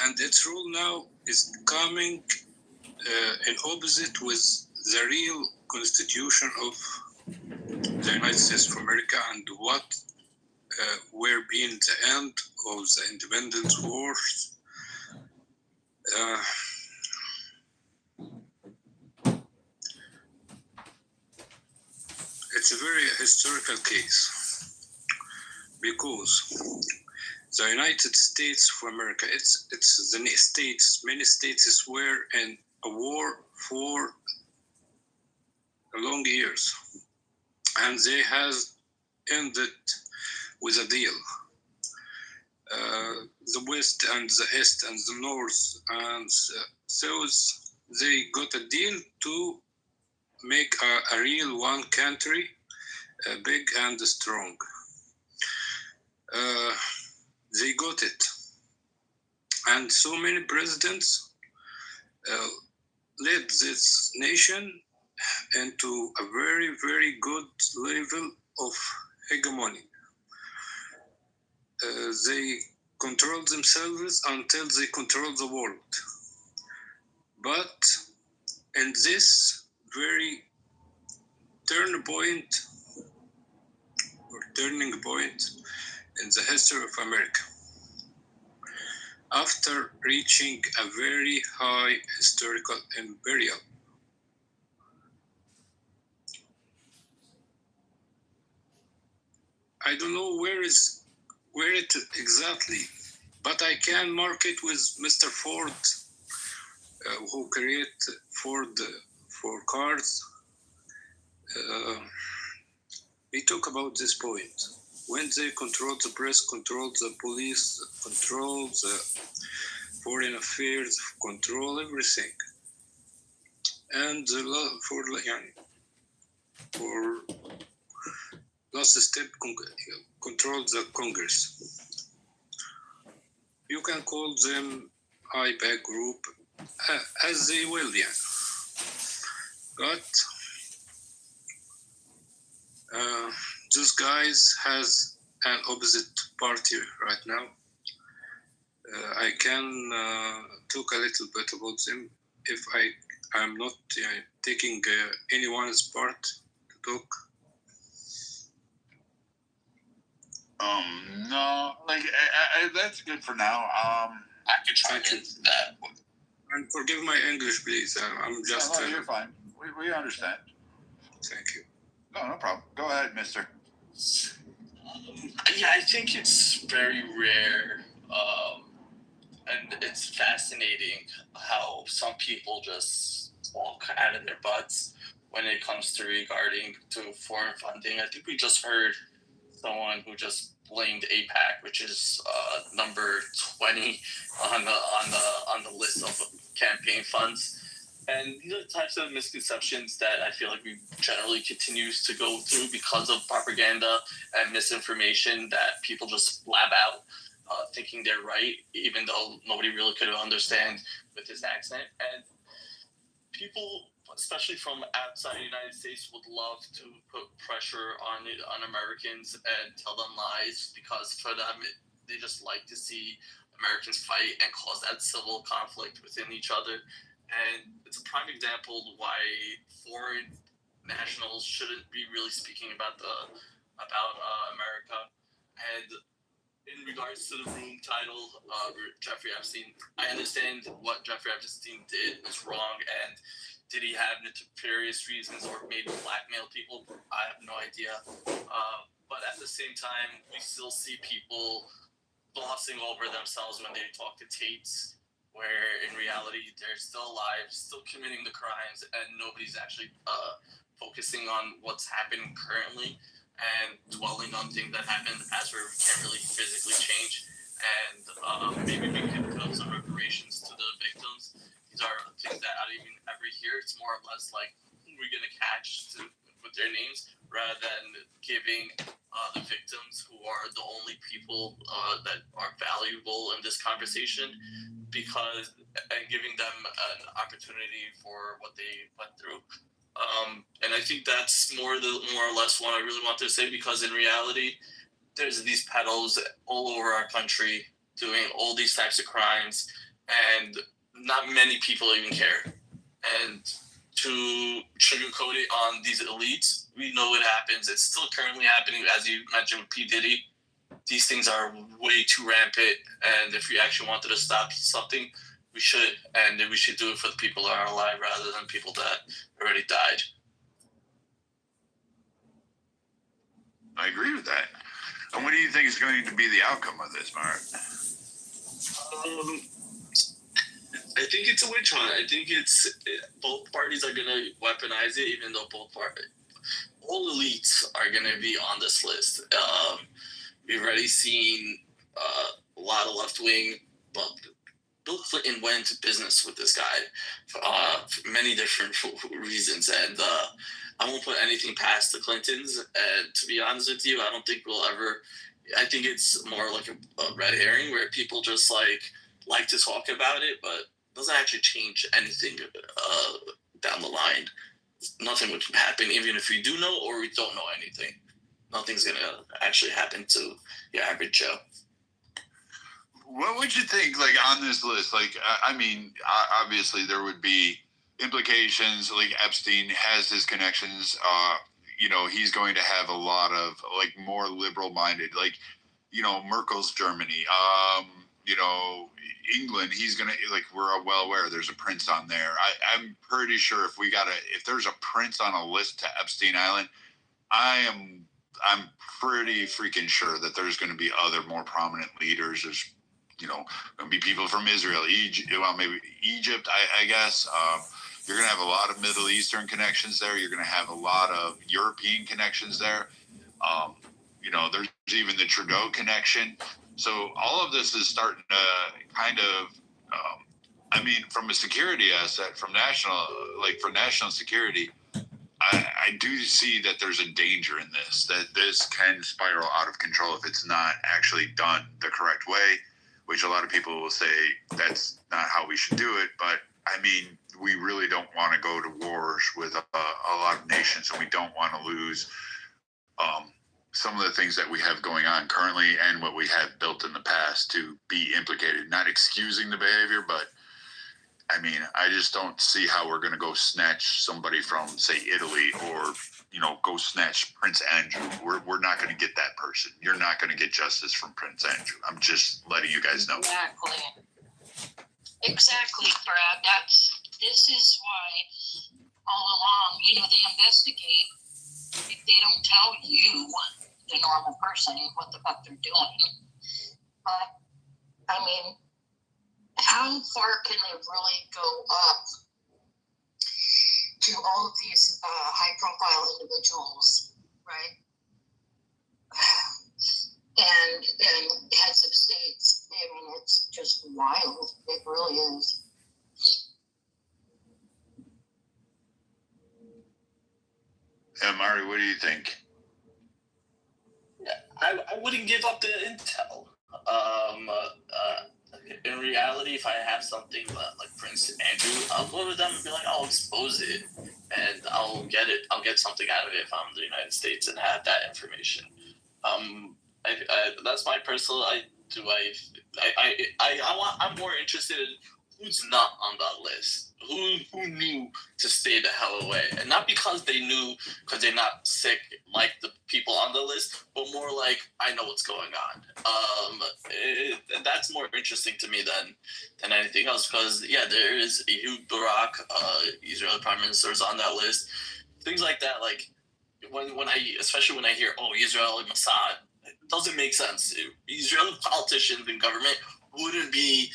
And its rule now is coming in opposite with the real constitution of the United States of America and what were being the end of the independence wars. It's a very historical case because the United States of America, it's the states, many states were in a war for long years, and they has ended with a deal. The West and the East and the North and South, they got a deal to make a real one country, big and strong. They got it. And so many presidents led this nation into a very, very good level of hegemony. They control themselves until they control the world. But in this very turning point in the history of America, after reaching a very high historical imperial, I don't know where it exactly, but I can mark it with Mr. Ford, who created Ford for cars. We talk about this point. When they control the press, control the police, control the foreign affairs, control everything. And for last step, control the Congress. You can call them IPAC group as they will, yeah. But those guys has an opposite party right now. I can talk a little bit about them if I'm not taking anyone's part to talk. No, like that's good for now. I could try that. And forgive my English, please. I'm just. No, you're fine. We understand. Thank you. No problem. Go ahead, mister. Yeah, I think it's very rare, and it's fascinating how some people just walk out of their butts when it comes to regarding to foreign funding. I think we just heard someone who just blamed AIPAC, which is number 20 on the list of campaign funds. And these are the types of misconceptions that I feel like we generally continues to go through because of propaganda and misinformation that people just blab out, thinking they're right, even though nobody really could understand with his accent. And people, especially from outside the United States, would love to put pressure on Americans and tell them lies, because for them, they just like to see Americans fight and cause that civil conflict within each other. And it's a prime example why foreign nationals shouldn't be really speaking about America. And in regards to the room title, Jeffrey Epstein, I understand what Jeffrey Epstein did was wrong, and did he have nefarious reasons or maybe blackmail people? I have no idea. But at the same time, we still see people glossing over themselves when they talk to Tates, where in reality they're still alive, still committing the crimes, and nobody's actually focusing on what's happening currently and dwelling on things that happened in the past where we can't really physically change. And maybe we can build some reparations to the victims. These are things that I don't even ever hear. It's more or less like, who are we going to catch with their names, rather than giving the victims, who are the only people that are valuable in this conversation, and giving them an opportunity for what they went through. And I think that's more or less what I really want to say, because in reality, there's these pedos all over our country doing all these types of crimes, and not many people even care. And to sugarcoat it on these elites, we know it happens. It's still currently happening, as you mentioned with P. Diddy. These things are way too rampant, and if we actually wanted to stop something, we should, and we should do it for the people that are alive rather than people that already died. I agree with that. And what do you think is going to be the outcome of this, Mark? I think it's a witch hunt. I think both parties are going to weaponize it, even though all elites are going to be on this list. We've already seen a lot of left wing, but Bill Clinton went into business with this guy for many different reasons, and I won't put anything past the Clintons. And to be honest with you, I don't think we'll ever. I think it's more like a red herring where people just like to talk about it, but doesn't actually change anything down the line. Nothing would happen, even if we do know or we don't know anything. Nothing's gonna actually happen to your average Joe. What would you think, like, on this list? Like, I mean, obviously there would be implications. Like, Epstein has his connections. You know, he's going to have a lot of, like, more liberal-minded, like, you know, Merkel's Germany. You know, England, he's going to, like, we're well aware there's a prince on there. I'm pretty sure if there's a prince on a list to Epstein Island, I'm pretty freaking sure that there's going to be other more prominent leaders. There's, you know, going to be people from Israel, Egypt, well, maybe Egypt, I guess. You're going to have a lot of Middle Eastern connections there. You're going to have a lot of European connections there. You know, there's even the Trudeau connection. So all of this is starting to kind of, I mean, from a security asset, for national security, I do see that there's a danger in this, that this can spiral out of control if it's not actually done the correct way, which a lot of people will say that's not how we should do it. But I mean, we really don't want to go to wars with a lot of nations, and we don't want to lose some of the things that we have going on currently and what we have built in the past to be implicated. Not excusing the behavior, but I mean, I just don't see how we're going to go snatch somebody from, say, Italy, or, you know, go snatch Prince Andrew. We're not going to get that person. You're not going to get justice from Prince Andrew. I'm just letting you guys know. Exactly, Brad. This is why all along, you know, they investigate. If they don't tell you, the normal person, what the fuck they're doing. But, I mean, how far can they really go up to all of these high-profile individuals, right? And heads of states. I mean, it's just wild. It really is. Mari, what do you think? I wouldn't give up the intel. In reality, if I have something like Prince Andrew, I'll go to them and be like, I'll expose it, and I'll get something out of it if I'm in the United States and have that information. That's my personal. I'm more interested in who's not on that list. Who knew to stay the hell away, and not because they knew, because they're not sick like the people on the list, but more like, I know what's going on. That's more interesting to me than anything else, because yeah, there is Ehud Barak, Israeli Prime Minister, is on that list. Things like that, like especially when I hear, Israeli Mossad, it doesn't make sense. Israeli politicians and government wouldn't be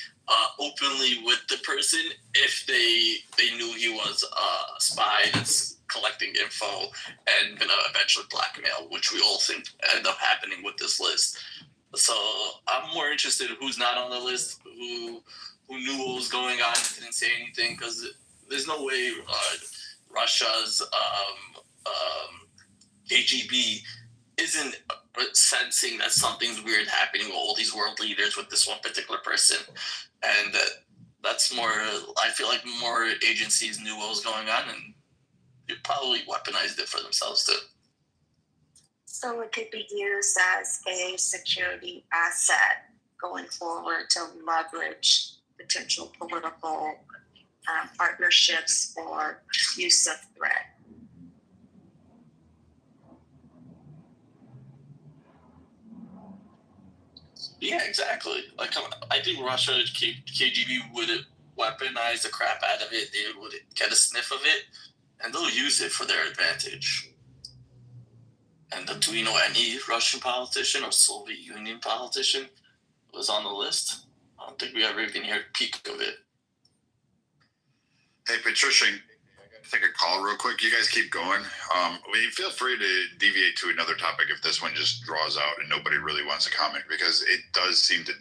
openly with the person if they knew he was a spy that's collecting info and gonna eventually blackmail, which we all think end up happening with this list. So I'm more interested in who's not on the list, who knew what was going on and didn't say anything, because there's no way Russia's KGB isn't sensing that something's weird happening with all these world leaders with this one particular person. And that's more, I feel like more agencies knew what was going on, and they probably weaponized it for themselves too. So it could be used as a security asset going forward to leverage potential political partnerships or use of threat. Yeah, exactly. Like, I think Russia, KGB would weaponize the crap out of it. They would get a sniff of it, and they'll use it for their advantage. And do we know any Russian politician or Soviet Union politician was on the list? I don't think we ever even heard a peek of it. Hey, Patricia, I gotta take a call real quick. You guys keep going. Feel free to deviate to another topic if this one just draws out and nobody really wants to comment, because it does seem to,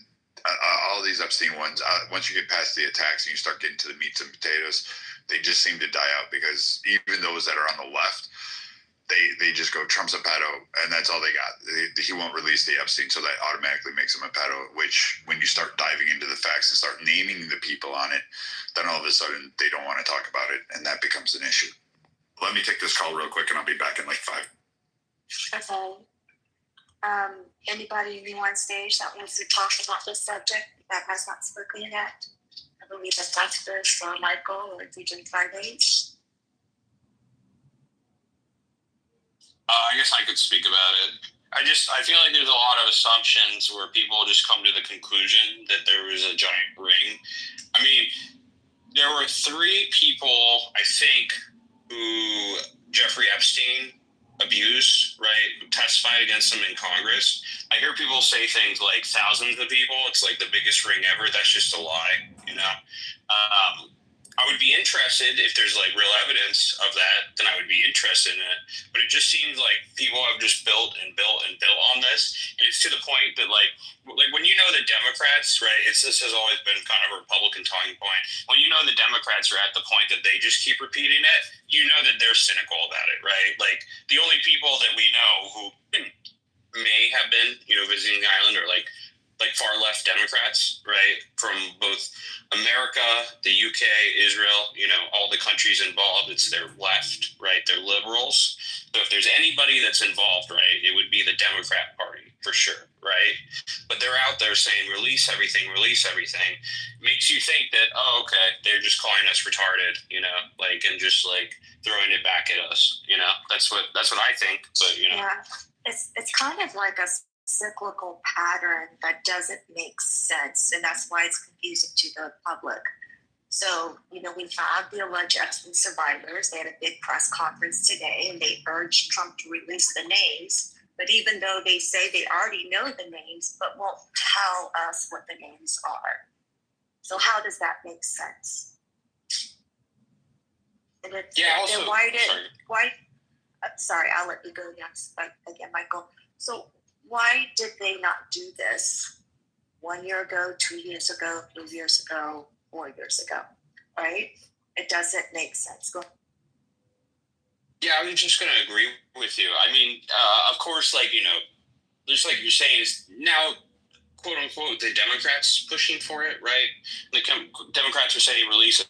all these Epstein ones, once you get past the attacks and you start getting to the meats and potatoes, they just seem to die out, because even those that are on the left, they just go Trump's a pedo, and that's all they got. He won't release the Epstein, so that automatically makes him a pedo, which when you start diving into the facts and start naming the people on it, then all of a sudden they don't want to talk about it, and that becomes an issue. Let me take this call real quick, and I'll be back in like 5. Okay. Anybody new on stage that wants to talk about this subject that has not spoken yet? I believe that's Festus or Michael or Region 5H. I guess I could speak about it. I feel like there's a lot of assumptions where people just come to the conclusion that there was a giant ring. I mean, there were 3 people, I think, who Jeffrey Epstein abused, right, who testified against him in Congress. I hear people say things like thousands of people. It's like the biggest ring ever. That's just a lie, you know? I would be interested if there's like real evidence of that, then I would be interested in it. But it just seems like people have just built and built and built on this. And it's to the point that like when you know the Democrats, right, this has always been kind of a Republican talking point. When you know the Democrats are at the point that they just keep repeating it, you know that they're cynical about it, right? Like the only people that we know who may have been, you know, visiting the island are like far left Democrats, right? From both America, the UK, Israel, you know, all the countries involved, it's their left, right? They're liberals. So if there's anybody that's involved, right, it would be the Democrat Party for sure, right? But they're out there saying, release everything. Makes you think that, oh, okay, they're just calling us retarded, you know, like, and just like throwing it back at us, you know? That's what I think, but you know. Yeah, it's kind of like a cyclical pattern that doesn't make sense, and that's why it's confusing to the public. So, you know, we have the alleged Epstein survivors. They had a big press conference today, and they urged Trump to release the names. But even though they say they already know the names, but won't tell us what the names are. So how does that make sense? And sorry, I'll let you go next. But again, Michael. So why did they not do this 1 year ago, 2 years ago, 3 years ago, 4 years ago, right? It doesn't make sense. Go. Yeah, I was just going to agree with you. I mean, of course, like, you know, just like you're saying, is now, quote unquote, the Democrats pushing for it, right? The Democrats are saying release it.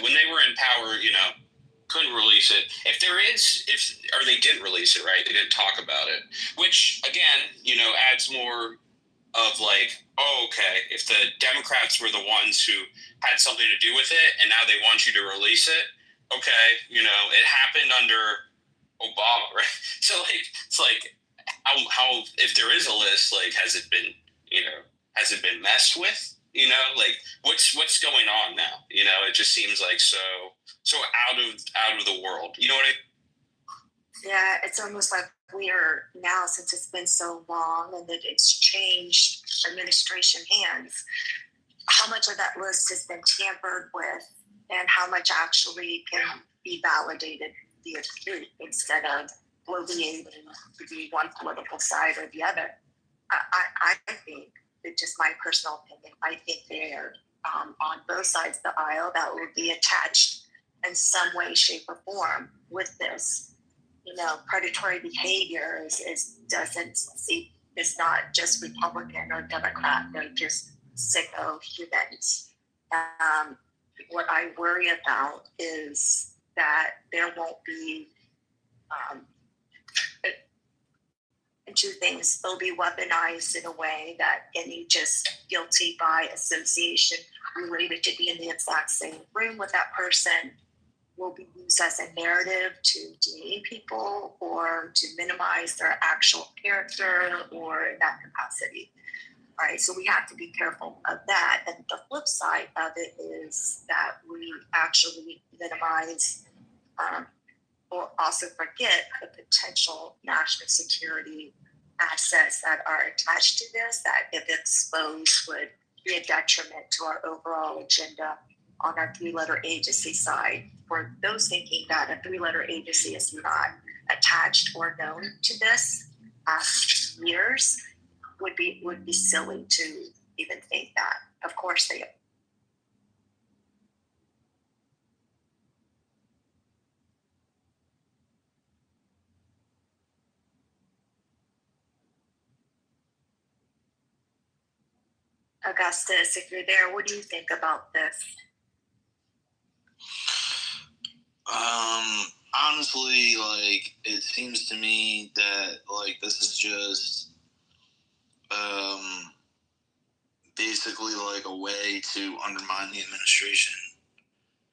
When they were in power, you know, couldn't release it. Or they didn't release it, right? They didn't talk about it, which again, you know, adds more of like, oh, okay, if the Democrats were the ones who had something to do with it and now they want you to release it, okay, you know, it happened under Obama, right? So like, it's like how if there is a list, like, has it been messed with? You know, like what's going on now? You know, it just seems like so out of the world. You know what I mean? Yeah, it's almost like we are now, since it's been so long and that it's changed administration hands, how much of that list has been tampered with and how much actually can be validated via truth instead of bloviating to be one political side or the other. I think, it's just my personal opinion, I think they're on both sides of the aisle that will be attached in some way, shape, or form with this. You know, predatory behavior is not just Republican or Democrat. They're just sicko humans. What I worry about is that there won't be And two things, they'll be weaponized in a way that any just guilty by association related to being in the exact same room with that person will be used as a narrative to demean people or to minimize their actual character or in that capacity. All right, so we have to be careful of that. And the flip side of it is that we actually minimize or also forget the potential national security assets that are attached to this, that if exposed would be a detriment to our overall agenda on our three-letter agency side. For those thinking that a three-letter agency is not attached or known to this past years would be silly to even think that. Of course they are. Augustus, if you're there, what do you think about this? Honestly, like, it seems to me that, like, this is just basically like a way to undermine the administration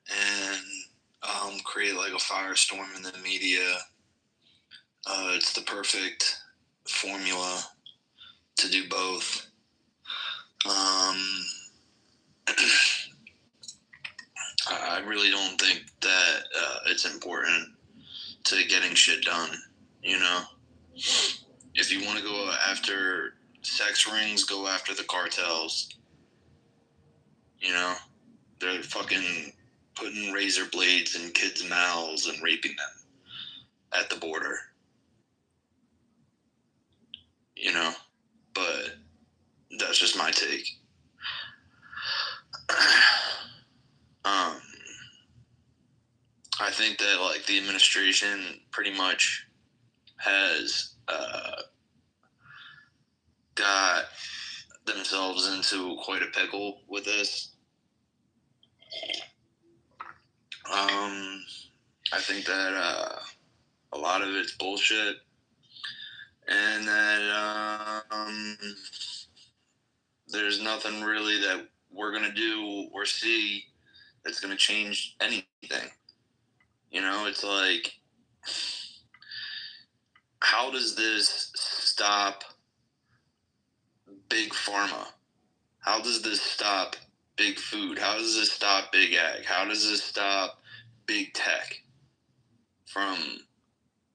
and create like a firestorm in the media. It's the perfect formula to do both. I really don't think that it's important to getting shit done, you know? If you want to go after sex rings, go after the cartels. You know? They're fucking putting razor blades in kids' mouths and raping them at the border. You know? But that's just my take. I think that, like, the administration pretty much has got themselves into quite a pickle with this. I think that a lot of it's bullshit, and that there's nothing really that we're going to do or see that's going to change anything. You know, it's like, how does this stop big pharma? How does this stop big food? How does this stop big ag? How does this stop big tech from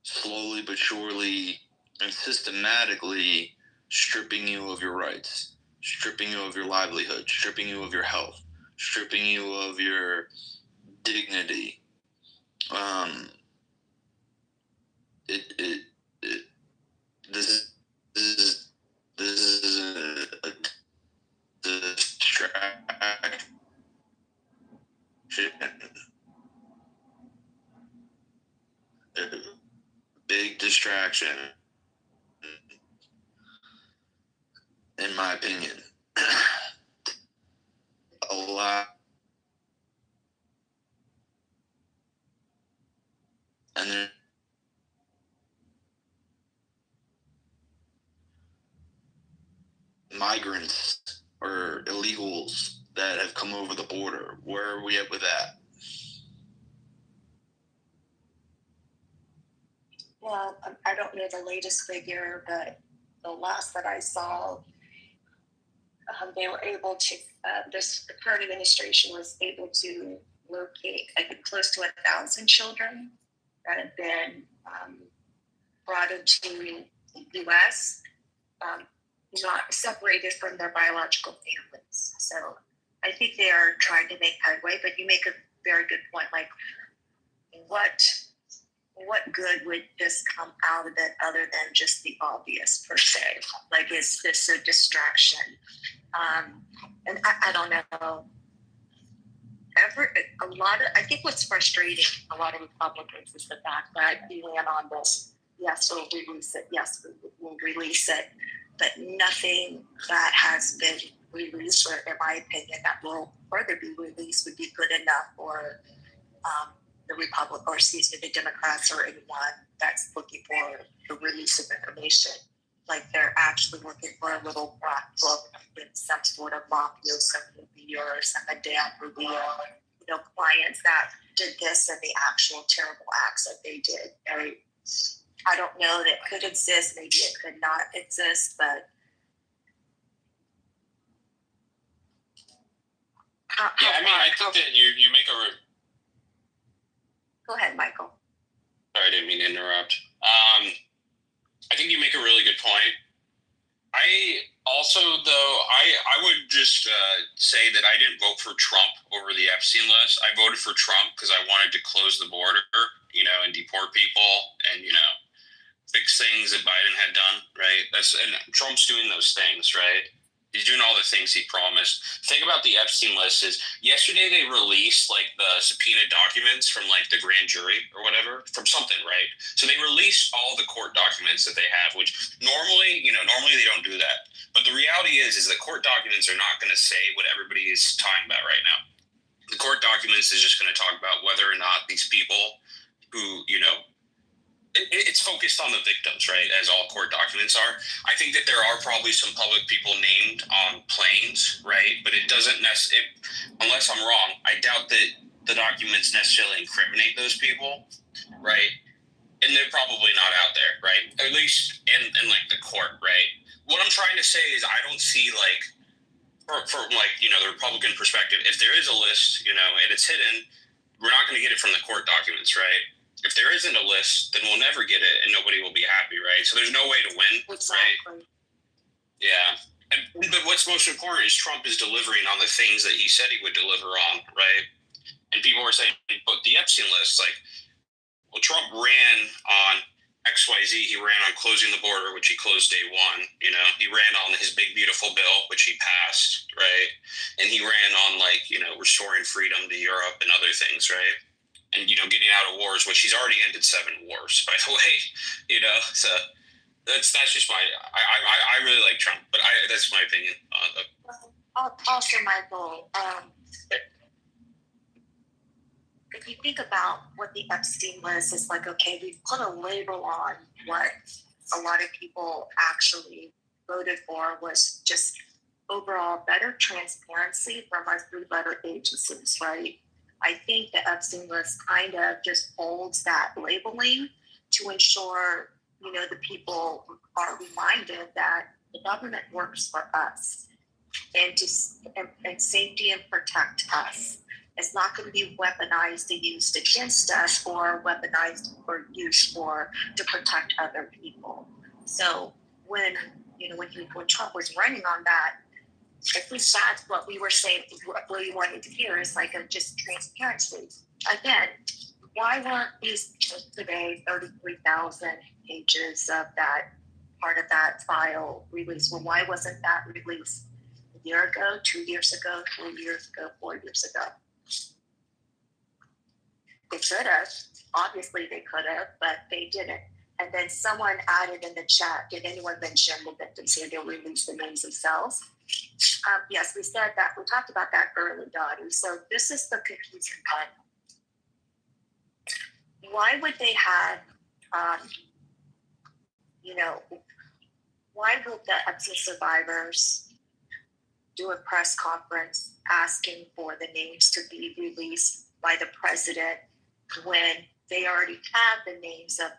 slowly but surely and systematically stripping you of your rights, stripping you of your livelihood, stripping you of your health, stripping you of your dignity? This is a distraction. A big distraction, in my opinion. A lot. And then migrants or illegals that have come over the border. Where are we at with that? Well, I don't know the latest figure, but the last that I saw, they were able to, the current administration was able to locate, I think, close to 1,000 children that have been brought into the U.S., not separated from their biological families. So I think they are trying to make headway, but you make a very good point. Like, what good would this come out of it other than just the obvious per se? Like, is this a distraction? And I don't know. I think what's frustrating a lot of Republicans is the fact that we land on this. Yes, we'll release it. Yes, we'll release it. But nothing that has been released, or in my opinion, that will further be released would be good enough for the Democrats or anyone that's looking for the release of information. like they're actually looking for a little black book with some sort of mafioso movie or some damn movie or, clients that did this and the actual terrible acts that they did. I don't know, that could exist, maybe it could not exist, but I think that you make a... Go ahead, Michael. Sorry, I didn't mean to interrupt. I think you make a really good point. I also, though, I would just say that I didn't vote for Trump over the Epstein list. I voted for Trump because I wanted to close the border, and deport people and, fix things that Biden had done, right? And Trump's doing those things, right? He's doing all the things he promised. The thing about the Epstein list is yesterday they released the subpoena documents from the grand jury or whatever from something, right? So they released all the court documents that they have, which normally they don't do that. But the reality is that court documents are not going to say what everybody is talking about right now. The court documents is just going to talk about whether or not these people who, it's focused on the victims, right, as all court documents are. I think that there are probably some public people named on planes, right, but it doesn't unless I'm wrong, I doubt that the documents necessarily incriminate those people, right, and they're probably not out there, right, at least in the court, right. What I'm trying to say is I don't see, from the Republican perspective, if there is a list, and it's hidden, we're not going to get it from the court documents, right. If there isn't a list, then we'll never get it and nobody will be happy, right? So there's no way to win, exactly. Right? Yeah. But what's most important is Trump is delivering on the things that he said he would deliver on, right? And people were saying, but the Epstein list, Trump ran on XYZ. He ran on closing the border, which he closed day one. He ran on his big, beautiful bill, which he passed, right? And he ran on, restoring freedom to Europe and other things, right? And, getting out of wars, which he's already ended 7 wars, by the way, so that's just I really like Trump, but that's my opinion. Also, Michael, if you think about what the Epstein list is okay, we've put a label on what a lot of people actually voted for was just overall better transparency from our 3-letter agencies, right? I think the Epstein list kind of just holds that labeling to ensure, the people are reminded that the government works for us and safety and protect us. It's not going to be weaponized and used against us or weaponized or used to protect other people. So when Trump was running on that, at least that's what we were saying, what we wanted to hear is just transparency. Again, why weren't these today 33,000 pages of that part of that file released? Well, why wasn't that released a year ago, 2 years ago, 3 years ago, 4 years ago? They could have. Obviously they could have, but they didn't. And then someone added in the chat, did anyone mention the victims here? They'll release the names themselves. Yes, we said that. We talked about that early, Dottie. So this is the confusing part. Why would they have, why would the Epstein survivors do a press conference asking for the names to be released by the president when they already have the names of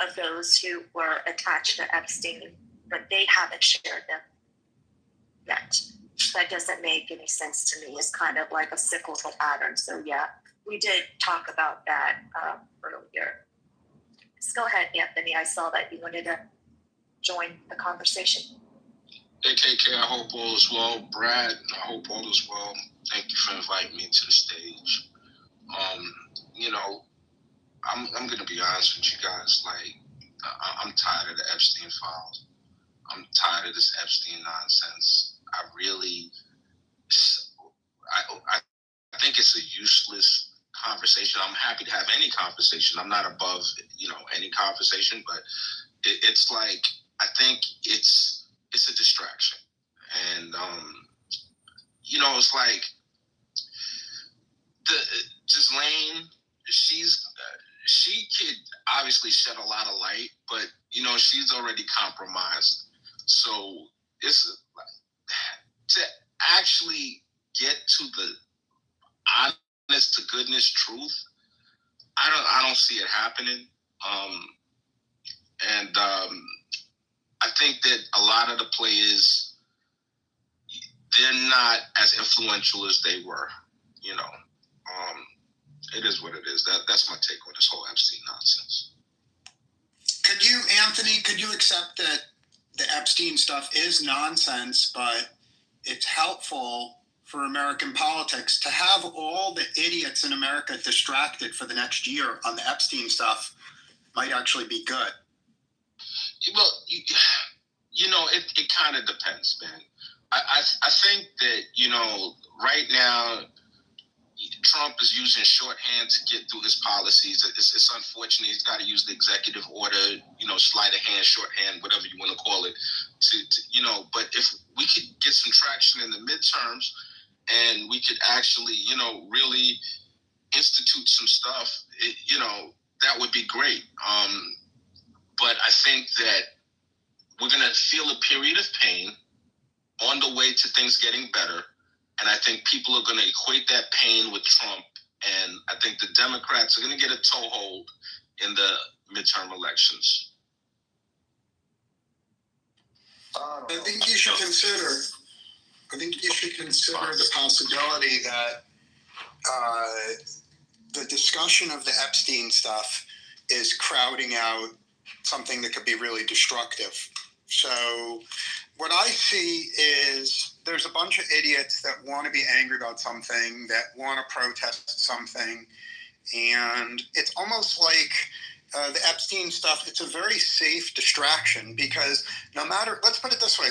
of those who were attached to Epstein, but they haven't shared them yet? That doesn't make any sense to me. It's kind of like a cyclical pattern. So yeah, we did talk about that earlier. Let's go ahead, Anthony. I saw that you wanted to join the conversation. Hey, KK, I hope all is well. Brad, I hope all is well. Thank you for inviting me to the stage. I'm going to be honest with you guys. I'm tired of the Epstein files. I'm tired of this Epstein nonsense. I think it's a useless conversation. I'm happy to have any conversation. I'm not above, any conversation, but it's I think it's a distraction. And, it's Ghislaine, she obviously shed a lot of light, but she's already compromised. So it's to actually get to the honest to goodness truth. I don't see it happening. I think that a lot of the players, they're not as influential as they were. It is what it is. That's my take on this whole Epstein nonsense. Could you accept that the Epstein stuff is nonsense, but it's helpful for American politics to have all the idiots in America distracted for the next year on the Epstein stuff might actually be good? Well, it kind of depends, man. I think that, right now, Trump is using shorthand to get through his policies. It's unfortunate. He's got to use the executive order, sleight of hand, shorthand, whatever you want to call it, but if we could get some traction in the midterms and we could actually, really institute some stuff, that would be great. But I think that we're going to feel a period of pain on the way to things getting better. And I think people are going to equate that pain with Trump. And I think the Democrats are going to get a toehold in the midterm elections. I think you should consider the possibility that the discussion of the Epstein stuff is crowding out something that could be really destructive. So what I see is there's a bunch of idiots that want to be angry about something, that want to protest something. And it's almost like the Epstein stuff, it's a very safe distraction because let's put it this way,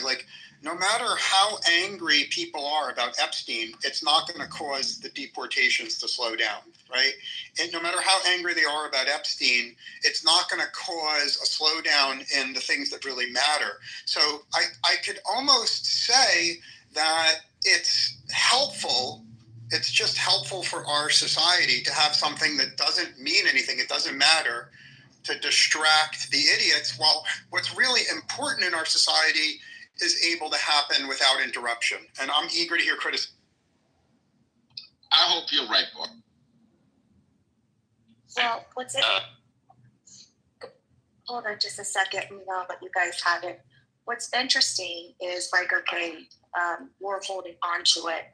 no matter how angry people are about Epstein, it's not going to cause the deportations to slow down, right? And no matter how angry they are about Epstein, it's not going to cause a slowdown in the things that really matter. So I could almost say that it's helpful. It's just helpful for our society to have something that doesn't mean anything. It doesn't matter, to distract the idiots, while what's really important in our society is able to happen without interruption. And I'm eager to hear criticism. I hope you're right, Bob. Well, hold on just a second, and I'll let you guys have it. What's interesting is we're holding on to it.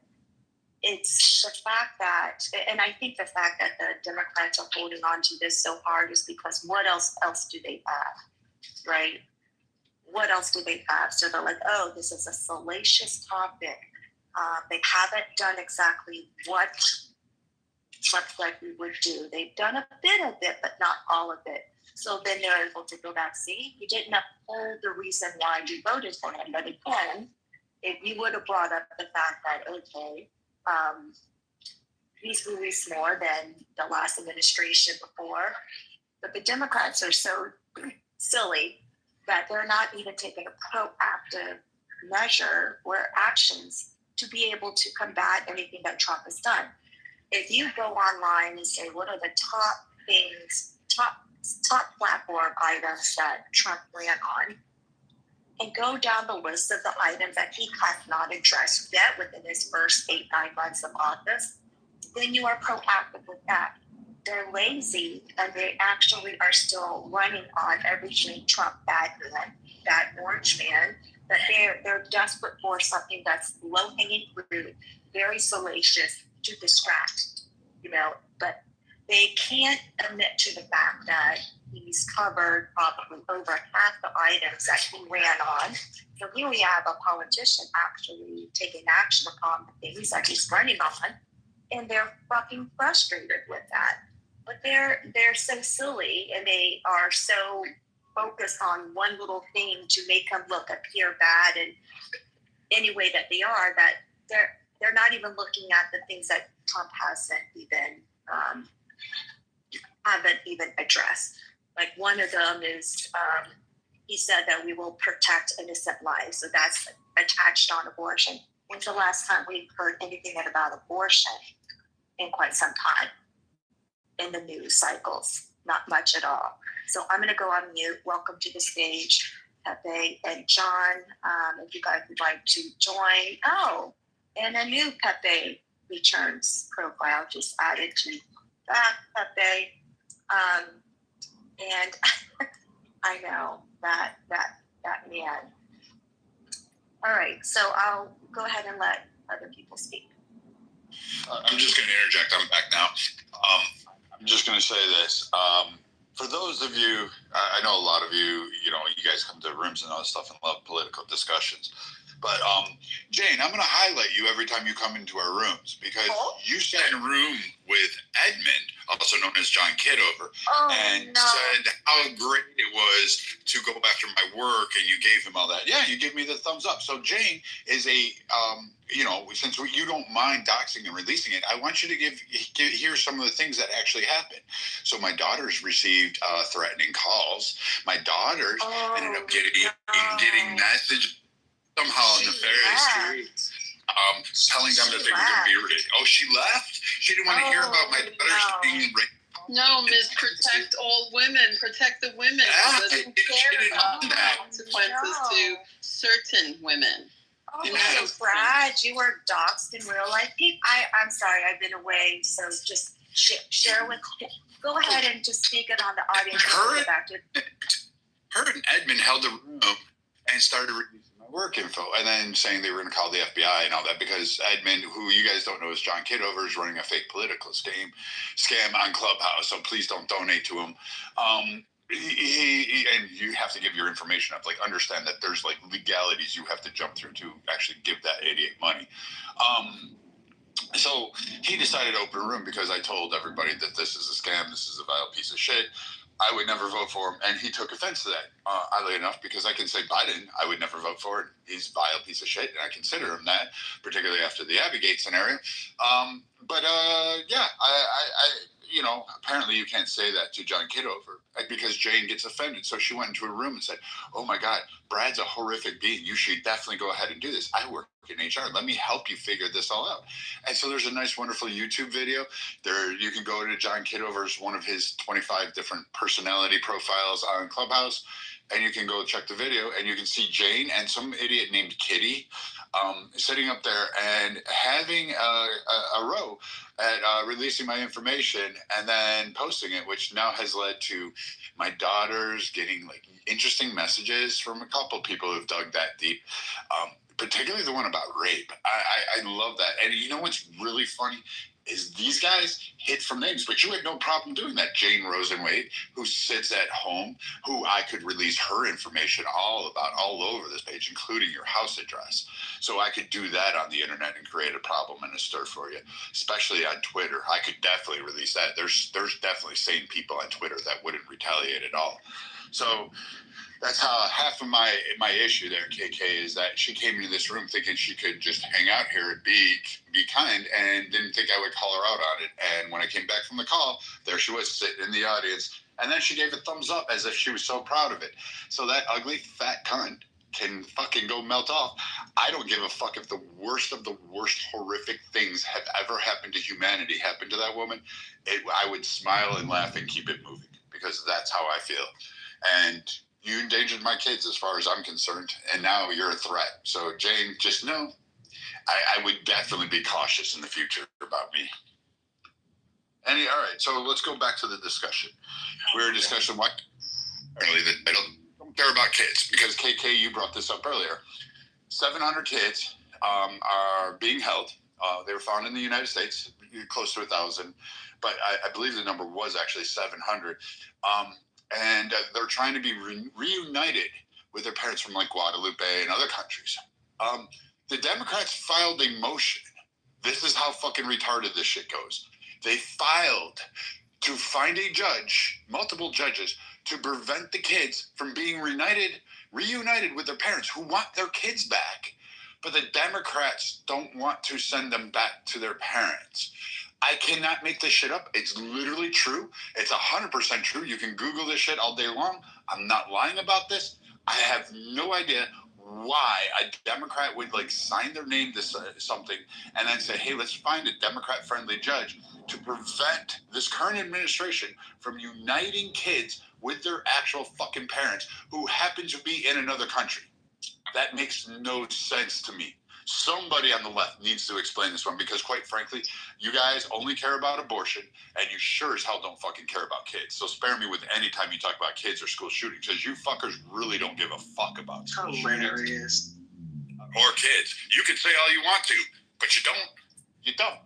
It's the fact that, and I think the fact that the Democrats are holding on to this so hard is because what else do they have, right? What else do they have? So they're like, oh, this is a salacious topic. They haven't done exactly what Trump said we would do. They've done a bit of it, but not all of it. So then they're able to go back, see, you didn't uphold the reason why you voted for him. But again, if you would have brought up the fact that, okay, he's released more than the last administration before, but the Democrats are so silly that they're not even taking a proactive measure or actions to be able to combat anything that Trump has done. If you go online and say, what are the top things, top platform items that Trump ran on, and go down the list of the items that he has not addressed yet within his first 8-9 months of office, then you are proactive with that. They're lazy, and they actually are still running on everything Trump bad orange man, that they're desperate for something that's low-hanging fruit, very salacious to distract, but they can't admit to the fact that he's covered probably over half the items that he ran on. So here we have a politician actually taking action upon the things that he's running on, and they're fucking frustrated with that. But they're so silly, and they are so focused on one little thing to make them appear bad in any way that they are, that they're not even looking at the things that Trump hasn't even addressed. Like one of them is he said that we will protect innocent lives, so that's attached on abortion. When's the last time we've heard anything about abortion in quite some time in the news cycles? not much at all. So I'm going to go on mute. Welcome to the stage, Pepe and John. If you guys would like to join. Oh, and a new Pepe returns profile just added to that Pepe. And I know that man. All right, so I'll go ahead and let other people speak. I'm just going to interject. I'm back now. I'm just going to say this. For those of you, I know a lot of you, you guys come to rooms and all this stuff and love political discussions. But Jane, I'm going to highlight you every time you come into our rooms because you sat in a room with Edmund, also known as John Kitover, and said how great it was to go after my work, and you gave him all that. Yeah, you give me the thumbs up. So Jane is a, since you don't mind doxing and releasing it, I want you to hear some of the things that actually happened. So my daughters received threatening calls. My daughters ended up getting messages somehow nefarious, telling them that they were going to be raped. Oh, she left? She didn't want to hear about my daughters being raped. No, Ms. Protect all women. Protect the women. Yeah, Doesn't care about the consequences to certain women. Oh, I'm so glad you were doxxed in real life. I'm sorry, I've been away, so just share with. Go ahead and just speak it on the audience. Her and Edmund held the room and started releasing my work info, and then saying they were going to call the FBI and all that because Edmund, who you guys don't know is John Kitover, is running a fake political scam on Clubhouse. So please don't donate to him. He and you have to give your information up. Like, understand that there's like legalities you have to jump through to actually give that idiot money. So he decided to open a room because I told everybody that this is a scam, this is a vile piece of shit. I would never vote for him, and he took offense to that, oddly enough, because I can say Biden, I would never vote for it. He's a vile piece of shit, and I consider him that, particularly after the Abbey scenario. Apparently you can't say that to John Kitover because Jane gets offended. So she went into a room and said, oh my God, Brad's a horrific being. You should definitely go ahead and do this. I work in HR. Let me help you figure this all out. And so there's a nice, wonderful YouTube video there. You can go to John Kitover's, one of his 25 different personality profiles on Clubhouse, and you can go check the video and you can see Jane and some idiot named Kitty sitting up there and having a row at releasing my information and then posting it, which now has led to my daughters getting like interesting messages from a couple people who've dug that deep. Particularly the one about rape. I love that. And you know what's really funny is these guys hit from names, but you had no problem doing that. Jane Rosenwade, who sits at home, who I could release her information all over this page, including your house address. So I could do that on the internet and create a problem and a stir for you, especially on Twitter. I could definitely release that. There's definitely sane people on Twitter that wouldn't retaliate at all. So that's how half of my issue there, KK, is that she came into this room thinking she could just hang out here and be kind and didn't think I would call her out on it. And when I came back from the call, there she was sitting in the audience. And then she gave a thumbs up as if she was so proud of it. So that ugly, fat cunt can fucking go melt off. I don't give a fuck if the worst of the worst horrific things have ever happened to humanity happened to that woman. I would smile and laugh and keep it moving because that's how I feel. And you endangered my kids as far as I'm concerned, and now you're a threat. So, Jane, just know I would definitely be cautious in the future about me. All right, so let's go back to the discussion. We were discussing what earlier that I don't care about kids because, KK, you brought this up earlier. 700 kids are being held. They were found in the United States, close to 1,000, but I believe the number was actually 700. And they're trying to be reunited with their parents from like Guadalupe and other countries. The Democrats filed a motion. This is how fucking retarded this shit goes. They filed to find a judge, multiple judges, to prevent the kids from being reunited with their parents who want their kids back. But the Democrats don't want to send them back to their parents. I cannot make this shit up. It's literally true. It's 100% true. You can Google this shit all day long. I'm not lying about this. I have no idea why a Democrat would like sign their name to something and then say, hey, let's find a Democrat-friendly judge to prevent this current administration from uniting kids with their actual fucking parents who happen to be in another country. That makes no sense to me. Somebody on the left needs to explain this one, because quite frankly, you guys only care about abortion and you sure as hell don't fucking care about kids. So spare me with any time you talk about kids or school shootings, because you fuckers really don't give a fuck about school shootings. Or kids. You can say all you want to, but you don't. You don't.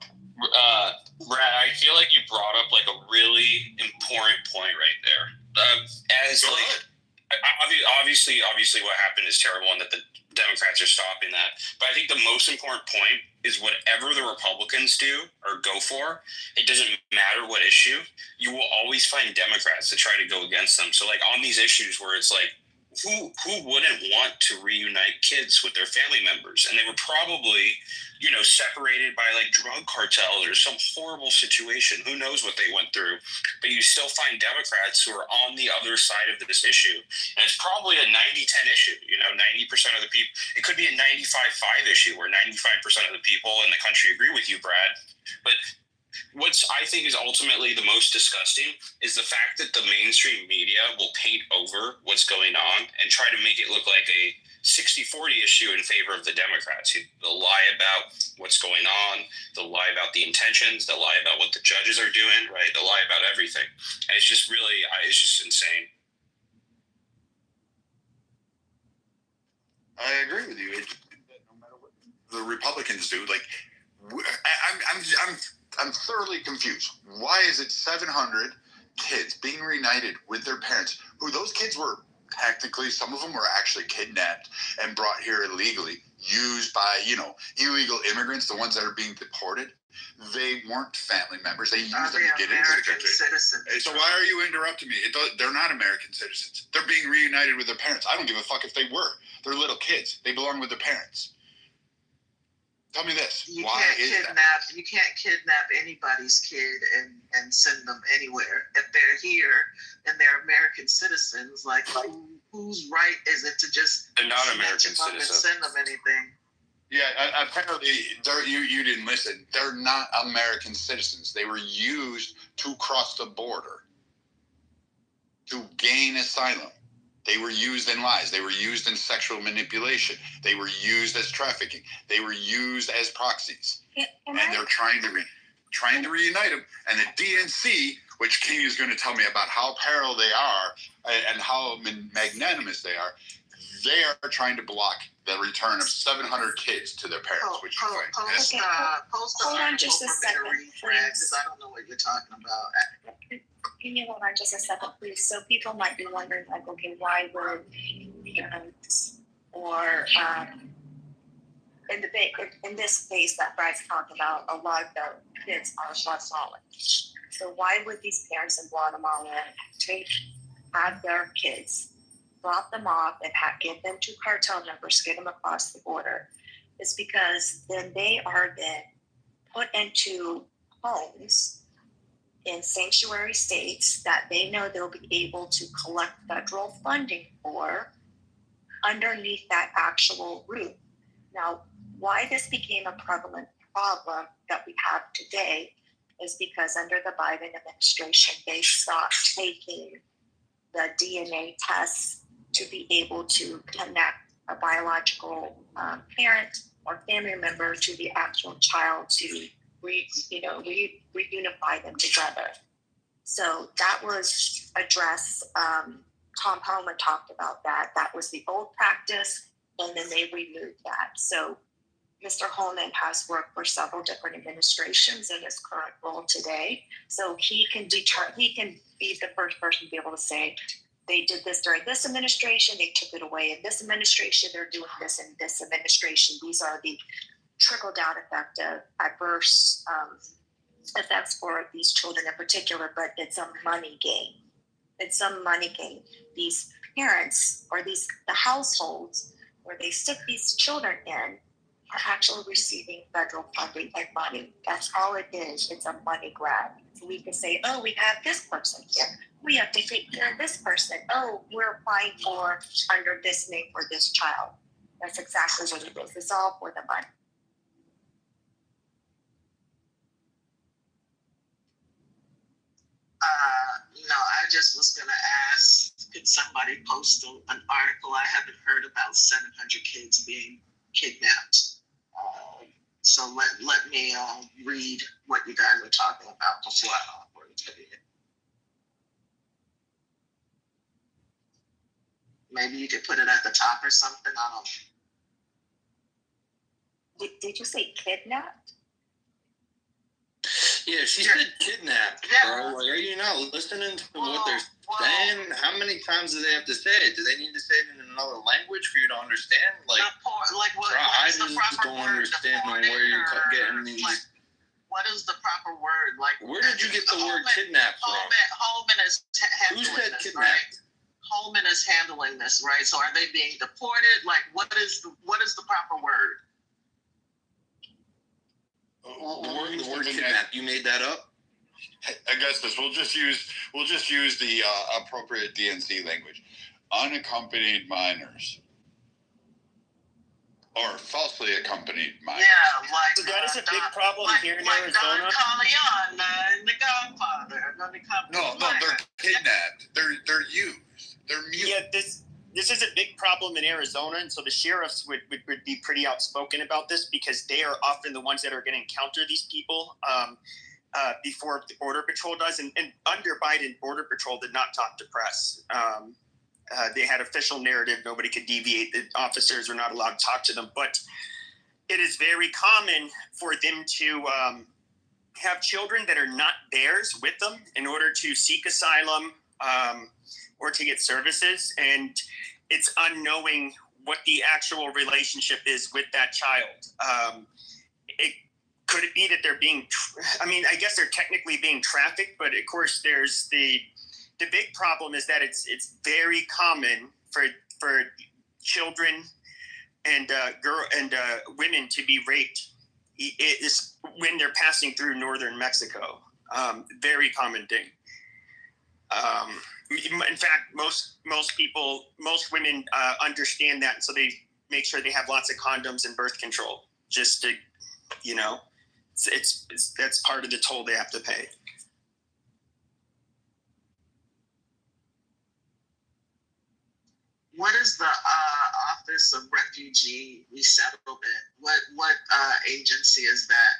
Brad, I feel like you brought up like a really important point right there. Obviously what happened is terrible and that the Democrats are stopping that. But I think the most important point is whatever the Republicans do or go for, it doesn't matter what issue, you will always find Democrats to try to go against them. So like on these issues where it's like, who wouldn't want to reunite kids with their family members? And they were probably, separated by like drug cartels or some horrible situation. Who knows what they went through? But you still find Democrats who are on the other side of this issue. And it's probably a 90-10 issue. 90% of the people, it could be a 95-5 issue where 95% of the people in the country agree with you, Brad. But what's I think is ultimately the most disgusting is the fact that the mainstream media will paint over what's going on and try to make it look like a 60-40 issue in favor of the Democrats. They'll lie about what's going on. They'll lie about the intentions. They'll lie about what the judges are doing, right? They'll lie about everything. And it's just really, it's just insane. I agree with you. No matter what the Republicans do, like, I'm thoroughly confused. Why is it 700 kids being reunited with their parents, who those kids were technically, some of them were actually kidnapped and brought here illegally, used by, illegal immigrants, the ones that are being deported. They weren't family members. They used them to get into the country. Citizens. So why are you interrupting me? They're not American citizens. They're being reunited with their parents. I don't give a fuck if they were. They're little kids. They belong with their parents. Tell me this. You can't kidnap anybody's kid and send them anywhere. If they're here and they're American citizens, like whose right is it to just they're not American citizens and send them anything? Yeah, apparently you didn't listen. They're not American citizens. They were used to cross the border to gain asylum. They were used in lies. They were used in sexual manipulation. They were used as trafficking. They were used as proxies. And they're trying to reunite them. And the DNC, which King is going to tell me about how parallel they are and how magnanimous they are trying to block the return of 700 kids to their parents, which is like post hold on just a second, because I don't know what you're talking about. Can you hold on just a second, please? So people might be wondering, like, okay, why would parents or in this case that Brad's talking about, a lot of the kids are Guatemalan. So why would these parents in Guatemala have their kids, drop them off, and give them to cartel members, get them across the border? It's because then they are then put into homes in sanctuary states that they know they'll be able to collect federal funding for underneath that actual roof. Now, why this became a prevalent problem that we have today is because under the Biden administration, they stopped taking the DNA tests to be able to connect a biological parent or family member to the actual child to reunify them together. So that was addressed. Tom Homan talked about that. That was the old practice, and then they removed that. So Mr. Holman has worked for several different administrations in his current role today. So he can be the first person to be able to say, they did this during this administration, they took it away in this administration, they're doing this in this administration. These are the trickle-down effect of adverse effects for these children in particular, but it's a money game. It's a money game. These parents or the households where they stick these children in are actually receiving federal funding and money. That's all it is. It's a money grab. So we can say, oh, we have this person here. We have to take care of this person. Oh, we're applying for under this name for this child. That's exactly what it is. It's all for the money. No, I just was going to ask, could somebody post an article? I haven't heard about 700 kids being kidnapped. So let me read what you guys were talking about before I upload it. Maybe you could put it at the top or something. I don't know. Did you say kidnapped? Yeah, she said kidnapped, bro. Like, are you not listening to what they're saying? How many times do they have to say it? Do they need to say it in another language for you to understand? Like, I just don't understand where you're getting these. Like, what is the proper word? Like, where did you get the word kidnapped from? Holman is handling Who said this, kidnapped? right? Holman is handling this, right? So are they being deported? Like, what is the proper word? The word kidnapped. You made that up? I guess we'll just use the appropriate DNC language. Unaccompanied minors. Or falsely accompanied minors. Yeah, like so that is a big problem here in Arizona. Don Corleone in The Godfather. No, they're kidnapped. They're used. They're mute. Yeah, this is a big problem in Arizona, and so the sheriffs would be pretty outspoken about this because they are often the ones that are going to encounter these people before the Border Patrol does. And under Biden, Border Patrol did not talk to press. They had official narrative. Nobody could deviate. The officers were not allowed to talk to them. But it is very common for them to have children that are not theirs with them in order to seek asylum or to get services. And it's unknowing what the actual relationship is with that child. Could it be that they're being, I guess they're technically being trafficked, but of course there's the big problem is that it's very common for children and women to be raped. It is when they're passing through northern Mexico. Very common thing. In fact, most women understand that, so they make sure they have lots of condoms and birth control, just to, that's part of the toll they have to pay. What is the Office of Refugee Resettlement? What agency is that?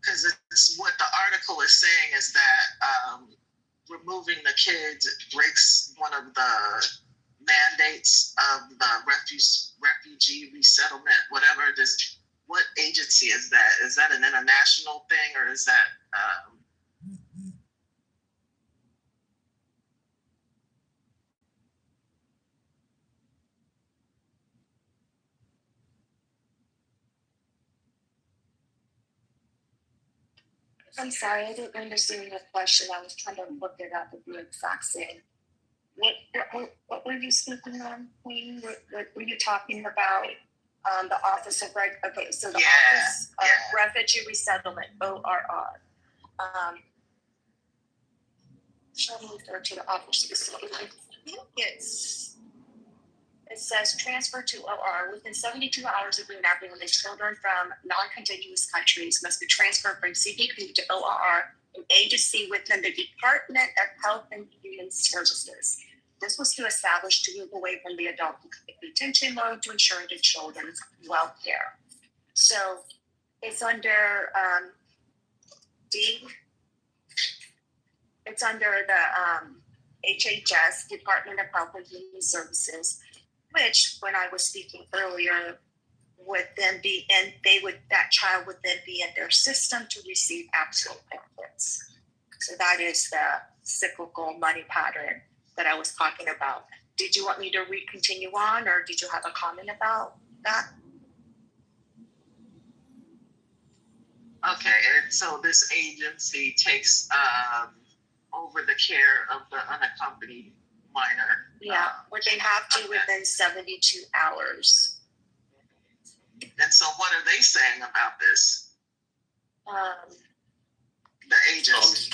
Because it's what the article is saying is that removing the kids breaks one of the mandates of the refugee resettlement, whatever it is. What agency is that? Is that an international thing, or is that I'm sorry, I didn't understand the question. I was trying to look it up at the exact same. What were you speaking on, Queen? What were you talking about? The Office of Office of Refugee Resettlement, ORR. Shall we refer to the office specifically? It says transfer to OR within 72 hours of kidnapping the children from non-contiguous countries must be transferred from CBP to OR, an agency within the Department of Health and Human Services. This was to establish to move away from the adult detention mode to ensure the children's welfare. So it's under D. It's under the HHS, Department of Health and Human Services, which, when I was speaking earlier, would then be, and that child would then be in their system to receive actual benefits. So that is the cyclical money pattern that I was talking about. Did you want me to continue on, or did you have a comment about that? Okay, and so this agency takes over the care of the unaccompanied minor. Yeah, where they have to within 72 hours. And so what are they saying about this? The agency.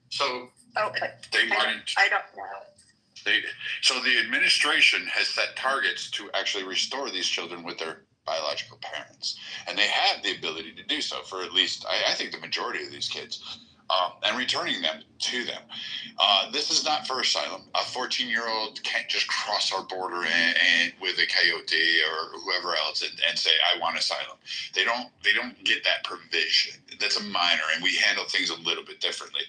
So Okay. they wanted. I don't know. So the administration has set targets to actually restore these children with their biological parents, and they have the ability to do so for at least, I think, the majority of these kids, and returning them to them. This is not for asylum. A 14-year-old can't just cross our border and with a coyote or whoever else and say, I want asylum. They don't get that provision. That's a minor, and we handle things a little bit differently.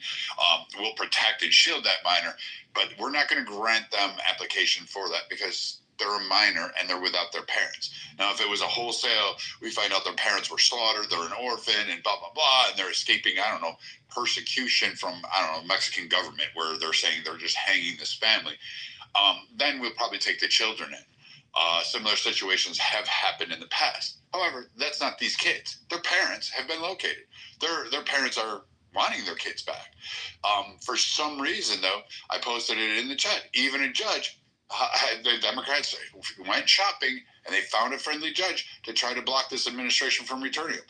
We'll protect and shield that minor, but we're not going to grant them application for that because they're a minor and they're without their parents. Now, if it was a wholesale, we find out their parents were slaughtered, they're an orphan, and blah, blah, blah, and they're escaping, I don't know, persecution from, I don't know, Mexican government where they're saying they're just hanging this family, then we'll probably take the children in. Similar situations have happened in the past. However, that's not these kids. Their parents have been located. Their parents are wanting their kids back. For some reason, though, I posted it in the chat. Even a judge, the Democrats went shopping and they found a friendly judge to try to block this administration from returning them.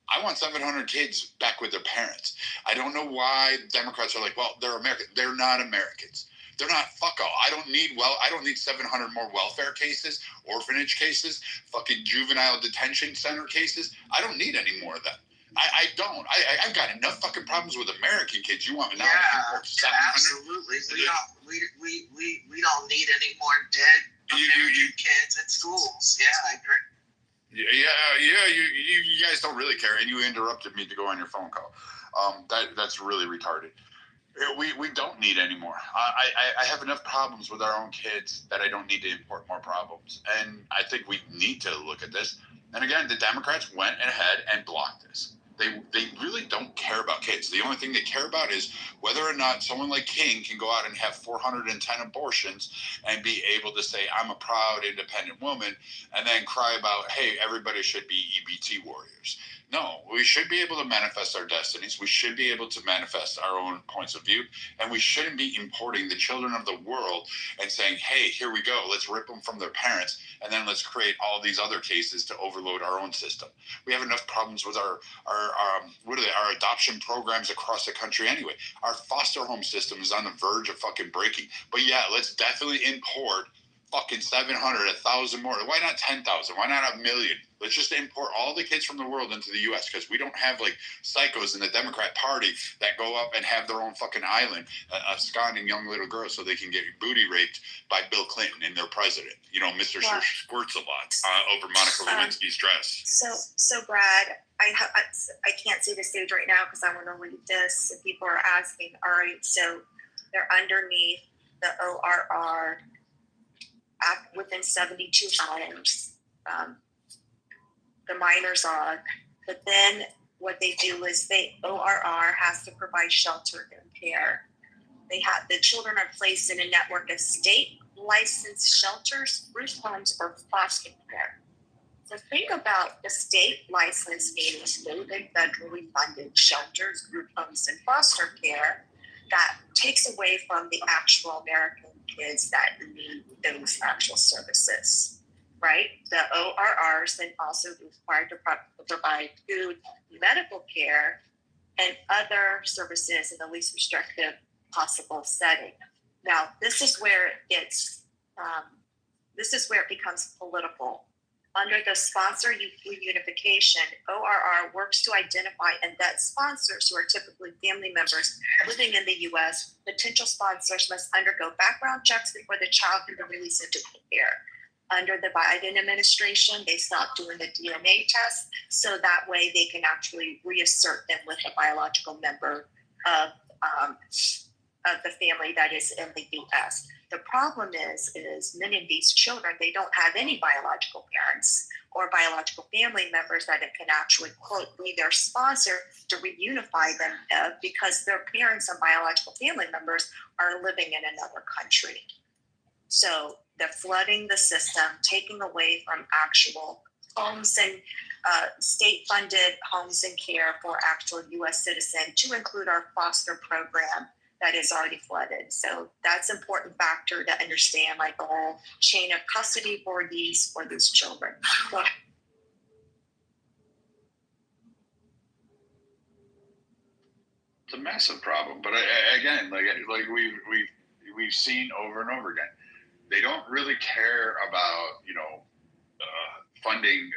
I want 700 kids back with their parents. I don't know why Democrats are like, well, they're American. They're not Americans. They're not. Fuck all. I don't need 700 more welfare cases, orphanage cases, fucking juvenile detention center cases. I don't need any more of that. I don't. I've got enough fucking problems with American kids. You want me now? Yeah, absolutely. We don't need any more dead American kids at schools. Yeah, I agree. Yeah. You guys don't really care, and you interrupted me to go on your phone call. That's really retarded. We don't need any more. I have enough problems with our own kids that I don't need to import more problems. And I think we need to look at this. And again, the Democrats went ahead and blocked this. They really don't care about kids. The only thing they care about is whether or not someone like King can go out and have 410 abortions and be able to say, I'm a proud, independent woman, and then cry about, hey, everybody should be EBT warriors. No, we should be able to manifest our destinies. We should be able to manifest our own points of view. And we shouldn't be importing the children of the world and saying, hey, here we go. Let's rip them from their parents. And then let's create all these other cases to overload our own system. We have enough problems with our adoption programs across the country anyway. Our foster home system is on the verge of fucking breaking. But yeah, let's definitely import fucking 700, 1,000 more. Why not 10,000? Why not 1 million? Let's just import all the kids from the world into the U.S. because we don't have like psychos in the Democrat Party that go up and have their own fucking island, absconding young little girls so they can get booty raped by Bill Clinton and their president. You know, Mr. Sure squirts a lot over Monica Lewinsky's dress. So Brad, I can't see the stage right now because I want to read this. If people are asking, all right, so they're underneath the ORR within 72 hours. The minors are, but then what they do is ORR has to provide shelter and care. The children are placed in a network of state licensed shelters, group homes, or foster care. So think about the state license meaning state and federally funded shelters, group homes, and foster care that takes away from the actual American kids that need those actual services. Right? The ORRs then also required to provide food, medical care, and other services in the least restrictive possible setting. Now, this is where it becomes political. Under the sponsor reunification, ORR works to identify and vet sponsors who are typically family members living in the U.S. Potential sponsors must undergo background checks before the child can be released into care. Under the Biden administration, they stopped doing the DNA test, so that way they can actually reassert them with a biological member of the family that is in the U.S. The problem is many of these children, they don't have any biological parents or biological family members that it can actually, quote, be their sponsor to reunify them because their parents and biological family members are living in another country. So they're flooding the system, taking away from actual homes and state-funded homes and care for actual U.S. citizens to include our foster program that is already flooded. So that's an important factor to understand, like the whole chain of custody for these children. So, it's a massive problem, but again, like we've seen over and over again. They don't really care about, funding,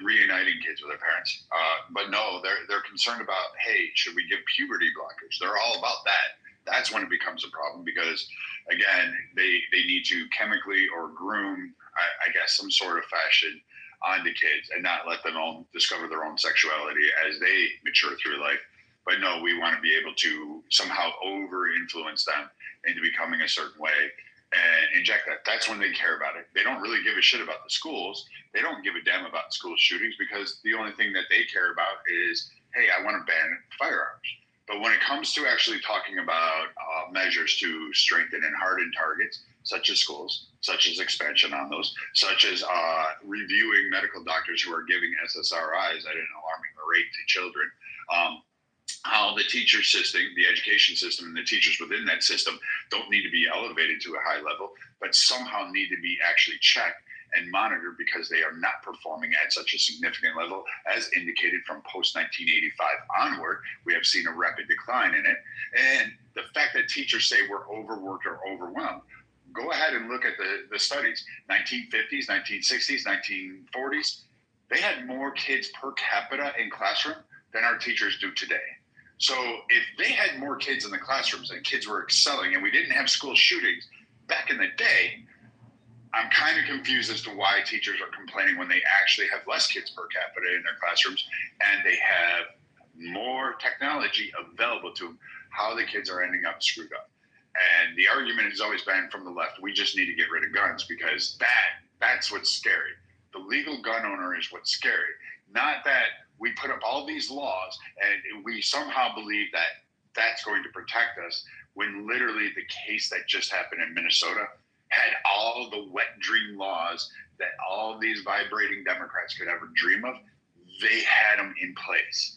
reuniting kids with their parents. But no, they're concerned about, hey, should we give puberty blockers? They're all about that. That's when it becomes a problem because, again, they need to chemically or groom, I guess, some sort of fashion onto kids and not let them all discover their own sexuality as they mature through life. But no, we want to be able to somehow over-influence them into becoming a certain way and inject that. That's when they care about it. They don't really give a shit about the schools. They don't give a damn about school shootings because the only thing that they care about is, hey, I want to ban firearms. But when it comes to actually talking about measures to strengthen and harden targets, such as schools, such as expansion on those, such as reviewing medical doctors who are giving SSRIs at an alarming rate to children, how the teacher system, the education system, and the teachers within that system don't need to be elevated to a high level, but somehow need to be actually checked and monitored because they are not performing at such a significant level as indicated from post-1985 onward. We have seen a rapid decline in it. And the fact that teachers say we're overworked or overwhelmed, go ahead and look at the studies. 1950s, 1960s, 1940s, they had more kids per capita in classroom than our teachers do today. So if they had more kids in the classrooms and kids were excelling and we didn't have school shootings back in the day, I'm kind of confused as to why teachers are complaining when they actually have less kids per capita in their classrooms and they have more technology available to them, how the kids are ending up screwed up. And the argument has always been from the left, we just need to get rid of guns because that's what's scary. The legal gun owner is what's scary. Not that we put up all these laws and we somehow believe that that's going to protect us when literally the case that just happened in Minnesota had all the wet dream laws that all these vibrating Democrats could ever dream of. They had them in place.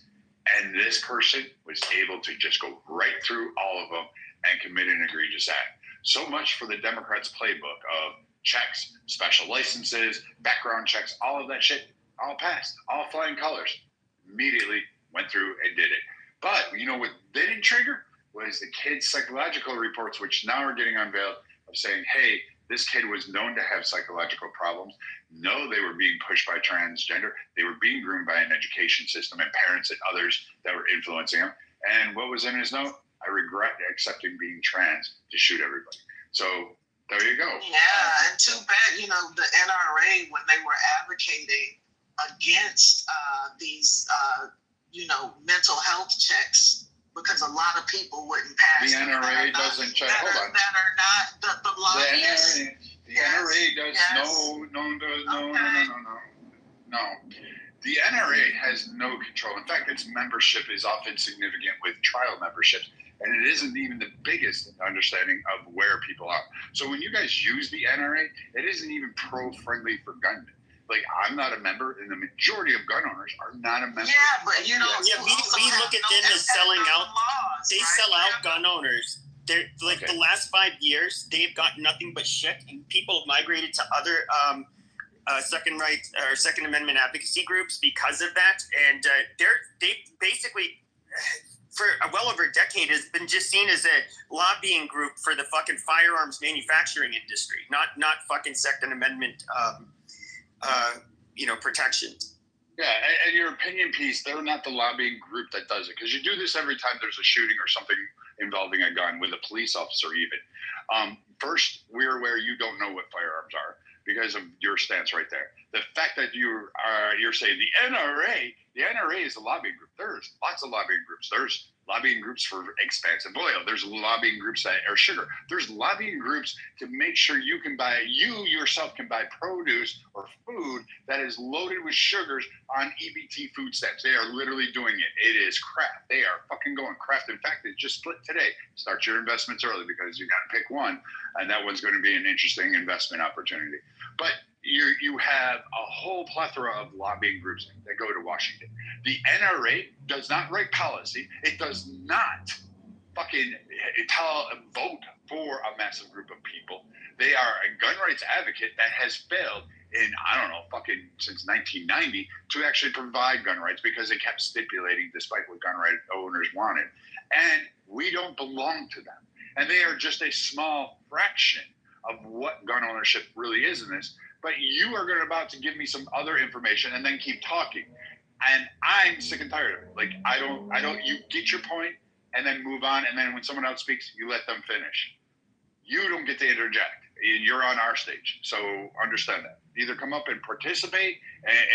And this person was able to just go right through all of them and commit an egregious act. So much for the Democrats' playbook of checks, special licenses, background checks, all of that shit, all passed, all flying colors. Immediately went through and did it. But you know what they didn't trigger was the kids' psychological reports, which now are getting unveiled, of saying, hey, this kid was known to have psychological problems. No, they were being pushed by transgender. They were being groomed by an education system and parents and others that were influencing him. And what was in his note? I regret accepting being trans to shoot everybody. So there you go. Yeah, and too bad, the NRA, when they were advocating against these, mental health checks, because a lot of people wouldn't pass. The NRA doesn't check. Hold on. That are not the lobbyists. The NRA does no. The NRA has no control. In fact, its membership is often significant with trial memberships, and it isn't even the biggest understanding of where people are. So when you guys use the NRA, it isn't even pro-friendly for gunmen. Like, I'm not a member, and the majority of gun owners are not a member. Yeah, but we look at them as selling out. They sell out gun owners. They're like the last 5 years, they've got nothing but shit, and people have migrated to other Second Amendment advocacy groups because of that. And they basically, for well over a decade, has been just seen as a lobbying group for the fucking firearms manufacturing industry, not fucking Second Amendment. Protection. Yeah, and your opinion piece, they're not the lobbying group that does it, because you do this every time there's a shooting or something involving a gun with a police officer even. First, we're aware you don't know what firearms are because of your stance right there. The fact that you're saying the NRA is a lobbying group. There's lots of lobbying groups. There's lobbying groups for expansive oil. There's lobbying groups that are sugar. There's lobbying groups to make sure you yourself can buy produce or food that is loaded with sugars on EBT food stamps. They are literally doing it. It is Kraft. They are fucking going Kraft. In fact, it just split today. Start your investments early because you got to pick one, and that one's going to be an interesting investment opportunity. But you have a whole plethora of lobbying groups that go to Washington. The NRA does not write policy. It does not fucking vote for a massive group of people. They are a gun rights advocate that has failed in, since 1990 to actually provide gun rights because they kept stipulating despite what gun right owners wanted. And we don't belong to them. And they are just a small fraction of what gun ownership really is in this. But you are about to give me some other information and then keep talking. And I'm sick and tired of it. Like, I don't, you get your point and then move on. And then when someone else speaks, you let them finish. You don't get to interject. You're on our stage. So understand that. Either come up and participate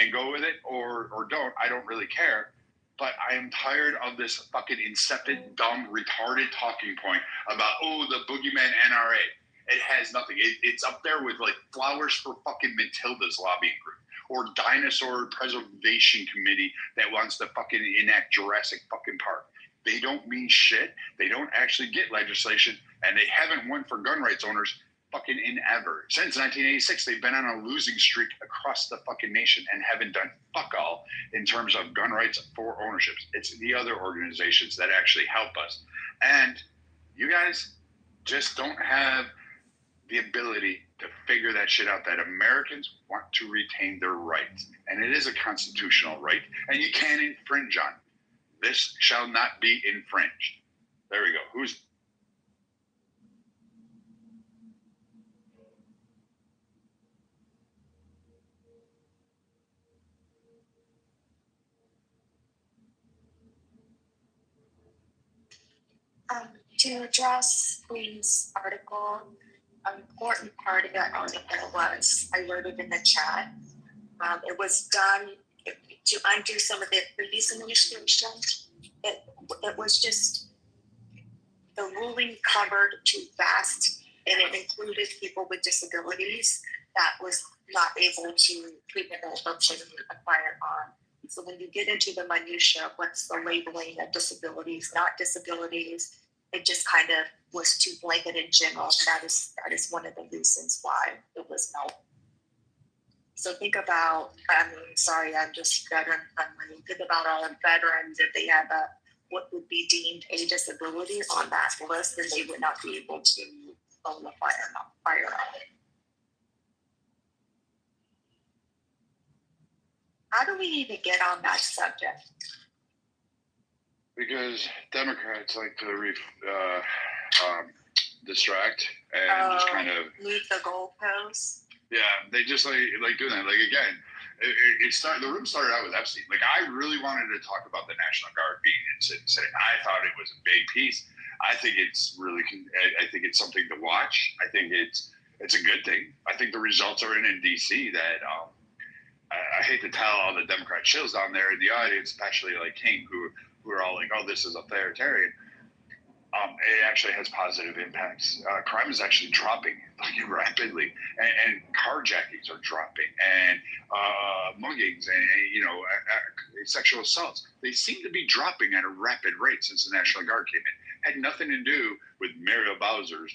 and go with it or don't. I don't really care. But I am tired of this fucking insipid, dumb, retarded talking point about, oh, the boogeyman NRA. It has nothing. It's up there with like Flowers for fucking Matilda's lobbying group or Dinosaur Preservation Committee that wants to fucking enact Jurassic fucking Park. They don't mean shit. They don't actually get legislation, and they haven't won for gun rights owners fucking in ever. Since 1986, they've been on a losing streak across the fucking nation and haven't done fuck all in terms of gun rights for ownerships. It's the other organizations that actually help us. And you guys just don't have the ability to figure that shit out, that Americans want to retain their rights. And it is a constitutional right, and you can't infringe on it. This shall not be infringed. There we go. Who's... To address Queen's article, an important part of that article was, I wrote it in the chat, it was done to undo some of the previous administration. It was just, the ruling covered too fast, and it included people with disabilities that was not able to treatment or acquire on. So when you get into the minutia, what's the labeling of disabilities, not disabilities, it just kind of was too blanket in general. That is one of the reasons why it was no. So think about, I'm just veteran friendly. Think about our veterans, if they have what would be deemed a disability on that list, then they would not be able to own a firearm. How do we even get on that subject? Because Democrats like to distract and just kind of move the goalposts. Yeah, they just like doing that. Like again, the room started out with Epstein. Like I really wanted to talk about the National Guard being in City. I thought it was a big piece. I think it's really. I think it's something to watch. I think it's a good thing. I think the results are in DC. That I hate to tell all the Democrat chills down there in the audience, especially like King, who are all like, "Oh, this is authoritarian." It actually has positive impacts. Crime is actually dropping rapidly, and carjackings are dropping, and muggings, and sexual assaults. They seem to be dropping at a rapid rate since the National Guard came in. Had nothing to do with Muriel Bowser's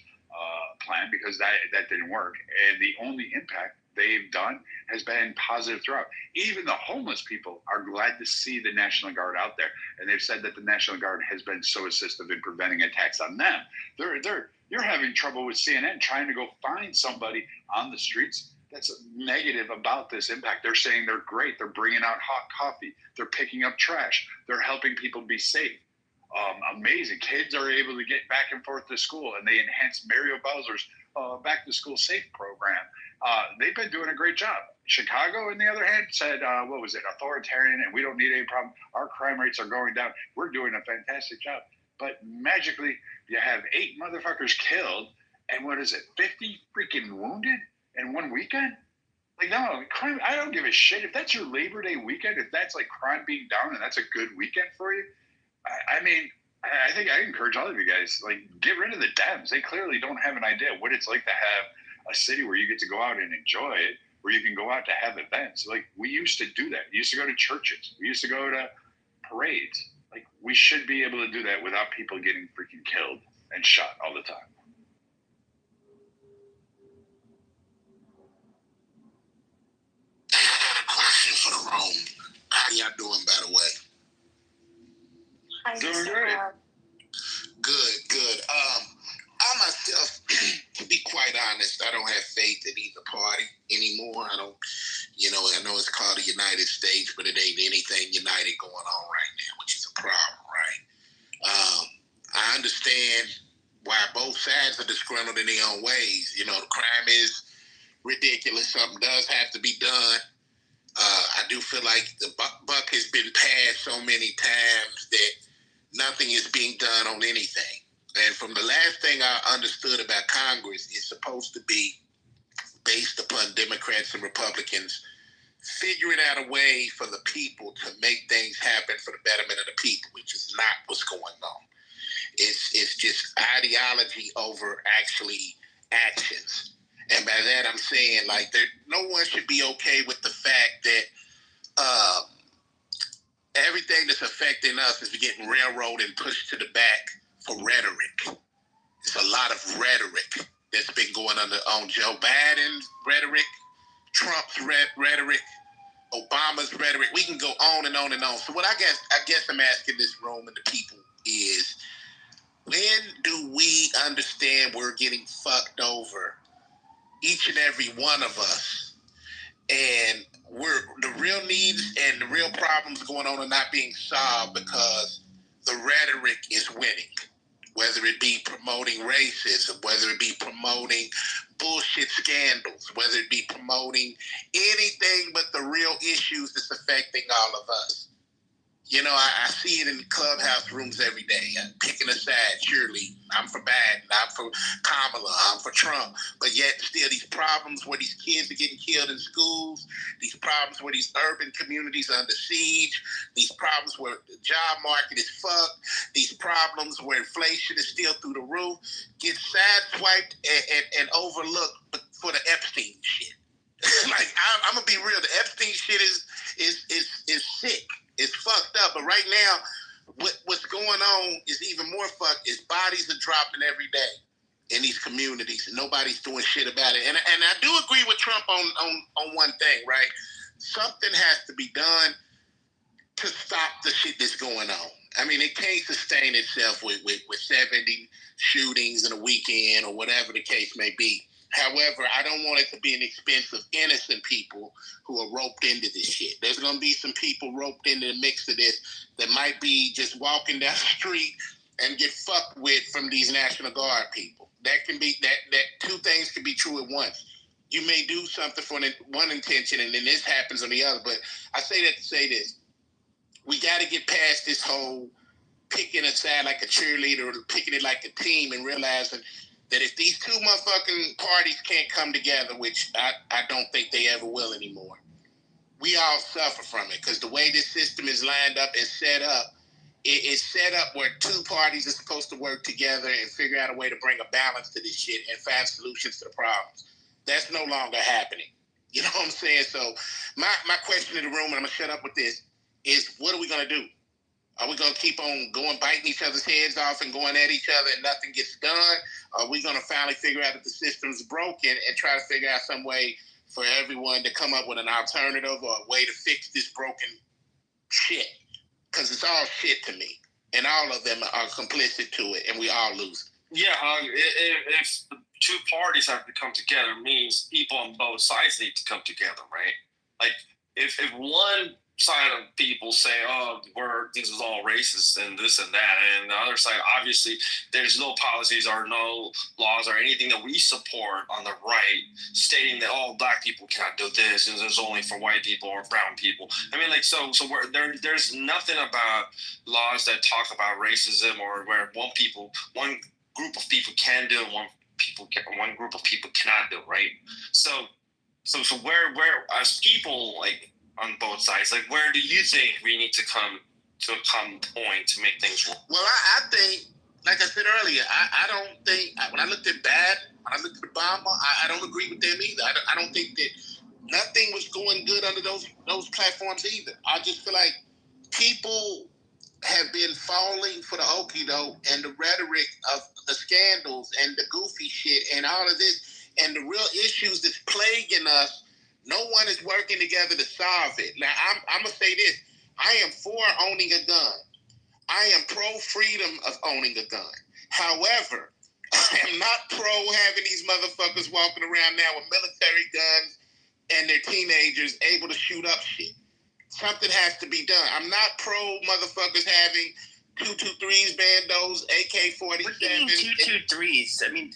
plan, because that didn't work, and the only impact they've done has been positive throughout. Even the homeless people are glad to see the National Guard out there, and they've said that the National Guard has been so assistive in preventing attacks on them. You're having trouble with CNN trying to go find somebody on the streets that's negative about this impact. They're saying they're great. They're bringing out hot coffee. They're picking up trash. They're helping people be safe. Amazing. Kids are able to get back and forth to school, and they enhanced Muriel Bowser's Back to School Safe program. They've been doing a great job. Chicago, on the other hand, said, what was it, authoritarian, and we don't need any problem. Our crime rates are going down. We're doing a fantastic job. But magically, you have 8 motherfuckers killed, and 50 freaking wounded in one weekend? Like, no, crime, I don't give a shit. If that's your Labor Day weekend, if that's like crime being down and that's a good weekend for you, I think I encourage all of you guys, like, get rid of the Dems. They clearly don't have an idea what it's like to have a city where you get to go out and enjoy it, where you can go out to have events. Like, we used to do that. We used to go to churches. We used to go to parades. Like, we should be able to do that without people getting freaking killed and shot all the time. I had a question for the room. How y'all doing, by the way? Doing great. Good. I myself, to be quite honest, I don't have faith in either party anymore. I don't, I know it's called the United States, but it ain't anything united going on right now, which is a problem, right? I understand why both disgruntled in their own ways. You know, the crime is ridiculous. Something does have to be done. I do feel like the buck has been passed so many times that nothing is being done on anything. And from the last thing I understood about Congress, it's supposed to be based upon Democrats and Republicans figuring out a way for the people to make things happen for the betterment of the people, which is not what's going on. It's just ideology over actually actions. And by that I'm saying, like, no one should be okay with the fact that everything that's affecting us is getting railroaded and pushed to the back for rhetoric. It's a lot of rhetoric that's been going on Joe Biden's rhetoric, Trump's rhetoric, Obama's rhetoric. We can go on and on and on. So what I guess I'm asking this room and the people is, when do we understand we're getting fucked over, each and every one of us, and the real needs and the real problems going on are not being solved because the rhetoric is winning, whether it be promoting racism, whether it be promoting bullshit scandals, whether it be promoting anything but the real issues that's affecting all of us. You know, I see it in clubhouse rooms every day. I'm picking a side, surely. I'm for Biden, I'm for Kamala, I'm for Trump. But yet still these problems where these kids are getting killed in schools, these problems where these urban communities are under siege, these problems where the job market is fucked, these problems where inflation is still through the roof, get sideswiped and overlooked for the Epstein shit. Like, I'm going to be real. The Epstein shit is sick. It's fucked up, but right now, what's going on is even more fucked. Is bodies are dropping every day in these communities, and nobody's doing shit about it. And I do agree with Trump on one thing, right? Something has to be done to stop the shit that's going on. I mean, it can't sustain itself with 70 shootings in a weekend or whatever the case may be. However, I don't want it to be an expense of innocent people who are roped into this shit. There's going to be some people roped into the mix of this that might be just walking down the street and get fucked with from these National Guard people. That can be that two things can be true at once. You may do something for one intention and then this happens on the other. But I say that to say this. We got to get past this whole picking a side like a cheerleader or picking it like a team and realizing that if these two motherfucking parties can't come together, which I don't think they ever will anymore, we all suffer from it. Because the way this system is lined up and set up, it's set up where two parties are supposed to work together and figure out a way to bring a balance to this shit and find solutions to the problems. That's no longer happening. You know what I'm saying? So my question to the room, and I'm going to shut up with this, is what are we going to do? Are we going to keep on biting each other's heads off and going at each other and nothing gets done? Are we going to finally figure out that the system's broken and try to figure out some way for everyone to come up with an alternative or a way to fix this broken shit? Because it's all shit to me. And all of them are complicit to it, and we all lose. Yeah, if the two parties have to come together, it means people on both sides need to come together, right? Like, if one side of people say, oh, this is all racist and this and that, and the other side, obviously, there's no policies or no laws or anything that we support on the right stating that, oh, black people cannot do this and it's only for white people or brown people. I mean, like, so there's nothing about laws that talk about racism or where one group of people can do and one group of people cannot do, right? So where as people, like, on both sides, like, where do you think we need to come to a common point to make things work? Well, I think, like I said earlier, I don't think, when I looked at Biden, when I looked at Obama, I don't agree with them either. I don't think that nothing was going good under those platforms either. I just feel like people have been falling for the okie doke and the rhetoric of the scandals and the goofy shit and all of this and the real issues that's plaguing us. No one is working together to solve it. Now, I'm going to say this. I am for owning a gun. I am pro-freedom of owning a gun. However, I am not pro having these motherfuckers walking around now with military guns and their teenagers able to shoot up shit. Something has to be done. I'm not pro motherfuckers having 223s, bandos, AK-47s. What do you mean 223s? I mean,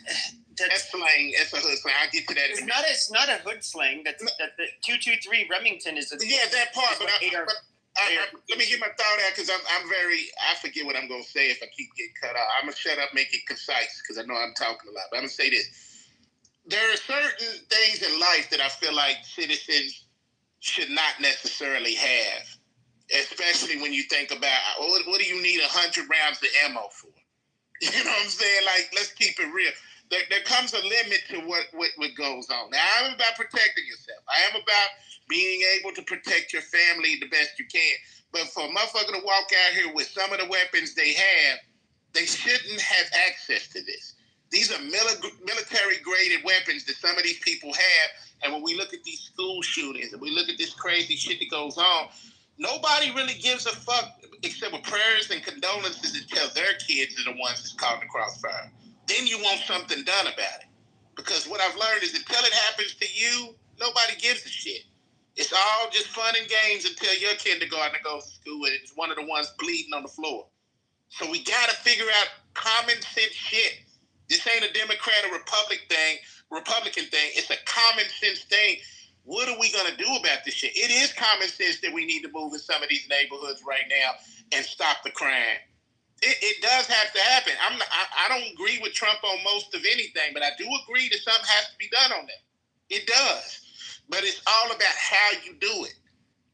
That's slang. That's a hood slang. I'll get to that. It's not a hood slang. That's that the 223 Remington is. That part. But let me get my thought out because I forget what I'm gonna say if I keep getting cut out. I'm gonna shut up, make it concise because I know I'm talking a lot. But I'm gonna say this: there are certain things in life that I feel like citizens should not necessarily have, especially when you think about what do you need 100 rounds of ammo for? You know what I'm saying? Like, let's keep it real. There comes a limit to what goes on. Now, I'm about protecting yourself. I am about being able to protect your family the best you can. But for a motherfucker to walk out here with some of the weapons they have, they shouldn't have access to this. These are military-graded weapons that some of these people have. And when we look at these school shootings and we look at this crazy shit that goes on, nobody really gives a fuck except with prayers and condolences until their kids are the ones that's caught in the crossfire. Then you want something done about it. Because what I've learned is until it happens to you, nobody gives a shit. It's all just fun and games until your kindergartner goes to school and it's one of the ones bleeding on the floor. So we got to figure out common sense shit. This ain't a Democrat or Republican thing. It's a common sense thing. What are we going to do about this shit? It is common sense that we need to move in some of these neighborhoods right now and stop the crime. It does have to happen. I don't agree with Trump on most of anything, but I do agree that something has to be done on that. It does. But it's all about how you do it.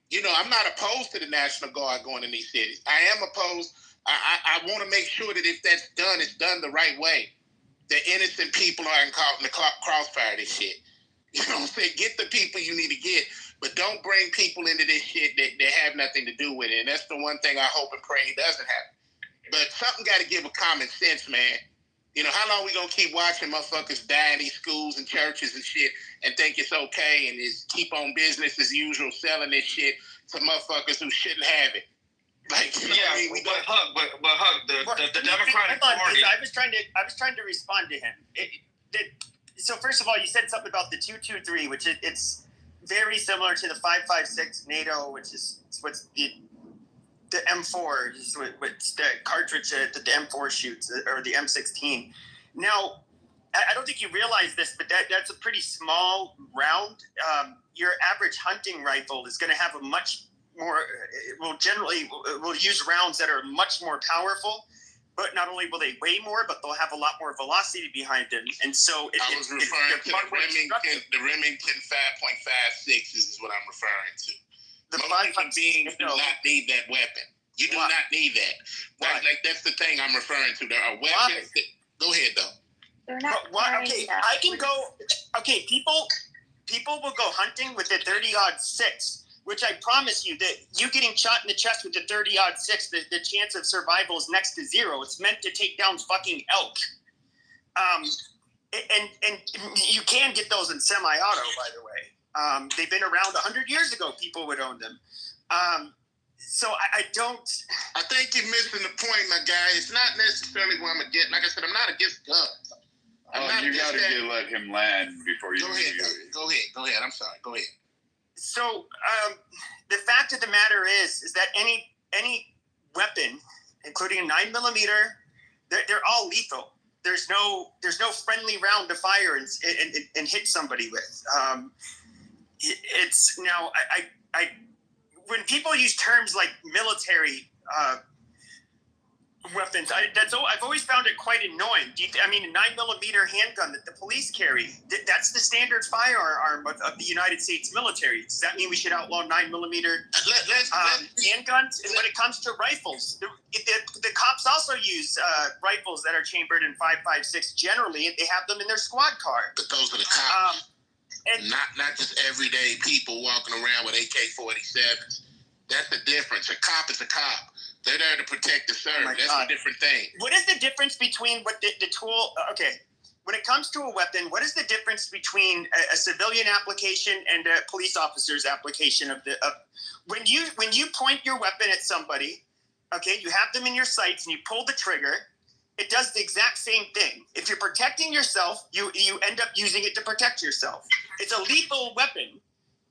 You know, I'm not opposed to the National Guard going in these cities. I am opposed. I want to make sure that if that's done, it's done the right way. That innocent people aren't caught in the crossfire of this shit. You know what I'm saying? Get the people you need to get, but don't bring people into this shit that have nothing to do with it. And that's the one thing I hope and pray doesn't happen. But something got to give a common sense, man. You know, how long we going to keep watching motherfuckers die in these schools and churches and shit and think it's okay and just keep on business as usual selling this shit to motherfuckers who shouldn't have it? Like, you know what I mean? The Democratic Party. I was trying to respond to him. So first of all, you said something about the 223, which it's very similar to the 5.56 NATO, which is what's the M4, which the cartridge that the M4 shoots, or the M16. Now, I don't think you realize this, but that's a pretty small round. Your average hunting rifle is going to have a much more, will use rounds that are much more powerful. But not only will they weigh more, but they'll have a lot more velocity behind them. And so I was referring to the Remington 5.56 is what I'm referring to. Most human beings do not need that weapon. You do not need that. Like that's the thing I'm referring to. There are weapons. Go ahead, though. They're not. Okay, I can go. Okay, people will go hunting with the 30-06, which I promise you that you getting shot in the chest with the 30-06, the chance of survival is next to zero. It's meant to take down fucking elk. And you can get those in semi-auto, by the way. They've been around 100 years ago. People would own them. So I don't. I think you're missing the point, my guy. It's not necessarily what I'm against. Like I said, I'm not against guns. You got to let him land before you. Go ahead. I'm sorry. Go ahead. So the fact of the matter is that any weapon, including a 9mm, they're all lethal. There's no friendly round to fire and hit somebody with. It's now I when people use terms like military weapons, I've always found it quite annoying. A 9mm handgun that the police carry, that's the standard firearm of the United States military. Does that mean we should outlaw 9mm handguns? And when it comes to rifles, the cops also use rifles that are chambered in 5.56 generally, and they have them in their squad car. But those are the cops. And not just everyday people walking around with AK-47s. That's the difference. A cop is a cop. They're there to protect and serve. That's a different thing. What is the difference between what the tool? Okay, when it comes to a weapon, what is the difference between a civilian application and a police officer's application of when you point your weapon at somebody? Okay, you have them in your sights and you pull the trigger. It does the exact same thing. If you're protecting yourself, you end up using it to protect yourself. It's a lethal weapon.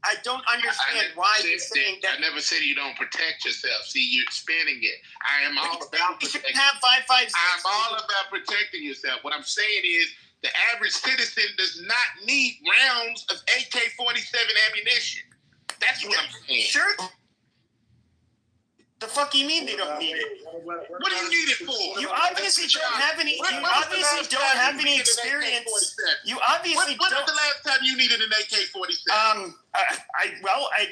I don't understand why you're saying that. I never said you don't protect yourself. See, you're spinning it. I am all about protecting. Have 5.56. I'm all about protecting yourself. What I'm saying is The average citizen does not need rounds of AK-47 ammunition. That's what I'm saying. Sure. The fuck you mean they don't need it? What do you need it for? You obviously don't have any. You obviously don't have any experience. You obviously don't. When was the last time you needed an AK-47? I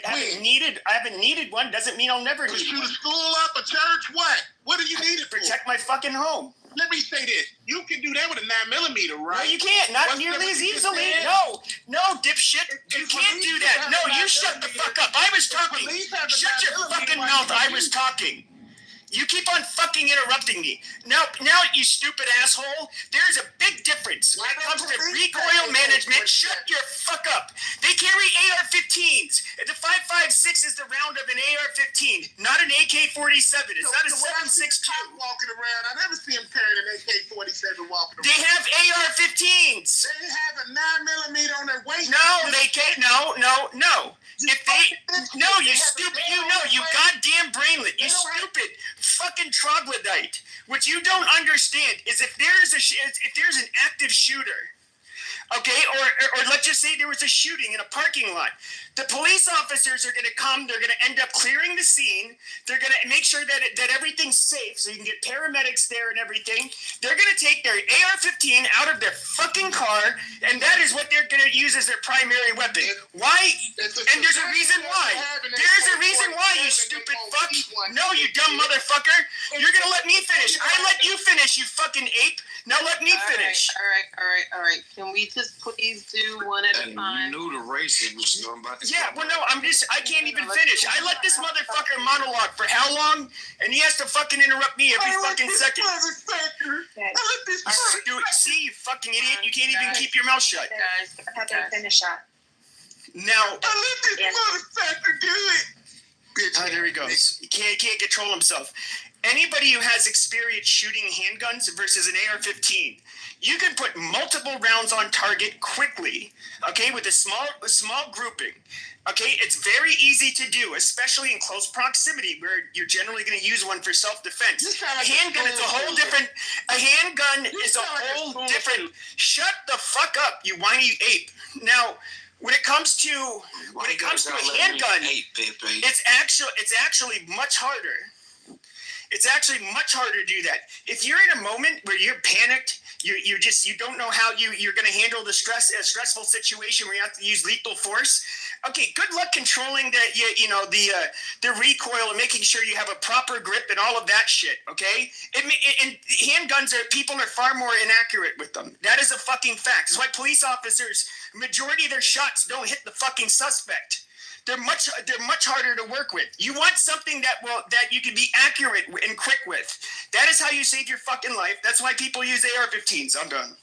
haven't needed one. Doesn't mean I'll never need one. To shoot a school up, a church, what? What do you need it for? Protect my fucking home. Let me say this. You can do that with a 9mm, right? No, you can't. Not nearly as easily. No, dipshit. You can't do that. No, you shut the fuck up. I was talking. Shut your fucking mouth. I was talking. You keep on fucking interrupting me. Now, you stupid asshole, there's a big difference when it comes to recoil management. Shut your fuck up. They carry AR-15s. The 5.56 is the round of an AR-15, not an AK-47. It's not a 7.62. Walking around, I never see him carrying an AK-47 walking around. They have AR-15s. They have a 9mm on their waist. No, they can't. No. If they, no, you stupid. You goddamn brainlet. You stupid fucking troglodyte. What you don't understand is if there's an active shooter, okay, or let's just say there was a shooting in a parking lot. The police officers are going to come. They're going to end up clearing the scene. They're going to make sure that everything's safe, so you can get paramedics there and everything. They're going to take their AR-15 out of their fucking car, and that is what they're going to use as their primary weapon. Why? And there's a reason why. There's a reason why, you stupid fuck. No, you dumb motherfucker. You're going to let me finish. I let you finish, you fucking ape. Now let me finish. All right. Can we just please do one at a time? You knew the racing was about to Yeah, well, no, I can't even finish. I let this motherfucker monologue for how long? And he has to fucking interrupt me every fucking second. See, you fucking idiot, you can't even keep your mouth shut. Guys, I have to finish up. Now, I let this motherfucker do it. Oh, there he goes. He can't control himself. Anybody who has experience shooting handguns versus an AR-15, you can put multiple rounds on target quickly, okay, with a small grouping. Okay, it's very easy to do, especially in close proximity where you're generally going to use one for self-defense. A handgun is a whole different. Shut the fuck up, you whiny ape. Now, when it comes to a handgun, it's actually much harder. It's actually much harder to do that. If you're in a moment where you're panicked, you don't know how you're going to handle a stressful situation where you have to use lethal force. Okay, good luck controlling the recoil and making sure you have a proper grip and all of that shit. Okay, and handguns people are far more inaccurate with them. That is a fucking fact. That's why police officers, majority of their shots don't hit the fucking suspect. They're much harder to work with. You want something that you can be accurate and quick with. That is how you save your fucking life. That's why people use AR-15s. I'm done.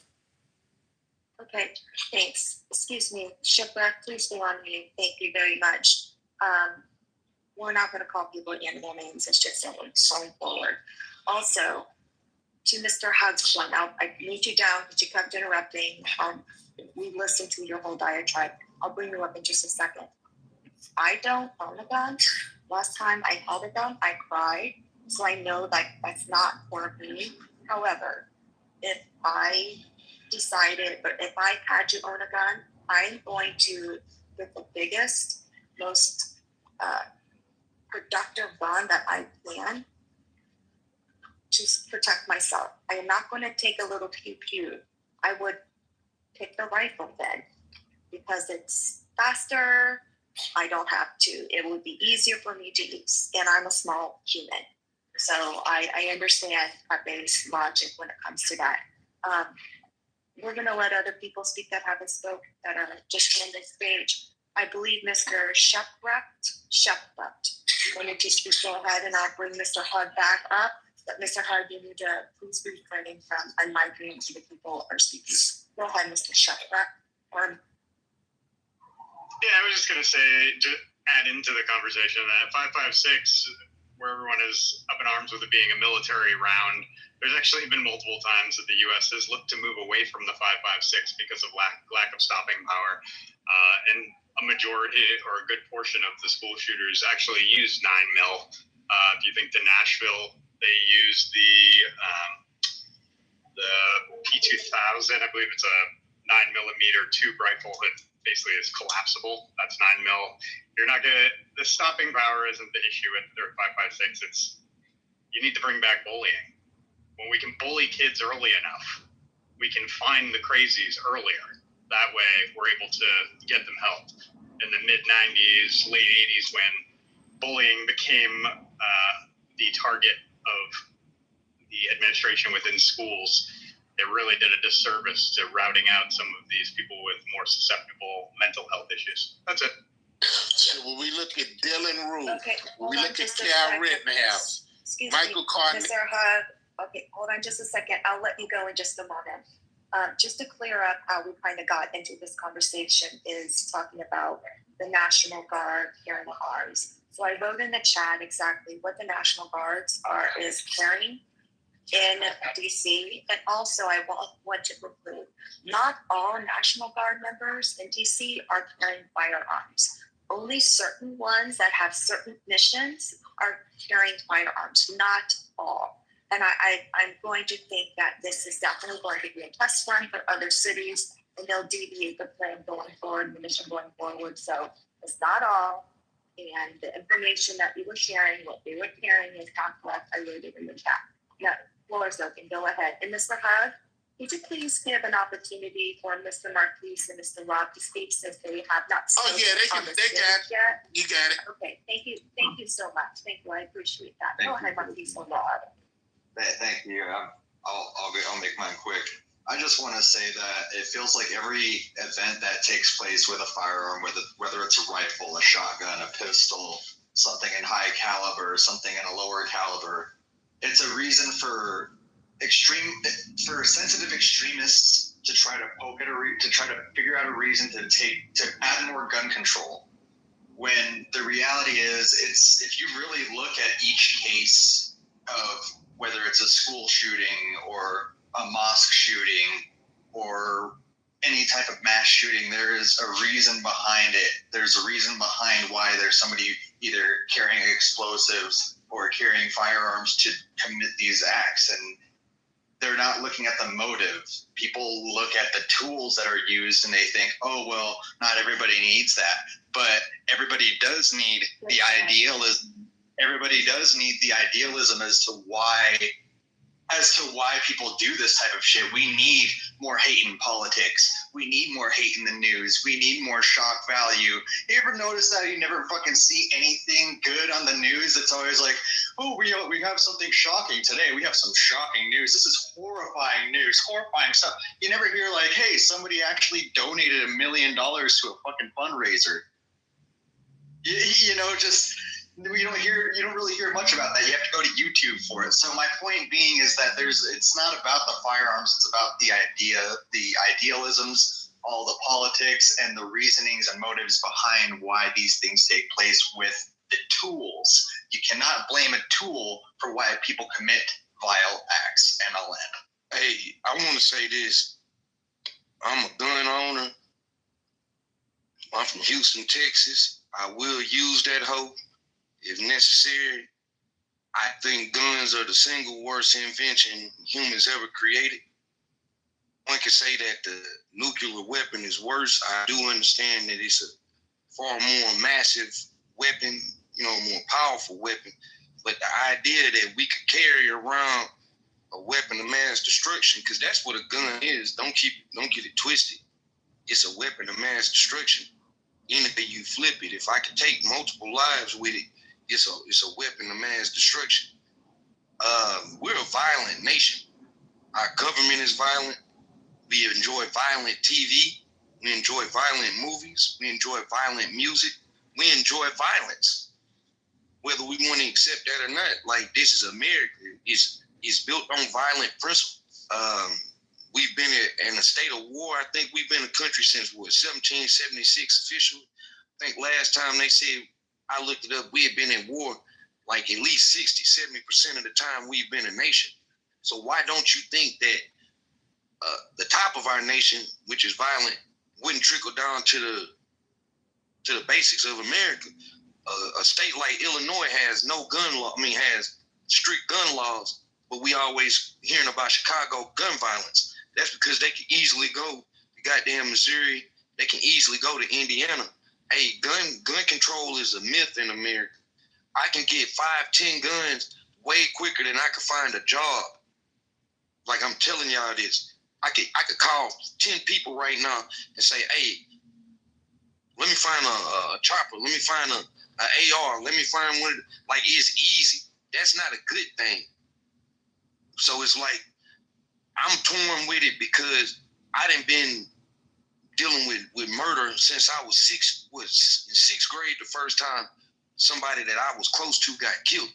Okay, thanks. Excuse me, Shipwreck, please stay on mute. Thank you very much. We're not going to call people animal names. It's just going forward. Also, to Mr. Hug's point, I need you down because you kept interrupting. We listened to your whole diatribe. I'll bring you up in just a second. I don't own a gun. Last time I held a gun, I cried. So I know that that's not for me. However, if I had to own a gun, I'm going to get the biggest, most productive gun that I can to protect myself. I am not going to take a little pew-pew. I would take the rifle then because it's faster. I don't have to. It would be easier for me to use, and I'm a small human. So I understand Pepe's logic when it comes to that. We're going to let other people speak that haven't spoken, that are just on this stage. I believe Mr. Shepard. Why don't you speak? Go ahead, and I'll bring Mr. Hud back up. But Mr. Hud, you need to please refrain from unmicing so the people are speaking. Go ahead, Mr. Shepard. Yeah, I was just going to say, to add into the conversation, that 5.56, where everyone is up in arms with it being a military round, there's actually been multiple times that the U.S. has looked to move away from the 5.56 because of lack of stopping power. And a majority or a good portion of the school shooters actually use 9mm. If you think to Nashville, they used the the P2000. I believe it's a 9mm tube rifle that basically is collapsible. That's 9mm. You're not gonna. The stopping power isn't the issue with their 5.56. It's you need to bring back bullying. When we can bully kids early enough, we can find the crazies earlier. That way, we're able to get them help. In the mid-90s, late 80s, when bullying became the target of the administration within schools, it really did a disservice to routing out some of these people with more susceptible mental health issues. That's it. So when we look at Dylan Rue, Okay, when we hold on look at just a Cal second. Rittenhouse, Excuse Michael me, Carter. Mr. Hug. Okay, hold on just a second. I'll let you go in just a moment. Just to clear up how we kind of got into this conversation is talking about the National Guard carrying arms. So I wrote in the chat exactly what the National Guards is carrying in DC. And also I want to include not all National Guard members in DC are carrying firearms. Only certain ones that have certain missions are carrying firearms, not all. And I'm going to think that this is definitely going to be a test run for other cities, and they'll deviate the plan going forward, the mission going forward. So it's not all. And the information that we were sharing, what they were carrying is not correct. I wrote it in the chat. Yeah, floor is open. Go ahead. And Mr. Hug, could you please give an opportunity for Mr. Marquise and Mr. Rob to speak since they have not spoken they got it. yet? You got it. Okay, thank you so much. Thank you, I appreciate that. Go ahead, Marquise and Rob. Thank you. I'll make mine quick. I just want to say that it feels like every event that takes place with a firearm, whether it's a rifle, a shotgun, a pistol, something in high caliber, something in a lower caliber, it's a reason for sensitive extremists to try to poke at to try to figure out a reason to add more gun control. When the reality is, if you really look at each case of whether it's a school shooting or a mosque shooting or any type of mass shooting, there is a reason behind it. There's a reason behind why there's somebody either carrying explosives or carrying firearms to commit these acts. And they're not looking at the motive. People look at the tools that are used and they think, oh, well, not everybody needs that. But everybody does need the idealism. Everybody does need the idealism as to why people do this type of shit. We need more hate in politics. We need more hate in the news. We need more shock value. You ever notice that you never fucking see anything good on the news? It's always like, oh, we have something shocking today. We have some shocking news. This is horrifying news, horrifying stuff. You never hear like, hey, somebody actually donated $1 million to a fucking fundraiser. You know, just... you don't really hear much about that. You have to go to YouTube for it. So my point being is that it's not about the firearms. It's about the idea, the idealisms, all the politics, and the reasonings and motives behind why these things take place with the tools. You cannot blame a tool for why people commit vile acts, MLN. Hey, I want to say this. I'm a gun owner. I'm from Houston, Texas. I will use that hoe if necessary. I think guns are the single worst invention humans ever created. One could say that the nuclear weapon is worse. I do understand that it's a far more massive weapon, more powerful weapon. But the idea that we could carry around a weapon of mass destruction, because that's what a gun is. Don't get it twisted. It's a weapon of mass destruction. Any way you flip it, if I could take multiple lives with it, it's a weapon of mass destruction. We're a violent nation. Our government is violent. We enjoy violent TV. We enjoy violent movies. We enjoy violent music. We enjoy violence. Whether we want to accept that or not, like, this is America. It's built on violent principles. We've been in a state of war. I think we've been a country since, 1776 officially. I think last time they said, I looked it up, we had been in war like at least 60-70% of the time we've been a nation. So why don't you think that the top of our nation, which is violent, wouldn't trickle down to the basics of America? A state like Illinois has no gun law. Has strict gun laws, but we always hearing about Chicago gun violence. That's because they can easily go to goddamn Missouri. They can easily go to Indiana. Hey, gun control is a myth in America. I can get 5-10 guns way quicker than I can find a job. Like I'm telling y'all this. I could call 10 people right now and say, hey, let me find a chopper. Let me find a AR. Let me find one. Like, it's easy. That's not a good thing. So it's like, I'm torn with it because I done been dealing with murder since I was in sixth grade the first time somebody that I was close to got killed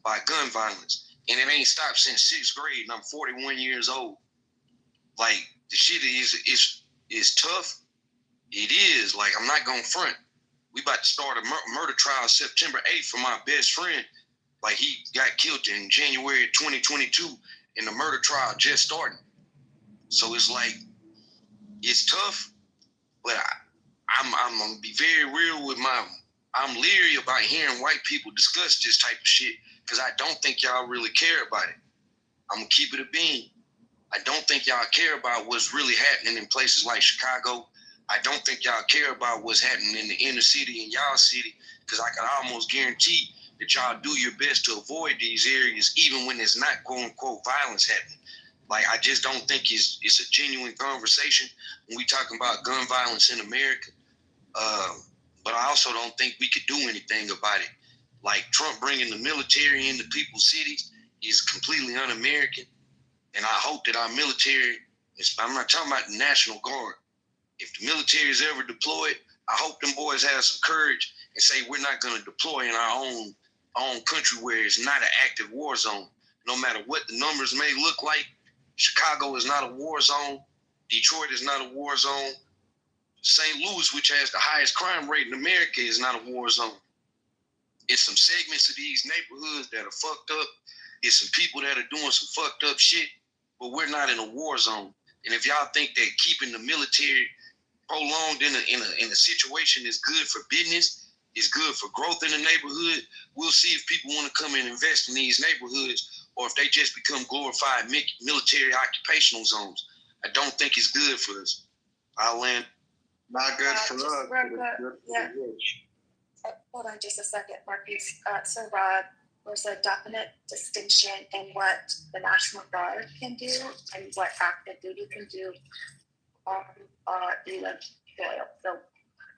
by gun violence. And it ain't stopped since sixth grade, and I'm 41 years old. Like, the shit is tough. It is. Like, I'm not gonna front. We about to start a murder trial September 8th for my best friend. Like, he got killed in January 2022, and the murder trial just starting. So it's like, it's tough, but I'm gonna be very real with I'm leery about hearing white people discuss this type of shit because I don't think y'all really care about it. I'm gonna keep it a bean. I don't think y'all care about what's really happening in places like Chicago. I don't think y'all care about what's happening in the inner city and y'all city because I can almost guarantee that y'all do your best to avoid these areas even when there's not quote unquote violence happening. Like, I just don't think it's a genuine conversation when we talking about gun violence in America. But I also don't think we could do anything about it. Like, Trump bringing the military into people's cities is completely un-American. And I hope that our military, I'm not talking about the National Guard. If the military is ever deployed, I hope them boys have some courage and say we're not going to deploy in our own country where it's not an active war zone. No matter what the numbers may look like, Chicago is not a war zone. Detroit is not a war zone. St. Louis, which has the highest crime rate in America, is not a war zone. It's some segments of these neighborhoods that are fucked up. It's some people that are doing some fucked up shit, but we're not in a war zone. And if y'all think that keeping the military prolonged in a situation is good for business, is good for growth in the neighborhood, we'll see if people want to come and invest in these neighborhoods or if they just become glorified military occupational zones. I don't think it's good for us. I'll land. Not good for us. Yeah. Hold on just a second, Marcus. So, Rod, there's a definite distinction in what the National Guard can do and what active duty can do on U.S. soil. So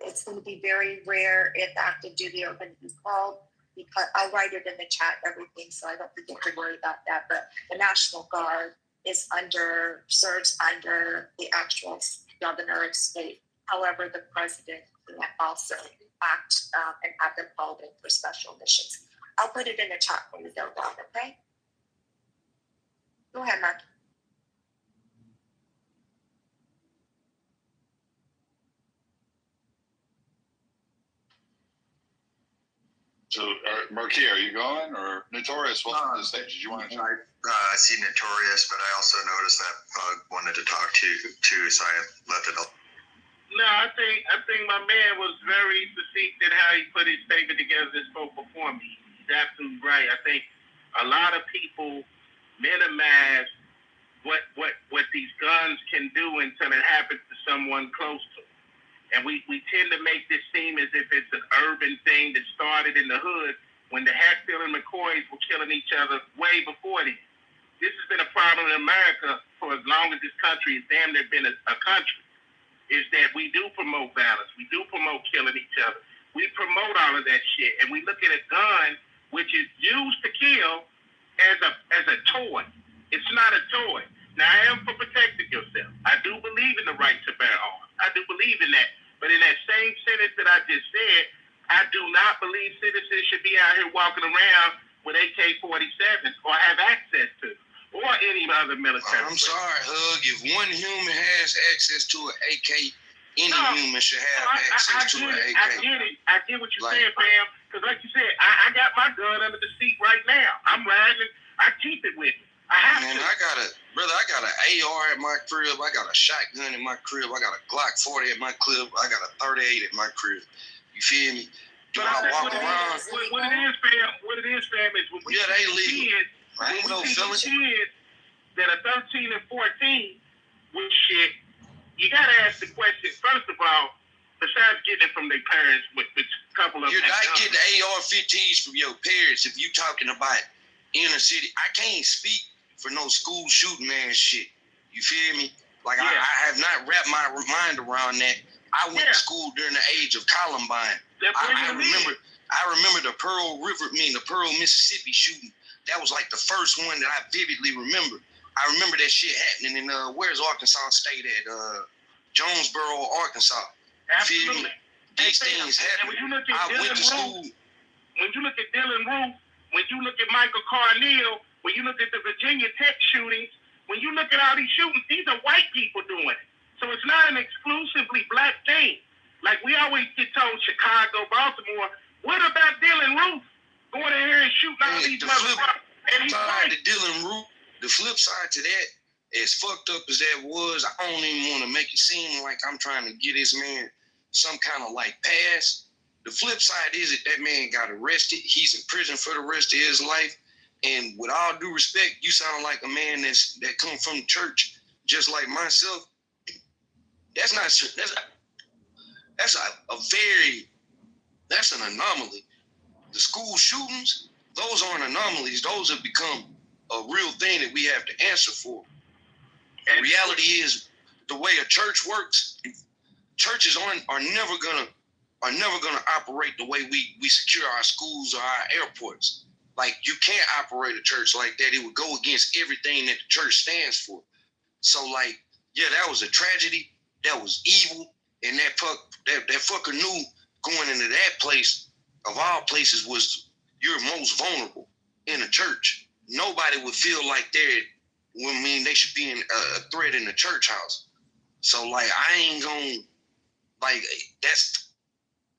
it's going to be very rare if active duty are going to be called, because I'll write it in the chat, everything, so I don't forget to worry about that. But the National Guard serves under the actual governor of state. However, the president can also act and have them called in for special missions. I'll put it in the chat when we go down, okay? Go ahead, Mark. So, Marquis, are you going? Or Notorious, welcome to the stage. Did you want to? I see Notorious, but I also noticed that Pug wanted to talk to you too, so I left it up. No, I think my man was very succinct in how he put his statement together and spoke before me. He's absolutely right. I think a lot of people minimize what these guns can do until it happens to someone close to them. And we tend to make this seem as if it's an urban thing that started in the hood when the Hatfield and McCoys were killing each other way before this. This has been a problem in America for as long as this country has damn near been a country, is that we do promote violence. We do promote killing each other. We promote all of that shit. And we look at a gun, which is used to kill, as a toy. It's not a toy. Now, I am for protecting yourself. I do believe in the right to bear arms. I do believe in that. But in that same sentence that I just said, I do not believe citizens should be out here walking around with AK-47s or have access to, or any other military. I'm sorry, Hug. If one human has access to an AK, any human should have access to an AK. I get it. I get what you're saying, fam. Because like you said, I got my gun under the seat right now. I'm riding. I keep it with me. I got an AR at my crib. I got a shotgun in my crib. I got a Glock 40 at my crib. I got a 38 at my crib. You feel me? Do I walk around? What it is, fam, is when they legal. I ain't no feeling. Kids that are 13 and 14 with shit, you gotta ask the question, first of all, besides getting it from their parents, with a couple of You're them. not getting AR-15s from your parents if you talking about inner city. I can't speak for no school shooting man shit. You feel me? Like, I have not wrapped my mind around that. I went to school during the age of Columbine. I remember the Pearl Mississippi shooting. That was like the first one that I vividly remember. I remember that shit happening in where's Arkansas State at? Jonesboro, Arkansas. Absolutely. These things happen. When you look at I went to school. When you look at Dylan Roof, when you look at Michael Carneal, when you look at the Virginia Tech shootings, when you look at all these shootings, these are white people doing it. So it's not an exclusively black thing. Like we always get told, Chicago, Baltimore. What about Dylan Roof going in here and shooting all these motherfuckers? And he's white. Dylan Roof. The flip side to that, as fucked up as that was, I don't even want to make it seem like I'm trying to get this man some kind of like pass. The flip side is that man got arrested. He's in prison for the rest of his life. And with all due respect, you sound like a man that come from church, just like myself. That's an anomaly. The school shootings, those aren't anomalies. Those have become a real thing that we have to answer for. And reality is, the way a church works, churches are never gonna operate the way we secure our schools or our airports. Like, you can't operate a church like that. It would go against everything that the church stands for. So, like, yeah, that was a tragedy. That was evil, and that fucker knew going into that place, of all places, was you're most vulnerable in a church. Nobody would feel like they should be in a threat in the church house. So, like, I ain't gonna, like, that's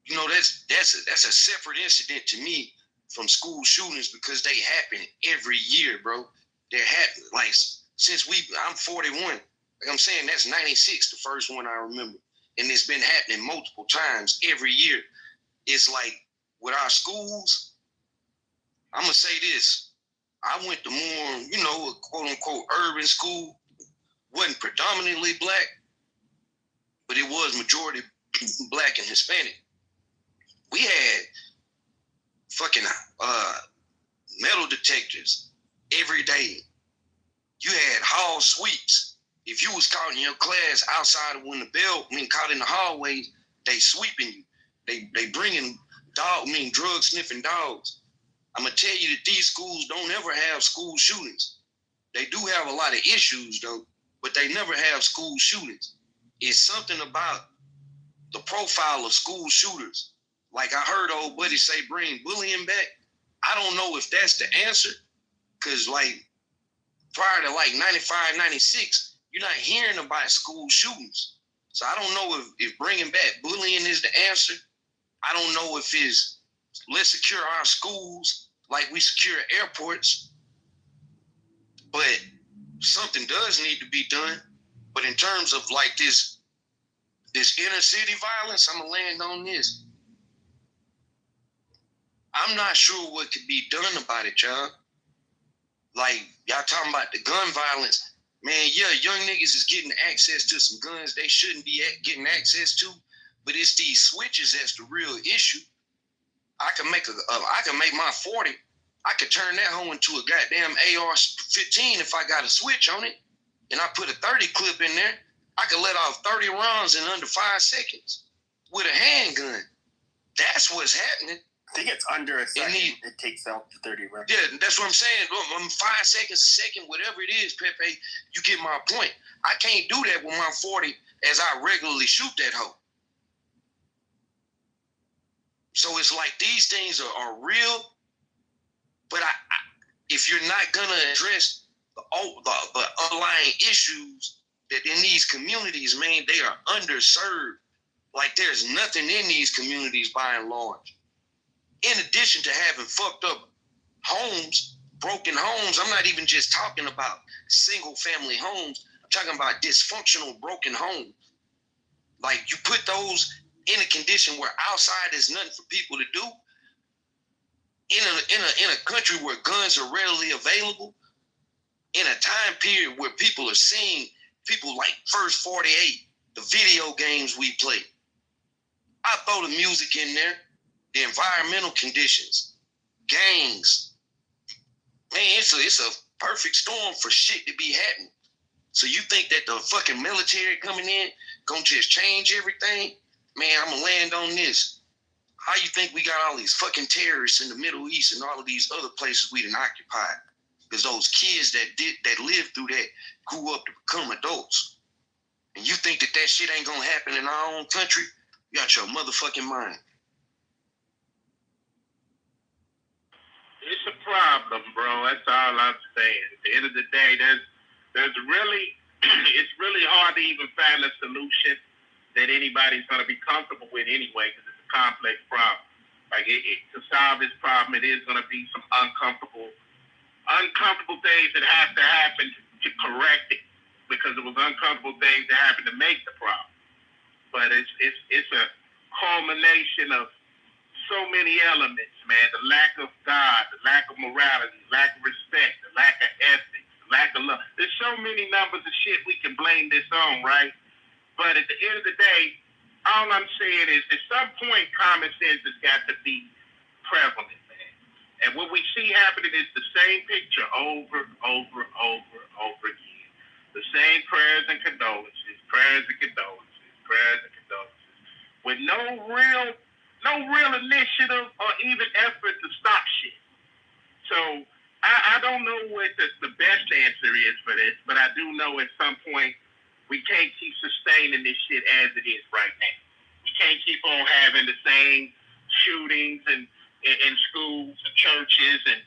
a separate incident to me from school shootings, because they happen every year, bro. They're happening, like, I'm 41. Like I'm saying, that's 96, the first one I remember. And it's been happening multiple times every year. It's like, with our schools, I'm going to say this. I went to more, a quote-unquote urban school. Wasn't predominantly black, but it was majority black and Hispanic. We had fucking metal detectors every day. You had hall sweeps. If you was caught in your class outside of when the bell, caught in the hallways, they sweeping you. They bringing drug sniffing dogs. I'm gonna tell you that these schools don't ever have school shootings. They do have a lot of issues though, but they never have school shootings. It's something about the profile of school shooters. Like I heard old buddy say, bring bullying back. I don't know if that's the answer, because like prior to like 95, 96, you're not hearing about school shootings. So I don't know if bringing back bullying is the answer. I don't know if it's let's secure our schools like we secure airports. But something does need to be done. But in terms of like this inner city violence, I'm gonna land on this. I'm not sure what could be done about it, y'all. Like, y'all talking about the gun violence. Man, yeah, young niggas is getting access to some guns they shouldn't be getting access to, but it's these switches that's the real issue. I can make my 40. I could turn that hoe into a goddamn AR-15 if I got a switch on it, and I put a 30 clip in there. I could let off 30 rounds in under 5 seconds with a handgun. That's what's happening. I think it's under a second. It takes out the 30 rounds. Yeah, that's what I'm saying. 5 seconds, a second, whatever it is, Pepe, you get my point. I can't do that with my 40 as I regularly shoot that hoe. So it's like these things are real, but if you're not going to address the underlying issues that in these communities, man, they are underserved. Like there's nothing in these communities by and large. In addition to having fucked up homes, broken homes, I'm not even just talking about single family homes. I'm talking about dysfunctional, broken homes. Like you put those in a condition where outside is nothing for people to do. in a country where guns are readily available, in a time period where people are seeing people like First 48, the video games we play. I throw the music in there, the environmental conditions, gangs. Man, it's a perfect storm for shit to be happening. So you think that the fucking military coming in gonna just change everything? Man, I'm gonna land on this. How you think we got all these fucking terrorists in the Middle East and all of these other places we done occupied? Because those kids that lived through that grew up to become adults. And you think that shit ain't gonna happen in our own country? You got your motherfucking mind. It's a problem, bro. That's all I'm saying. At the end of the day, there's really, it's really hard to even find a solution that anybody's going to be comfortable with anyway, because it's a complex problem. Like to solve this problem, it is going to be some uncomfortable things that have to happen to correct it, because it was uncomfortable things that happened to make the problem. But it's a culmination of so many elements, man. The lack of God, the lack of morality, the lack of respect, the lack of ethics, the lack of love. There's so many numbers of shit we can blame this on, right? But at the end of the day, all I'm saying is at some point common sense has got to be prevalent, man. And what we see happening is the same picture over again. The same prayers and condolences, with no real initiative or even effort to stop shit. So I don't know what the best answer is for this, but I do know at some point we can't keep sustaining this shit as it is right now. We can't keep on having the same shootings and in schools and churches and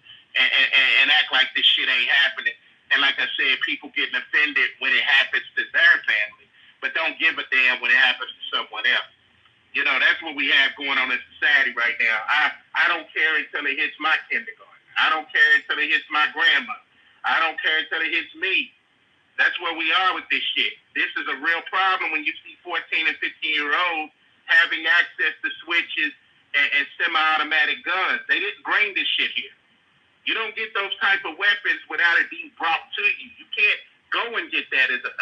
act like this shit ain't happening. And like I said, people getting offended when it happens to their family, but don't give a damn when it happens to someone else. You know, that's what we have going on in society right now. I don't care until it hits my kindergarten. I don't care until it hits my grandmother. I don't care until it hits me. That's where we are with this shit. This is a real problem when you see 14 and 15-year-olds having access to switches and semi-automatic guns. They didn't bring this shit here. You don't get those type of weapons without it being brought to you. You can't go and get that as a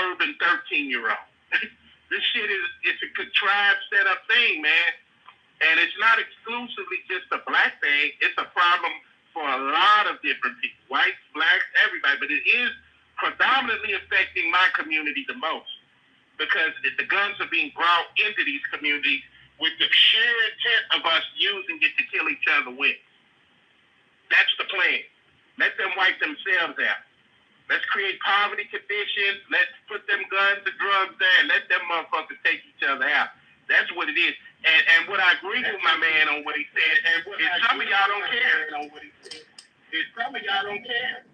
urban 13-year-old. This shit it's a contrived, set up thing, man. And it's not exclusively just a black thing. It's a problem for a lot of different people, whites, blacks, everybody. But it is predominantly affecting my community the most, because the guns are being brought into these communities with the sheer intent of us using it to kill each other with. That's the plan. Let them wipe themselves out. Let's create poverty conditions. Let's put them guns and drugs there and let them motherfuckers take each other out. That's what it is. And what I agree with my man on what he said is some of y'all don't care. Some of y'all don't care.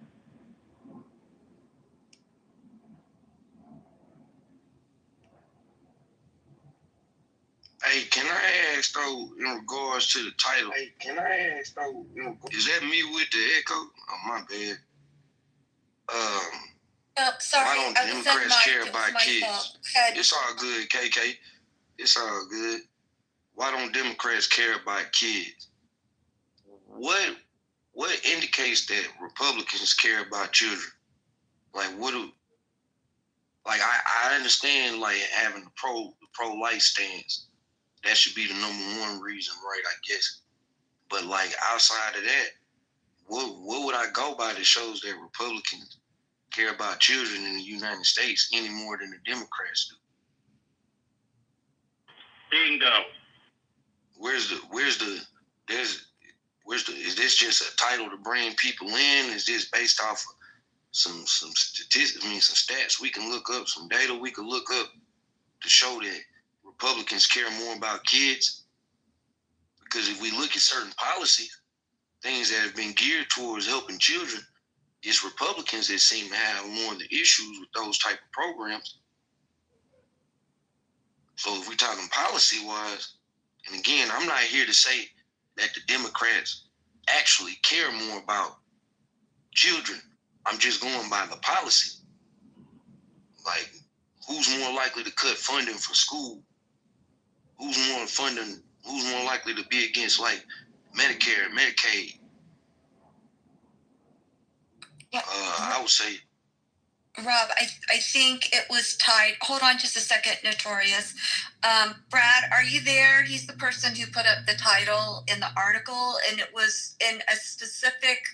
Hey, can I ask though, in regards to the title? Is that me with the echo? Oh, my bad. Sorry, why don't Democrats care about kids? It's all good, KK. It's all good. Why don't Democrats care about kids? What indicates that Republicans care about children? Like I understand like having the pro-life stance. That should be the number one reason, right? I guess. But like outside of that, what would I go by that shows that Republicans care about children in the United States any more than the Democrats do? Bingo. Is this just a title to bring people in? Is this based off of some statistics, some stats we can look up, some data we can look up to show that Republicans care more about kids? Because if we look at certain policies, things that have been geared towards helping children, it's Republicans that seem to have more of the issues with those type of programs. So if we're talking policy-wise, and again, I'm not here to say that the Democrats actually care more about children. I'm just going by the policy. Like, who's more likely to cut funding for school? Who's more likely to be against like Medicare, Medicaid. I would say. Rob, I think it was tied. Hold on just a second, Notorious. Brad, are you there? He's the person who put up the title in the article, and it was in a specific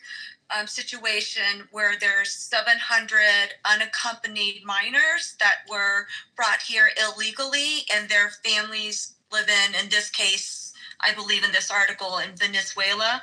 situation where there's 700 unaccompanied minors that were brought here illegally, and their families live in this case, I believe in this article, in Venezuela.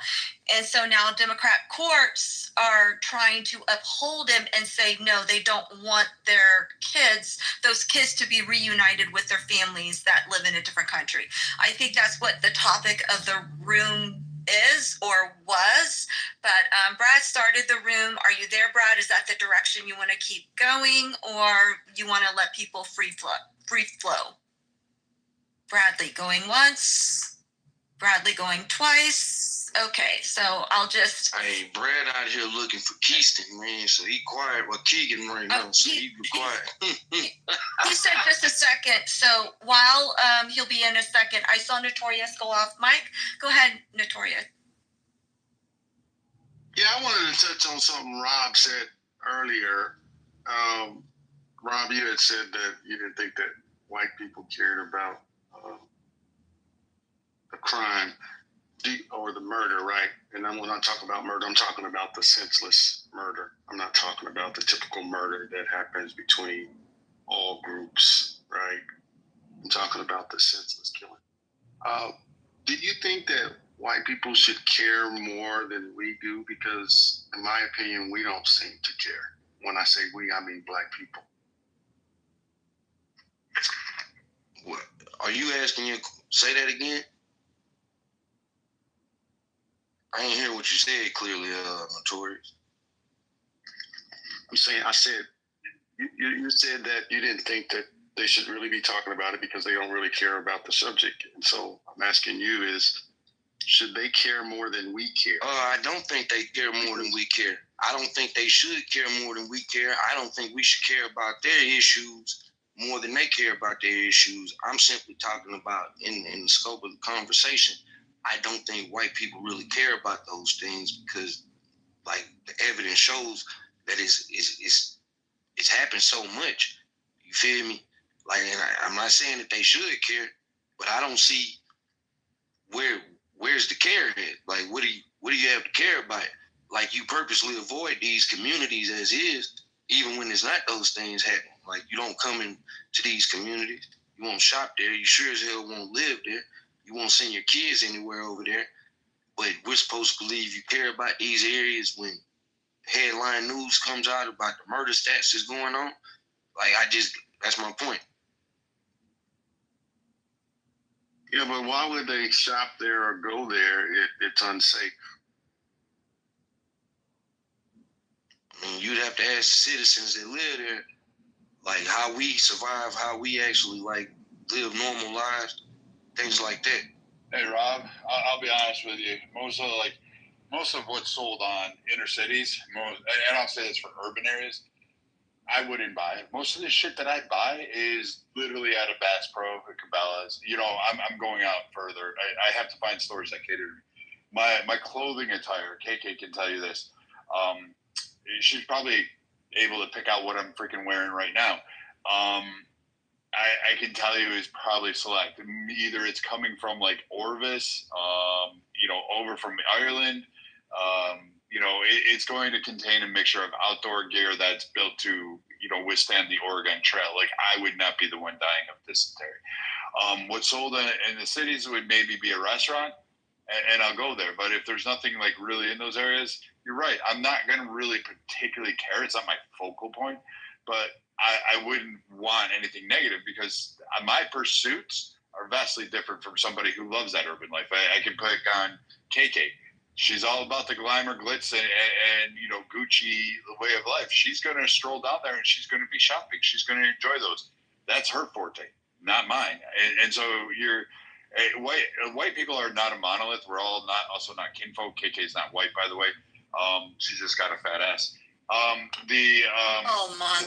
And so now Democrat courts are trying to uphold him and say, no, they don't want their kids, those kids, to be reunited with their families that live in a different country. I think that's what the topic of the room is or was. But Brad started the room. Are you there, Brad? Is that the direction you want to keep going, or you want to let people free flow? Bradley going once. Bradley going twice. Okay, so I'll just... Hey, Brad out here looking for Keyston, man, so he quiet. Well, Keegan right now, so he be quiet. He said just a second, so while he'll be in a second, I saw Notorious go off. Mike, go ahead, Notorious. Yeah, I wanted to touch on something Rob said earlier. Rob, you had said that you didn't think that white people cared about the crime or the murder, right? And then when I talk about murder, I'm talking about the senseless murder. I'm not talking about the typical murder that happens between all groups, right? I'm talking about the senseless killing. Do you think that white people should care more than we do? Because in my opinion, we don't seem to care. When I say we, I mean black people. What? Are you asking you, say that again? I didn't hear what you said clearly, Notorious. I said, you said that you didn't think that they should really be talking about it because they don't really care about the subject. And so I'm asking you is, should they care more than we care? I don't think they care more than we care. I don't think they should care more than we care. I don't think we should care about their issues more than they care about their issues. I'm simply talking about in the scope of the conversation. I don't think white people really care about those things because, like, the evidence shows that it's happened so much. You feel me? Like, and I'm not saying that they should care, but I don't see where's the care at. Like, what do you have to care about? Like, you purposely avoid these communities as is, even when there's not those things happening. Like, you don't come into these communities. You won't shop there. You sure as hell won't live there. You won't send your kids anywhere over there. But we're supposed to believe you care about these areas when headline news comes out about the murder stats that's going on. Like, that's my point. Yeah, but why would they shop there or go there if it's unsafe? I mean, you'd have to ask the citizens that live there, like, how we survive, how we actually, like, live normal lives, things like that. Hey, Rob, I'll be honest with you. Most of what's sold on inner cities, and I'll say this for urban areas, I wouldn't buy it. Most of the shit that I buy is literally out of Bass Pro or Cabela's. You know, I'm going out further. I have to find stores that cater to me. My clothing attire, KK can tell you this. She's probably able to pick out what I'm freaking wearing right now. I can tell you is probably select. Either it's coming from like Orvis, over from Ireland. It's going to contain a mixture of outdoor gear that's built to, withstand the Oregon Trail. Like, I would not be the one dying of dysentery. What's sold in the cities would maybe be a restaurant, and I'll go there. But if there's nothing like really in those areas, you're right. I'm not going to really particularly care. It's not my focal point, but I wouldn't want anything negative because my pursuits are vastly different from somebody who loves that urban life. I can pick on KK. She's all about the glamour, glitz, and Gucci, the way of life. She's going to stroll down there and she's going to be shopping. She's going to enjoy those. That's her forte, not mine. And so white people are not a monolith. We're all not kinfolk. KK's not white, by the way. She's just got a fat ass. The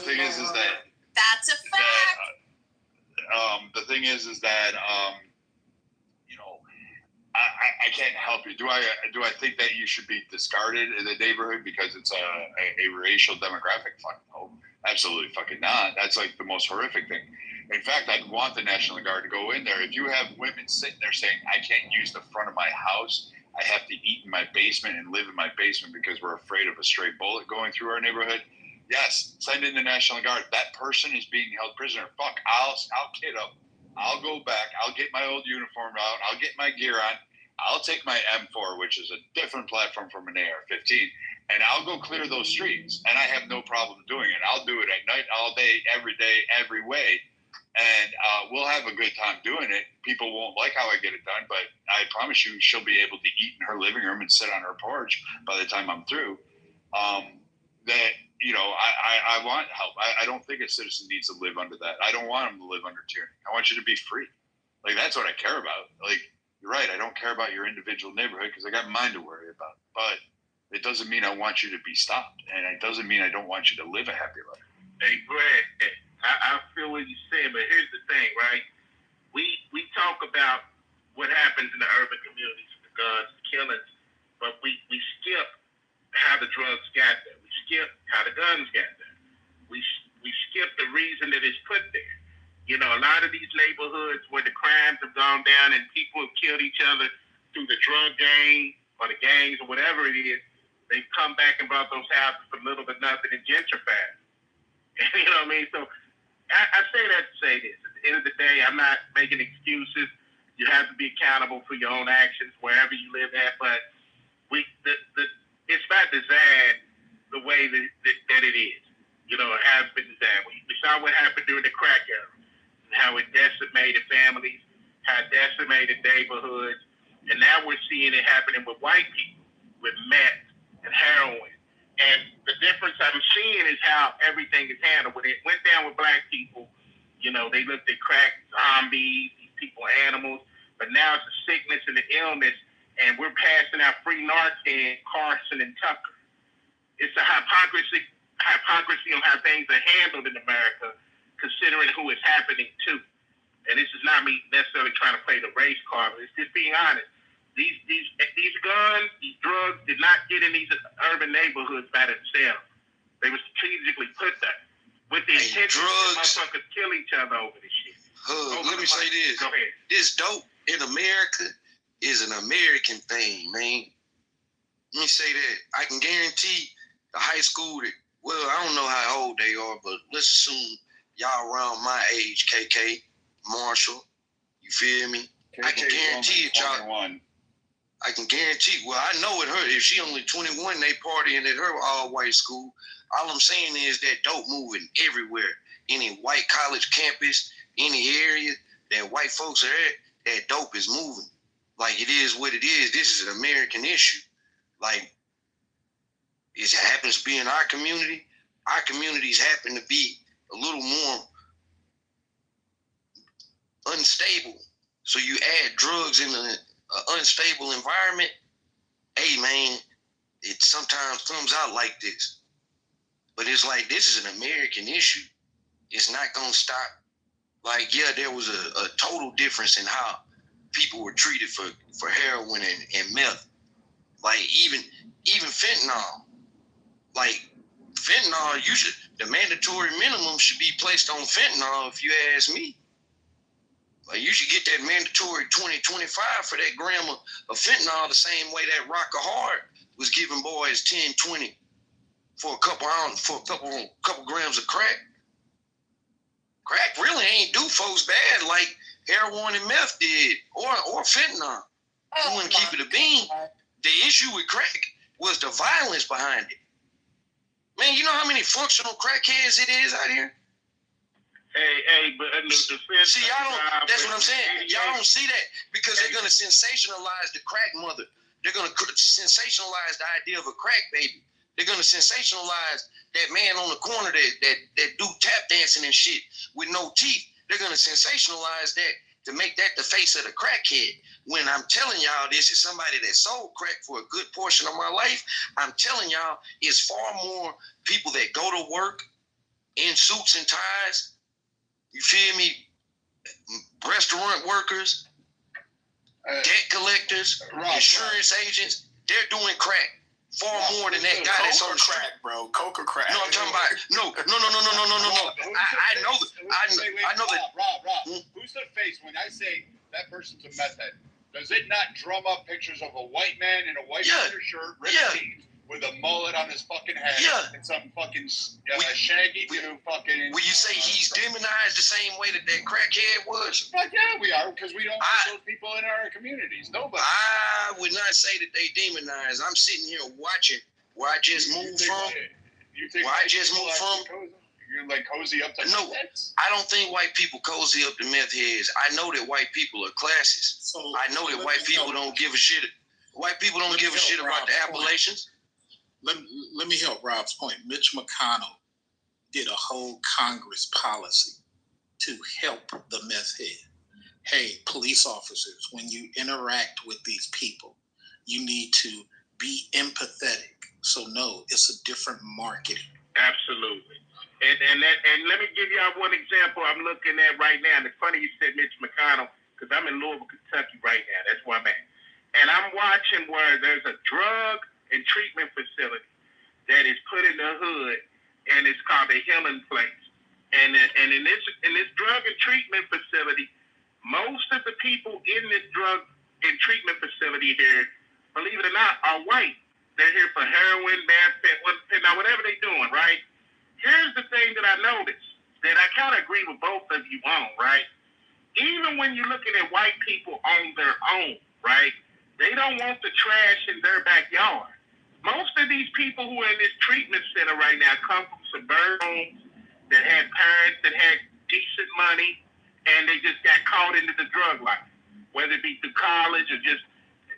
thing is that that's a fact. The thing is that I can't help you. Do I think that you should be discarded in the neighborhood because it's a racial demographic? Fuck no, absolutely fucking not. That's like the most horrific thing. In fact, I'd want the National Guard to go in there. If you have women sitting there saying, I can't use the front of my house, I have to eat in my basement and live in my basement because we're afraid of a stray bullet going through our neighborhood, yes, send in the National Guard. That person is being held prisoner. Fuck, I'll kid up. I'll go back. I'll get my old uniform out. I'll get my gear on. I'll take my M4, which is a different platform from an AR-15, and I'll go clear those streets. And I have no problem doing it. I'll do it at night, all day, every way. And we'll have a good time doing it. People won't like how I get it done, but I promise you she'll be able to eat in her living room and sit on her porch by the time I'm through. I want help. I don't think a citizen needs to live under that. I don't want them to live under tyranny. I want you to be free. Like, that's what I care about. Like, you're right. I don't care about your individual neighborhood because I got mine to worry about. But it doesn't mean I want you to be stopped. And it doesn't mean I don't want you to live a happy life. Hey, Brad, I feel what you're saying, but here's the thing, right? We talk about what happens in the urban communities, the guns, the killings, but we skip how the drugs got there. We skip how the guns got there. We skip the reason that it's put there. You know, a lot of these neighborhoods where the crimes have gone down and people have killed each other through the drug gang or the gangs or whatever it is, they've come back and bought those houses for little to nothing and gentrified. You know what I mean? So I say that to say this. At the end of the day, I'm not making excuses. You have to be accountable for your own actions wherever you live at. But it's not designed the way that it is. You know, it has been designed. We saw what happened during the crack era, and how it decimated families, how it decimated neighborhoods. And now we're seeing it happening with white people, with meth and heroin. And the difference I'm seeing is how everything is handled. When it went down with black people, you know, they looked at crack zombies, these people animals, but now it's a sickness and an illness, and we're passing out free Narcan, Carson, and Tucker. It's a hypocrisy on how things are handled in America, considering who it's happening to. And this is not me necessarily trying to play the race card, but it's just being honest. These guns, these drugs did not get in these urban neighborhoods by themselves. They were strategically put there with the intention that motherfuckers kill each other over this shit. Let me say this. Go ahead. This dope in America is an American thing, man. Let me say that. I can guarantee the high school that, well, I don't know how old they are, but let's assume y'all around my age, KK, Marshall. You feel me? I can guarantee it, y'all. I can guarantee. Well, I know it her. If she only 21, they partying at her all-white school. All I'm saying is that dope moving everywhere. Any white college campus, any area that white folks are at, that dope is moving. Like, it is what it is. This is an American issue. Like, it happens to be in our community. Our communities happen to be a little more unstable. So you add drugs in an unstable environment, hey man, it sometimes comes out like this. But it's like, this is an American issue. It's not gonna stop. Like, yeah, there was a total difference in how people were treated for heroin and meth. Like, even fentanyl. Like, fentanyl, the mandatory minimum should be placed on fentanyl, if you ask me. Like, you should get that mandatory 20-25 for that gram of fentanyl the same way that Rocker Hard was giving boys 10-20 for a couple grams of crack. Crack really ain't do folks bad like heroin and meth did, or fentanyl. You want to keep it a bean. The issue with crack was the violence behind it. Man, you know how many functional crackheads it is out here? Hey, but see, y'all don't. That's what I'm saying. Y'all don't see that because they're gonna sensationalize the crack mother. They're gonna sensationalize the idea of a crack baby. They're gonna sensationalize that man on the corner that do tap dancing and shit with no teeth. They're gonna sensationalize that to make that the face of the crackhead. When I'm telling y'all, this is somebody that sold crack for a good portion of my life. I'm telling y'all, it's far more people that go to work in suits and ties. You feel me? Restaurant workers. debt collectors, insurance agents, they're doing crack far more than that guy that's on the street. Crack, bro. Coke or crack? No, I'm talking about no. I know that. Rob, who's the face when I say that person's a meth head? Does it not drum up pictures of a white man in a white shirt, ripped jeans, with a mullet on his fucking head, and some fucking shaggy dude fucking? Will you say he's demonized the same way that crackhead was? Fuck yeah, we are, because we don't want those people in our communities. Nobody. I would not say that they demonized. I'm sitting here watching where I just moved from. You're like cozy up to no, I don't think white people cozy up to meth heads. I know that white people are classist. So I know that white people don't give a shit. White people don't give a shit about the Appalachians. Let me help Rob's point. Mitch McConnell did a whole Congress policy to help the meth head. Hey, police officers, when you interact with these people, you need to be empathetic. So no, it's a different marketing. Absolutely. And let me give y'all one example I'm looking at right now. And it's funny you said Mitch McConnell, because I'm in Louisville, Kentucky right now. That's where I'm at. And I'm watching where there's a drug and treatment facility that is put in the hood, and it's called a healing place. And in this drug and treatment facility, most of the people in this drug and treatment facility here, believe it or not, are white. They're here for heroin, now whatever they're doing, right? Here's the thing that I noticed that I kind of agree with both of you on, right? Even when you're looking at white people on their own, right? They don't want the trash in their backyard. Most of these people who are in this treatment center right now come from suburban homes that had parents that had decent money, and they just got caught into the drug life, whether it be through college or just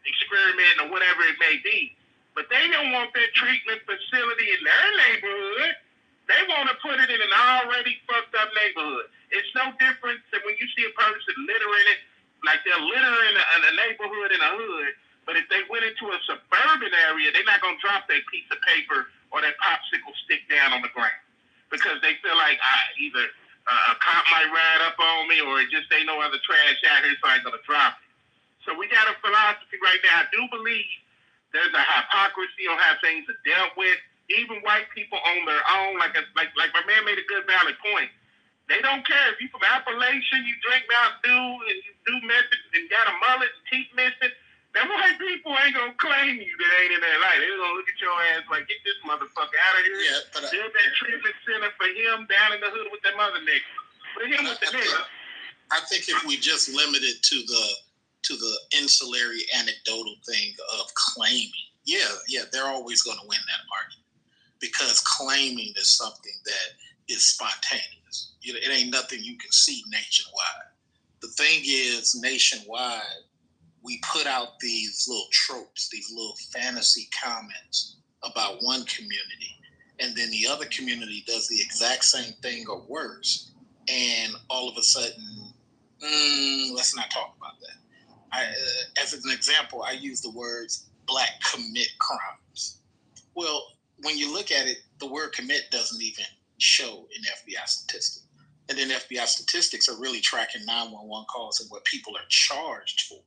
experimenting or whatever it may be. But they don't want that treatment facility in their neighborhood. They want to put it in an already fucked up neighborhood. It's no different than when you see a person littering it, like they're littering in a neighborhood in a hood. But if they went into a suburban area, they're not going to drop that piece of paper or that popsicle stick down on the ground, because they feel like either a cop might ride up on me, or it just ain't no other trash out here, so I ain't going to drop it. So we got a philosophy right now. I do believe there's a hypocrisy on how things are dealt with. Even white people on their own, like my man made a good valid point. They don't care if you from Appalachian, you drink Mountain Dew, and you do meth and got a mullet and teeth missing. Them white people ain't gonna claim you that ain't in their life. They're gonna look at your ass like, get this motherfucker out of here. Yeah, but build that treatment center for him down in the hood with that mother nigga. Put him with the nigga. I think if we just limit it to the ancillary anecdotal thing of claiming, they're always going to win that argument, because claiming is something that is spontaneous. It ain't nothing you can see nationwide. The thing is, nationwide, we put out these little tropes, these little fantasy comments about one community, and then the other community does the exact same thing or worse, and all of a sudden, let's not talk about that. As an example, I use the words black commit crimes. Well, when you look at it, the word commit doesn't even show in FBI statistics. And then FBI statistics are really tracking 911 calls and what people are charged for.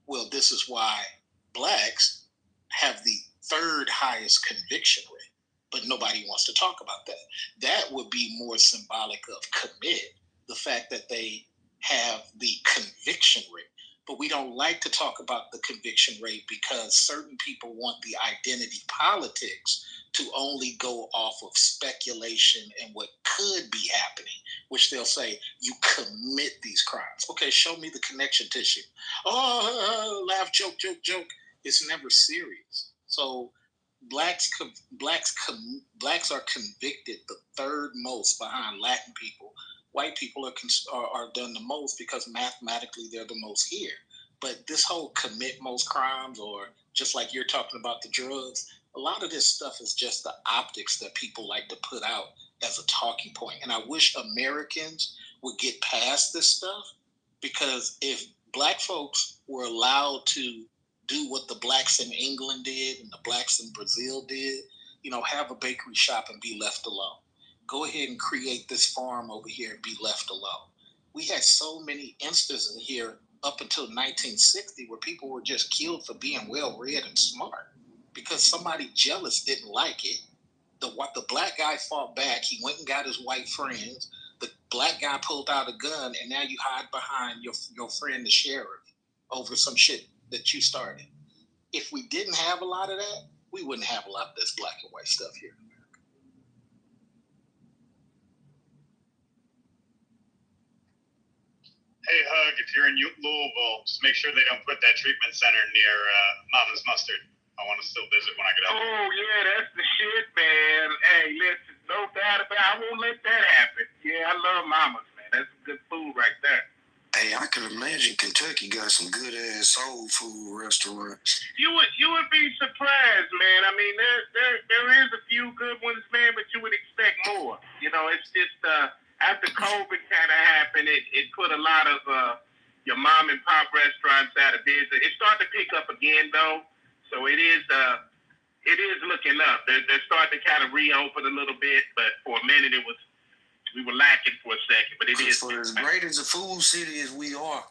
Well, this is why blacks have the third highest conviction rate, but nobody wants to talk about that. That would be more symbolic of commit, the fact that they have the conviction rate. But we don't like to talk about the conviction rate because certain people want the identity politics to only go off of speculation and what could be happening, which they'll say, you commit these crimes. Okay, show me the connection tissue. Oh, laugh, joke. It's never serious. So blacks are convicted the third most behind Latin people. White people are done the most because mathematically they're the most here. But this whole commit most crimes, or just like you're talking about the drugs, a lot of this stuff is just the optics that people like to put out as a talking point. And I wish Americans would get past this stuff, because if black folks were allowed to do what the blacks in England did and the blacks in Brazil did, have a bakery shop and be left alone. Go ahead and create this farm over here and be left alone. We had so many instances here up until 1960 where people were just killed for being well-read and smart because somebody jealous didn't like it. The black guy fought back. He went and got his white friends. The black guy pulled out a gun, and now you hide behind your friend, the sheriff, over some shit that you started. If we didn't have a lot of that, we wouldn't have a lot of this black and white stuff here. Hey, Hug, if you're in Louisville, just make sure they don't put that treatment center near Mama's Mustard. I want to still visit when I get out. Oh, yeah, that's the shit, man. Hey, listen, no doubt about it. I won't let that happen. Yeah, I love Mama's, man. That's some good food right there. Hey, I can imagine Kentucky got some good-ass soul food restaurants. You would be surprised, man. I mean, there is a few good ones, man, but you would expect more. You know, it's just after COVID kind of happened, it put a lot of your mom and pop restaurants out of business. It's starting to pick up again, though. So it is looking up. They're starting to kind of reopen a little bit, but for a minute we were lacking for a second. But it is. For as great as a food city as we are,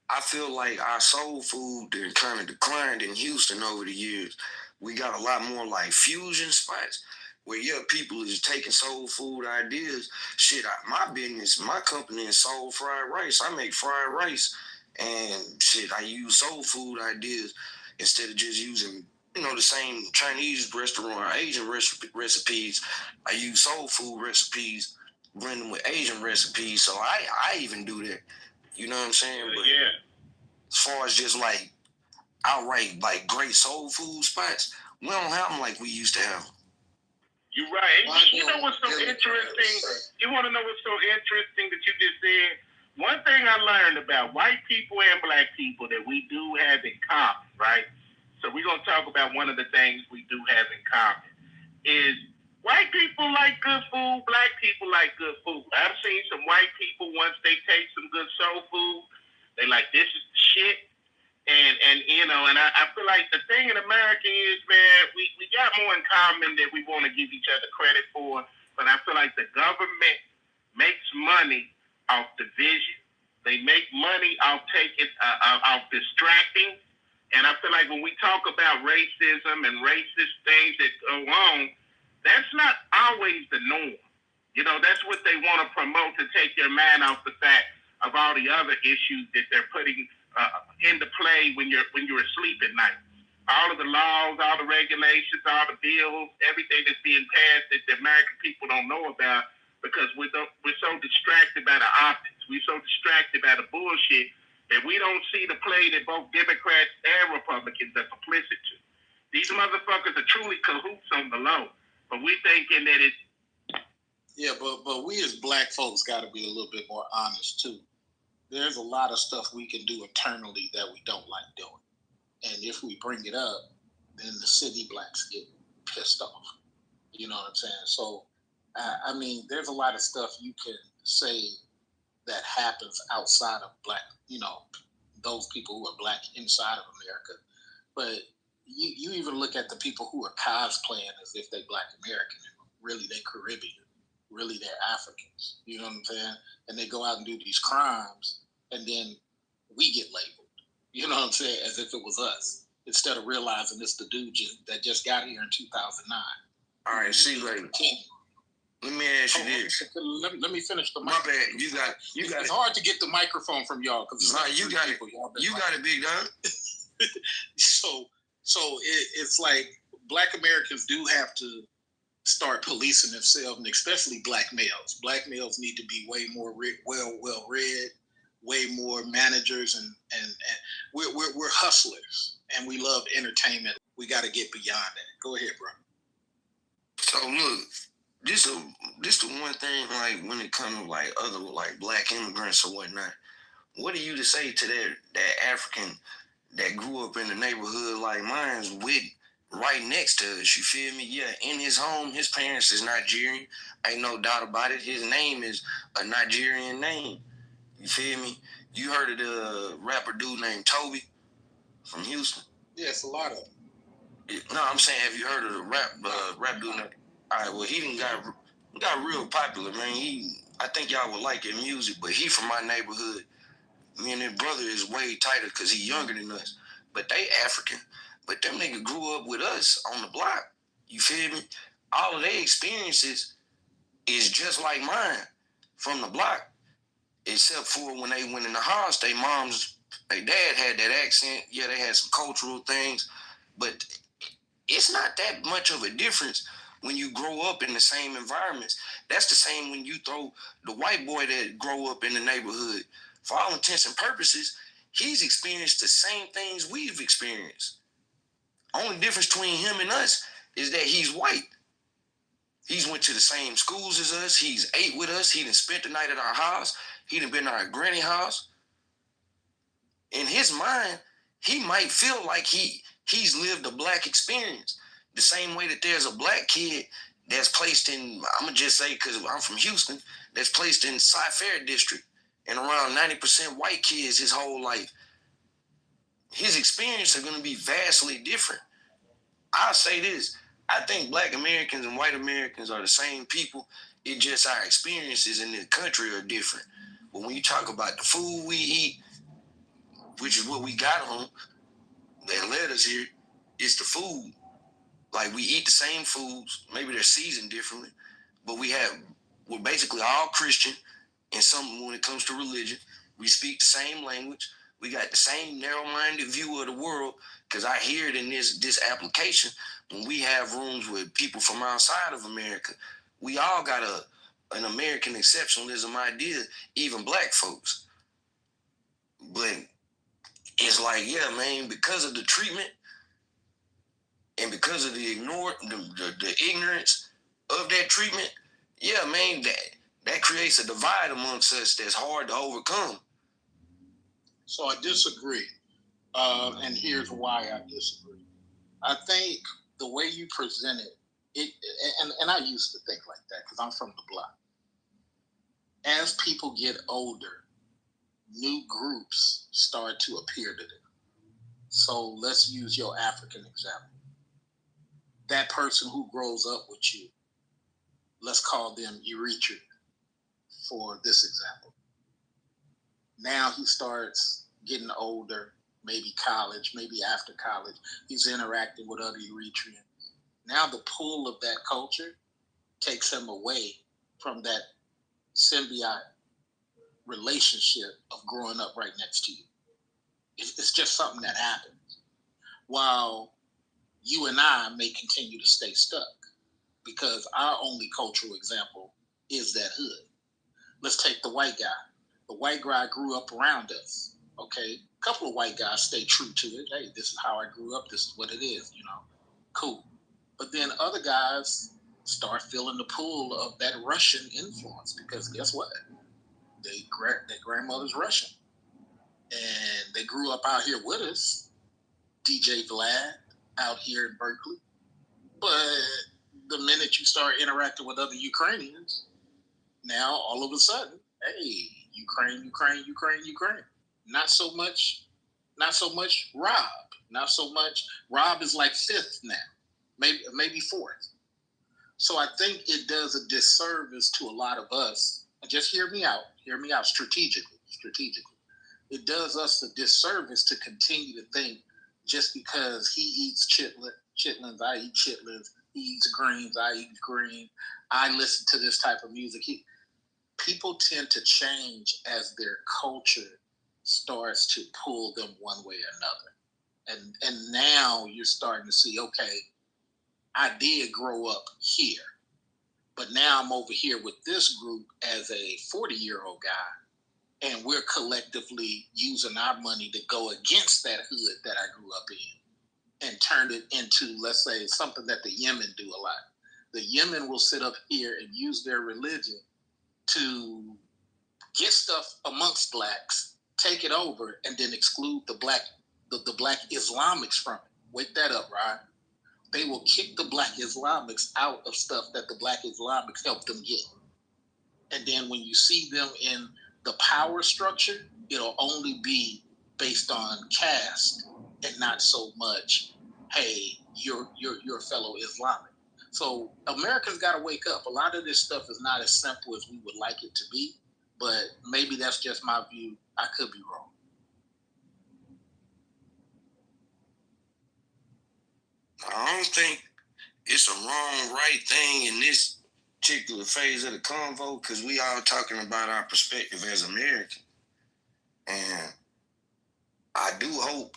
I feel like our soul food kind of declined in Houston over the years. We got a lot more like fusion spots where people is taking soul food ideas. Shit, my business, my company is Soul Fried Rice. I make fried rice, and shit, I use soul food ideas instead of just using, the same Chinese restaurant or Asian recipes. I use soul food recipes, blend them with Asian recipes. So I even do that. You know what I'm saying? But yeah. As far as just like outright like great soul food spots, we don't have them like we used to have them. You're right. You know what's so interesting? You want to know what's so interesting that you just said? One thing I learned about white people and black people that we do have in common, right? So we're going to talk about one of the things we do have in common is white people like good food, black people like good food. I've seen some white people, once they taste some good soul food, they like, this is the shit. And I feel like the thing in America is, man, we got more in common that we want to give each other credit for. But I feel like the government makes money off division. They make money off off distracting. And I feel like when we talk about racism and racist things that go on, that's not always the norm. That's what they want to promote to take their mind off the fact of all the other issues that they're putting into play when you're asleep at night. All of the laws, all the regulations, all the bills, everything that's being passed that the American people don't know about because we're so distracted by the optics. We're so distracted by the bullshit that we don't see the play that both Democrats and Republicans are complicit to. These motherfuckers are truly cahoots on the low, but we thinking that it's. Yeah, but we as black folks got to be a little bit more honest too. There's a lot of stuff we can do internally that we don't like doing. And if we bring it up, then the city blacks get pissed off. You know what I'm saying? So, I mean, there's a lot of stuff you can say that happens outside of black, those people who are black inside of America. But you even look at the people who are cosplaying as if they black American and really they Caribbean. Really they're Africans. You know what I'm saying? And they go out and do these crimes, and then we get labeled. You know what I'm saying? As if it was us, instead of realizing it's the dude that just got here in 2009. All right, see, like, let me ask you this. Let me finish the mic. My bad. You got it's hard to get the microphone from y'all because you got it. You got it, big dog. So it's like black Americans do have to start policing themselves, and especially black males. Black males need to be way more well read, way more managers, and we're hustlers, and we love entertainment. We got to get beyond that. Go ahead, bro. So look, this the one thing, like when it comes to like other like black immigrants or whatnot. What are you to say to that African that grew up in the neighborhood like mine's with right next to us, you feel me? Yeah, in his home, his parents is Nigerian. Ain't no doubt about it. His name is a Nigerian name. You feel me? You heard of the rapper dude named Toby from Houston? Yeah, it's a lot of them. No, I'm saying, have you heard of the rap dude? All right, well, he got real popular, man. I think y'all would like his music, but he from my neighborhood. Me and his brother is way tighter because he younger than us. But they African. But them niggas grew up with us on the block. You feel me? All of their experiences is just like mine from the block. Except for when they went in the house, their dad had that accent. Yeah, they had some cultural things. But it's not that much of a difference when you grow up in the same environments. That's the same when you throw the white boy that grow up in the neighborhood. For all intents and purposes, he's experienced the same things we've experienced. Only difference between him and us is that he's white. He's went to the same schools as us. He's ate with us. He done spent the night at our house. He done been at our granny house. In his mind, he might feel like he's lived a black experience. The same way that there's a black kid that's placed in, I'm going to just say because I'm from Houston, that's placed in Cy-Fair District and around 90% white kids his whole life. His experience are going to be vastly different. I'll say this. I think black Americans and white Americans are the same people. It just our experiences in the country are different. But when you talk about the food we eat, which is what we got on, that led us here, it's the food. Like we eat the same foods, maybe they're seasoned differently, but we're basically all Christian and some when it comes to religion. We speak the same language. We got the same narrow-minded view of the world because I hear it in this application when we have rooms with people from outside of America. We all got an American exceptionalism idea, even black folks. But it's like, yeah, man, because of the treatment and because of the ignorance of that treatment, yeah, man, that creates a divide amongst us that's hard to overcome. So I disagree, and here's why I disagree. I think the way you present it, and I used to think like that because I'm from the block. As people get older, new groups start to appear to them. So let's use your African example. That person who grows up with you, let's call them Eritrean for this example. Now he starts getting older, maybe college, maybe after college. He's interacting with other Eritreans. Now the pull of that culture takes him away from that symbiotic relationship of growing up right next to you. It's just something that happens. While you and I may continue to stay stuck because our only cultural example is that hood. Let's take the white guy. The white guy grew up around us, okay? A couple of white guys stay true to it. Hey, this is how I grew up. This is what it is, Cool. But then other guys start feeling the pull of that Russian influence because guess what? Their grandmother's Russian. And they grew up out here with us. DJ Vlad out here in Berkeley. But the minute you start interacting with other Ukrainians, now all of a sudden, hey, Ukraine. Not so much Rob. Not so much. Rob is like fifth now, maybe fourth. So I think it does a disservice to a lot of us. Just hear me out strategically. It does us a disservice to continue to think just because he eats chitlins, I eat chitlins, he eats greens, I eat green, I listen to this type of music. People tend to change as their culture starts to pull them one way or another. And now you're starting to see, okay, I did grow up here, but now I'm over here with this group as a 40-year-old guy, and we're collectively using our money to go against that hood that I grew up in and turned it into, let's say, something that the Yemen do a lot. The Yemen will sit up here and use their religion to get stuff amongst blacks, take it over, and then exclude the black Islamics from it. Wake that up, Ryan. They will kick the black Islamics out of stuff that the black Islamics helped them get. And then when you see them in the power structure, it'll only be based on caste and not so much, hey, you're a fellow Islamic. So Americans got to wake up. A lot of this stuff is not as simple as we would like it to be, but maybe that's just my view I could be wrong. I don't think it's a wrong, right thing in this particular phase of the convo because we all talking about our perspective as Americans. And I do hope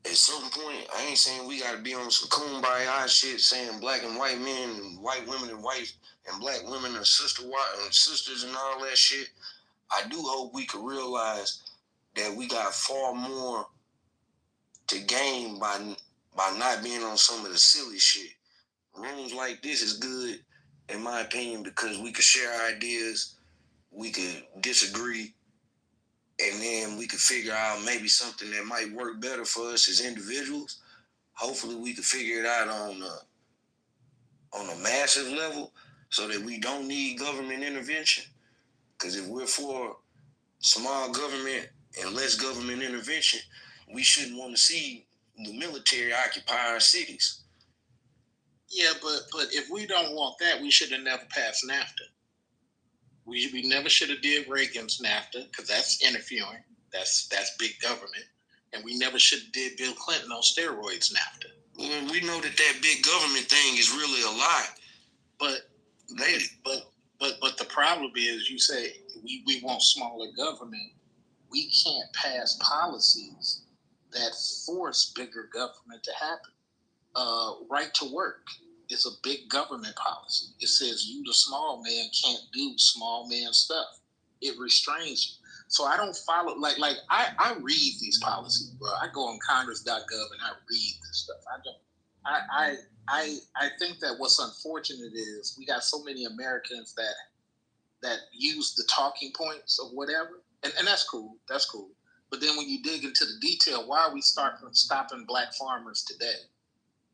at some point, I ain't saying we got to be on some kumbaya shit saying black and white men and white women and white and black women are sisters and all that shit. I do hope we could realize that we got far more to gain by not being on some of the silly shit. Rooms like this is good, in my opinion, because we could share ideas, we could disagree, and then we could figure out maybe something that might work better for us as individuals. Hopefully we could figure it out on a massive level so that we don't need government intervention. Because if we're for small government and less government intervention, we shouldn't want to see the military occupy our cities. Yeah, but if we don't want that, we should have never passed NAFTA. We never should have did Reagan's NAFTA because that's interfering. That's big government. And we never should have did Bill Clinton on steroids NAFTA. Well, we know that big government thing is really a lie. But the problem is, you say we want smaller government. We can't pass policies that force bigger government to happen. Right to work is a big government policy. It says you, the small man, can't do small man stuff. It restrains you. So I don't follow, I read these policies, bro. I go on congress.gov and I read this stuff. I think that what's unfortunate is we got so many Americans that use the talking points of whatever, and that's cool. That's cool. But then when you dig into the detail, why are we stopping black farmers today,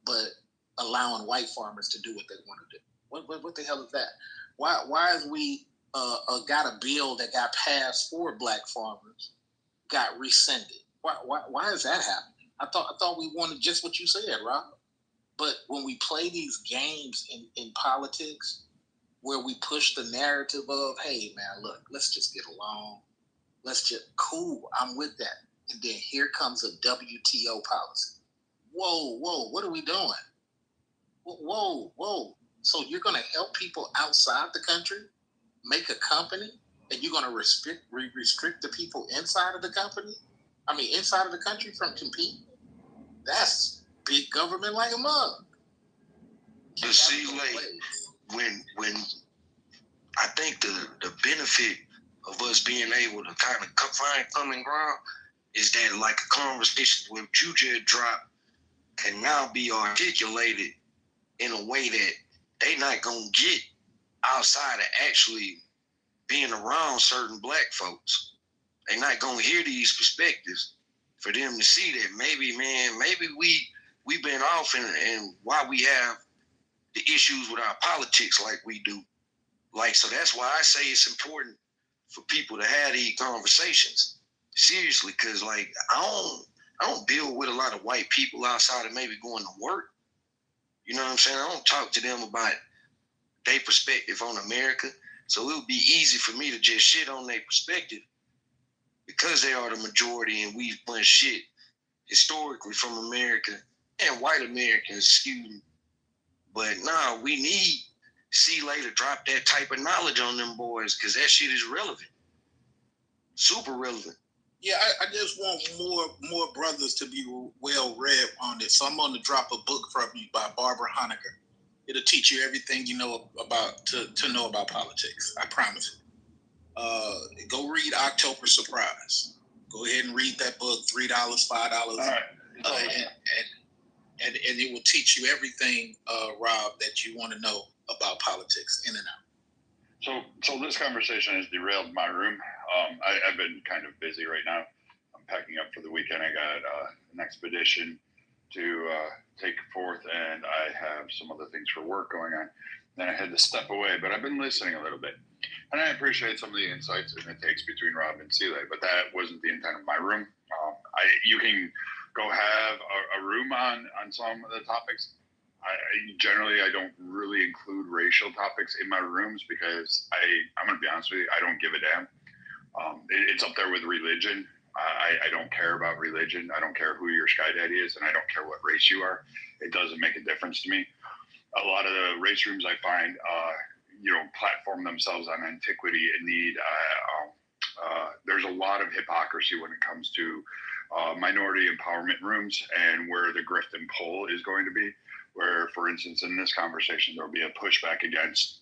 but allowing white farmers to do what they want to do? What the hell is that? Why is we got a bill that got passed for black farmers got rescinded? Why is that happening? I thought we wanted just what you said, Rob. But when we play these games in politics, where we push the narrative of, hey man, look, let's just get along. Let's just cool. I'm with that. And then here comes a WTO policy. Whoa, what are we doing? Whoa. So you're going to help people outside the country make a company, and you're going to restrict the people inside of the country from competing? That's big government like a mug. But see, like, when I think the benefit of us being able to kind of find common ground is that, like, a conversation with you just dropped can now be articulated in a way that they not gonna get outside of actually being around certain black folks. They not gonna hear these perspectives for them to see that maybe we've been off and why we have the issues with our politics like we do. Like, so that's why I say it's important for people to have these conversations. Seriously, because, like, I don't deal with a lot of white people outside of maybe going to work. You know what I'm saying? I don't talk to them about their perspective on America. So it would be easy for me to just shit on their perspective because they are the majority and we've done shit historically from America and white Americans, excuse me. But nah, we need C-Lay to drop that type of knowledge on them boys because that shit is relevant. Super relevant. Yeah, I just want more brothers to be well read on it. So I'm going to drop a book from you by Barbara Honecker. It'll teach you everything you know about to know about politics. I promise you. Go read October Surprise. Go ahead and read that book. $3, $5. All right. And it will teach you everything, Rob, that you want to know about politics in and out. So this conversation has derailed my room. I've been kind of busy right now. I'm packing up for the weekend. I got an expedition to take forth, and I have some other things for work going on. Then I had to step away, but I've been listening a little bit. And I appreciate some of the insights and it takes between Rob and Celie, but that wasn't the intent of my room. You can go have a room on some of the topics. I don't really include racial topics in my rooms because I'm going to be honest with you, I don't give a damn. It's up there with religion. I don't care about religion. I don't care who your sky daddy is, and I don't care what race you are. It doesn't make a difference to me. A lot of the race rooms I find, platform themselves on antiquity and need. There's a lot of hypocrisy when it comes to minority empowerment rooms and where the grift and pull is going to be. Where, for instance, in this conversation, there'll be a pushback against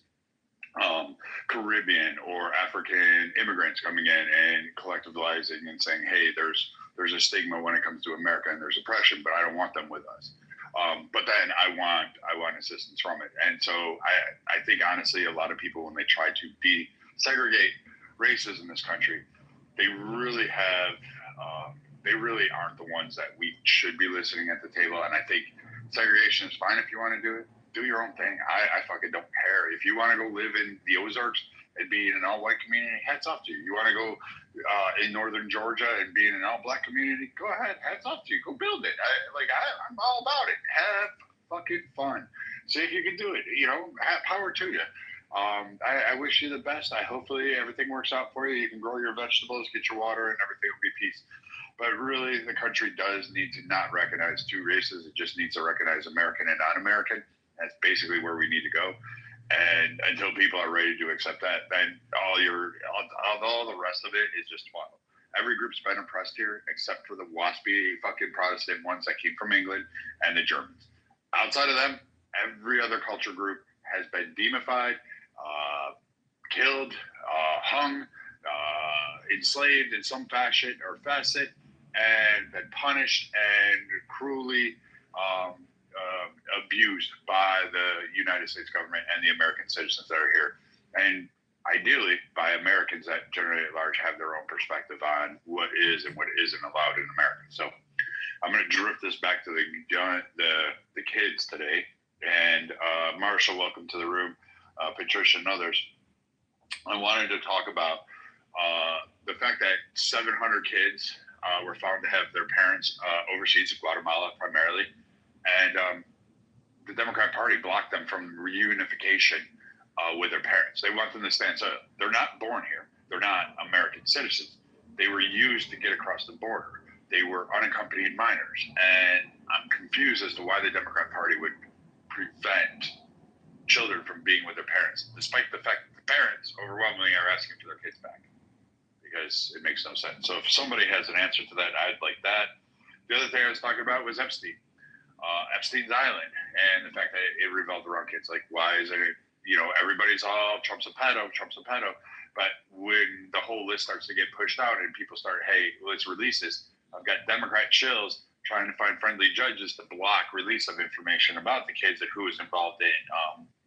Caribbean or African immigrants coming in and collectivizing and saying, hey, there's a stigma when it comes to America and there's oppression, but I don't want them with us. But then I want assistance from it. And so I think, honestly, a lot of people, when they try to desegregate races in this country, they really aren't the ones that we should be listening at the table. And I think segregation is fine if you want to do it. Do your own thing. I fucking don't care. If you want to go live in the Ozarks and be in an all-white community, hats off to you. You want to go in northern Georgia and be in an all-black community, go ahead. Hats off to you. Go build it. I'm all about it. Have fucking fun. See if you can do it. Have power to you. I wish you the best. Hopefully everything works out for you. You can grow your vegetables, get your water, and everything will be peace. But really, the country does need to not recognize two races. It just needs to recognize American and non-American. That's basically where we need to go. And until people are ready to accept that, then all the rest of it is just fun. Every group's been oppressed here except for the waspy fucking Protestant ones that came from England and the Germans. Outside of them, every other culture group has been demonified, killed, hung, enslaved in some fashion or facet, and been punished and cruelly abused by the United States government and the American citizens that are here. And ideally by Americans that generally at large have their own perspective on what is and what isn't allowed in America. So I'm going to drift this back to the kids today. And Marshall, welcome to the room. Patricia and others. I wanted to talk about the fact that 700 kids were found to have their parents overseas, Guatemala primarily. And the Democrat Party blocked them from reunification with their parents. They want them to stand. So they're not born here. They're not American citizens. They were used to get across the border. They were unaccompanied minors. And I'm confused as to why the Democrat Party would prevent children from being with their parents, despite the fact that the parents overwhelmingly are asking for their kids back, because it makes no sense. So if somebody has an answer to that, I'd like that. The other thing I was talking about was Epstein's Island, and the fact that it revolved around kids. Like, why is it, everybody's all Trump's a pedo. But when the whole list starts to get pushed out and people start, hey, let's release this, I've got Democrat chills trying to find friendly judges to block release of information about the kids and who is involved in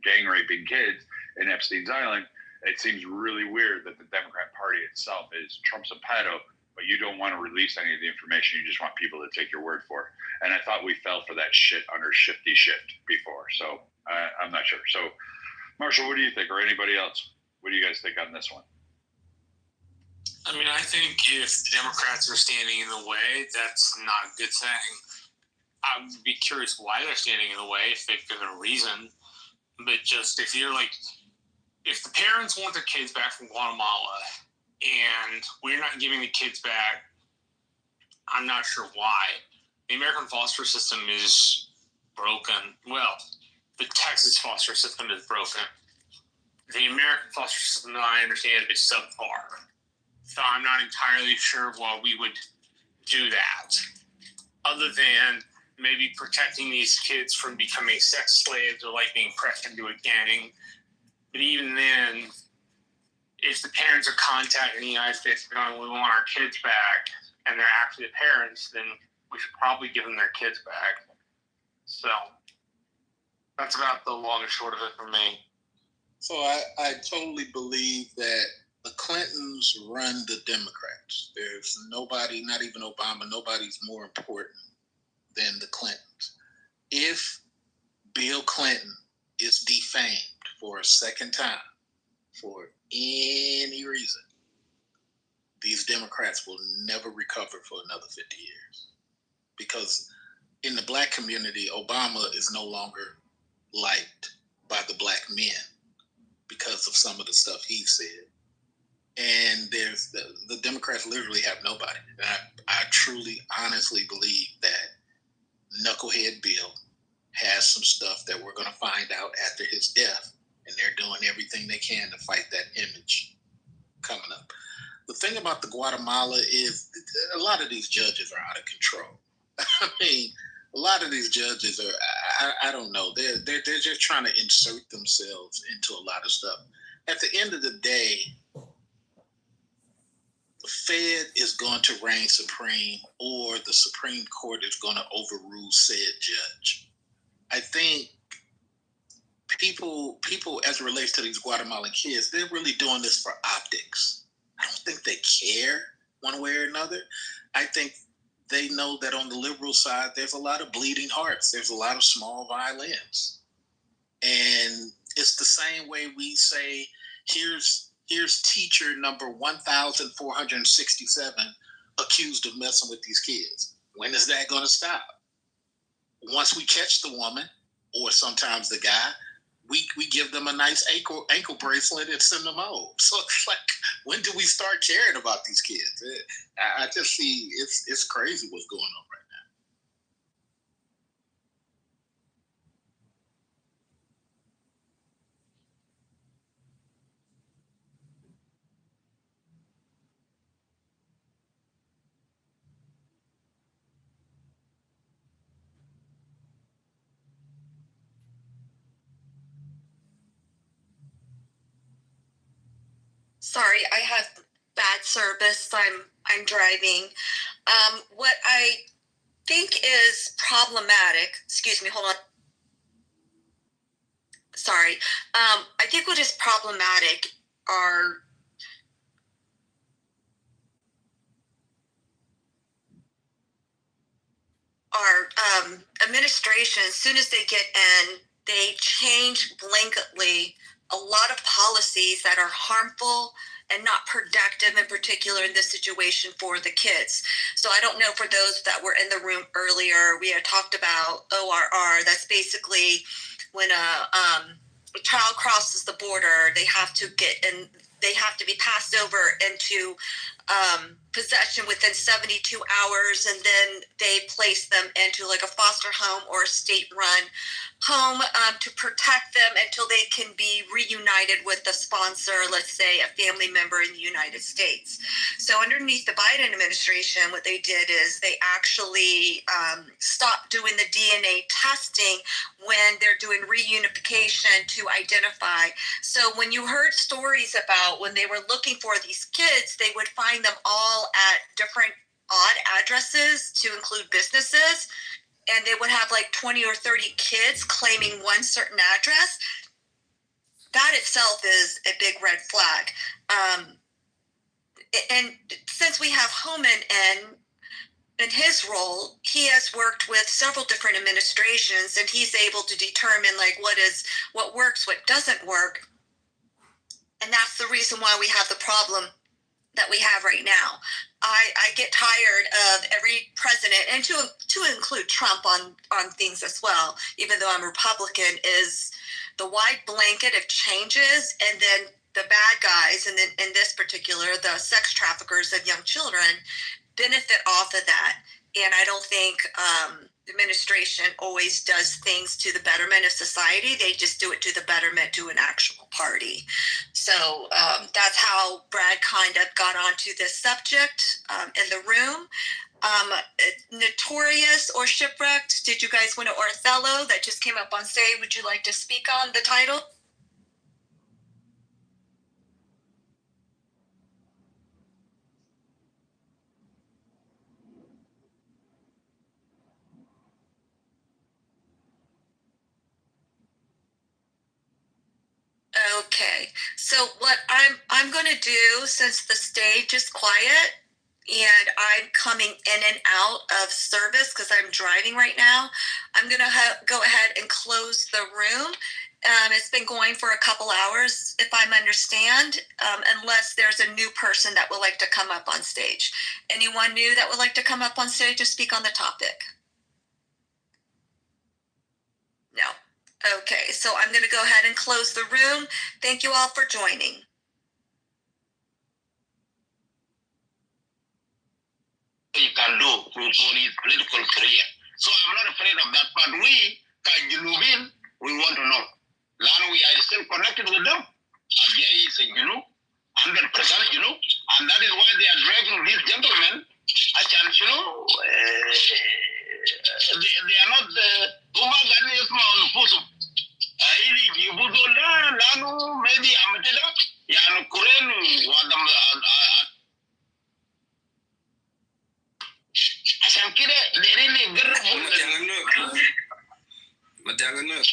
gang raping kids in Epstein's Island. It seems really weird that the Democrat Party itself is Trump's a pedo, but you don't want to release any of the information. You just want people to take your word for it. And I thought we fell for that shit under Shifty Shift before. So I'm not sure. So, Marshall, what do you think? Or anybody else? What do you guys think on this one? I mean, I think if the Democrats are standing in the way, that's not a good thing. I would be curious why they're standing in the way, if they've given a reason. But just if the parents want their kids back from Guatemala and we're not giving the kids back, I'm not sure why. The American foster system is broken. Well, the Texas foster system is broken. The American foster system that I understand is subpar. So I'm not entirely sure why we would do that, other than maybe protecting these kids from becoming sex slaves or like being pressed into a gang. But even then, if the parents are contacting the United States going, we want our kids back, and they're actually the parents, then we should probably give them their kids back. So that's about the long and short of it for me. So I totally believe that the Clintons run the Democrats. There's nobody, not even Obama, nobody's more important than the Clintons. If Bill Clinton is defamed for a second time for any reason, these Democrats will never recover for another 50 years. Because in the black community, Obama is no longer liked by the black men because of some of the stuff he said. and there's the Democrats literally have nobody. And I truly, honestly believe that Knucklehead Bill has some stuff that we're going to find out after his death, and they're doing everything they can to fight that image coming up. The thing about the Guatemala is a lot of these judges are out of control. I mean, a lot of these judges are, I don't know, they're just trying to insert themselves into a lot of stuff. At the end of the day, the Fed is going to reign supreme, or the Supreme Court is going to overrule said judge. I think people, as it relates to these Guatemalan kids, they're really doing this for optics. I don't think they care one way or another. I think they know that on the liberal side, there's a lot of bleeding hearts. There's a lot of small violins. And it's the same way we say, here's teacher number 1,467 accused of messing with these kids. When is that going to stop? Once we catch the woman, or sometimes the guy, we give them a nice ankle bracelet and send them home. So it's like, when do we start caring about these kids? I just see it's crazy what's going on right now. Sorry, I have bad service. I'm driving. What I think is problematic. Excuse me. Hold on. Sorry. I think what is problematic are administration. As soon as they get in, they change blanketly a lot of policies that are harmful and not productive, in particular in this situation for the kids. So I don't know, for those that were in the room earlier, we had talked about ORR. That's basically when a child crosses the border, they have to get in, they have to be passed over into possession within 72 hours, and then they place them into like a foster home or a state-run home to protect them until they can be reunited with the sponsor, let's say a family member in the United States. So underneath the Biden administration, what they did is they actually stopped doing the DNA testing when they're doing reunification to identify. So when you heard stories about when they were looking for these kids, they would find them all at different odd addresses to include businesses, and they would have like 20 or 30 kids claiming one certain address. That itself is a big red flag. And since we have Homan in his role, he has worked with several different administrations, and he's able to determine like what works, what doesn't work. And that's the reason why we have the problem that we have right now. I get tired of every president, and to include Trump on things as well, even though I'm a Republican, is the wide blanket of changes, and then the bad guys, and then in this particular, the sex traffickers of young children, benefit off of that. And I don't think the administration always does things to the betterment of society. They just do it to the betterment to an actual party. So that's how Brad kind of got onto this subject in the room. Notorious or Shipwrecked, did you guys want to, or Othello that just came up on stage, would you like to speak on the title? Okay, so what I'm going to do, since the stage is quiet and I'm coming in and out of service because I'm driving right now, I'm going to go ahead and close the room. It's been going for a couple hours, if I understand, unless there's a new person that would like to come up on stage. Anyone new that would like to come up on stage to speak on the topic? No. Okay, so I'm going to go ahead and close the room. Thank you all for joining. he can do for his political career. So I'm not afraid of that. But we, Kajulubin, we want to know. Now we are still connected with them. There is a 100%, and that is why they are dragging these gentlemen. I can, they are not the maybe عشان كده دايرين يجربوا متيانغنوك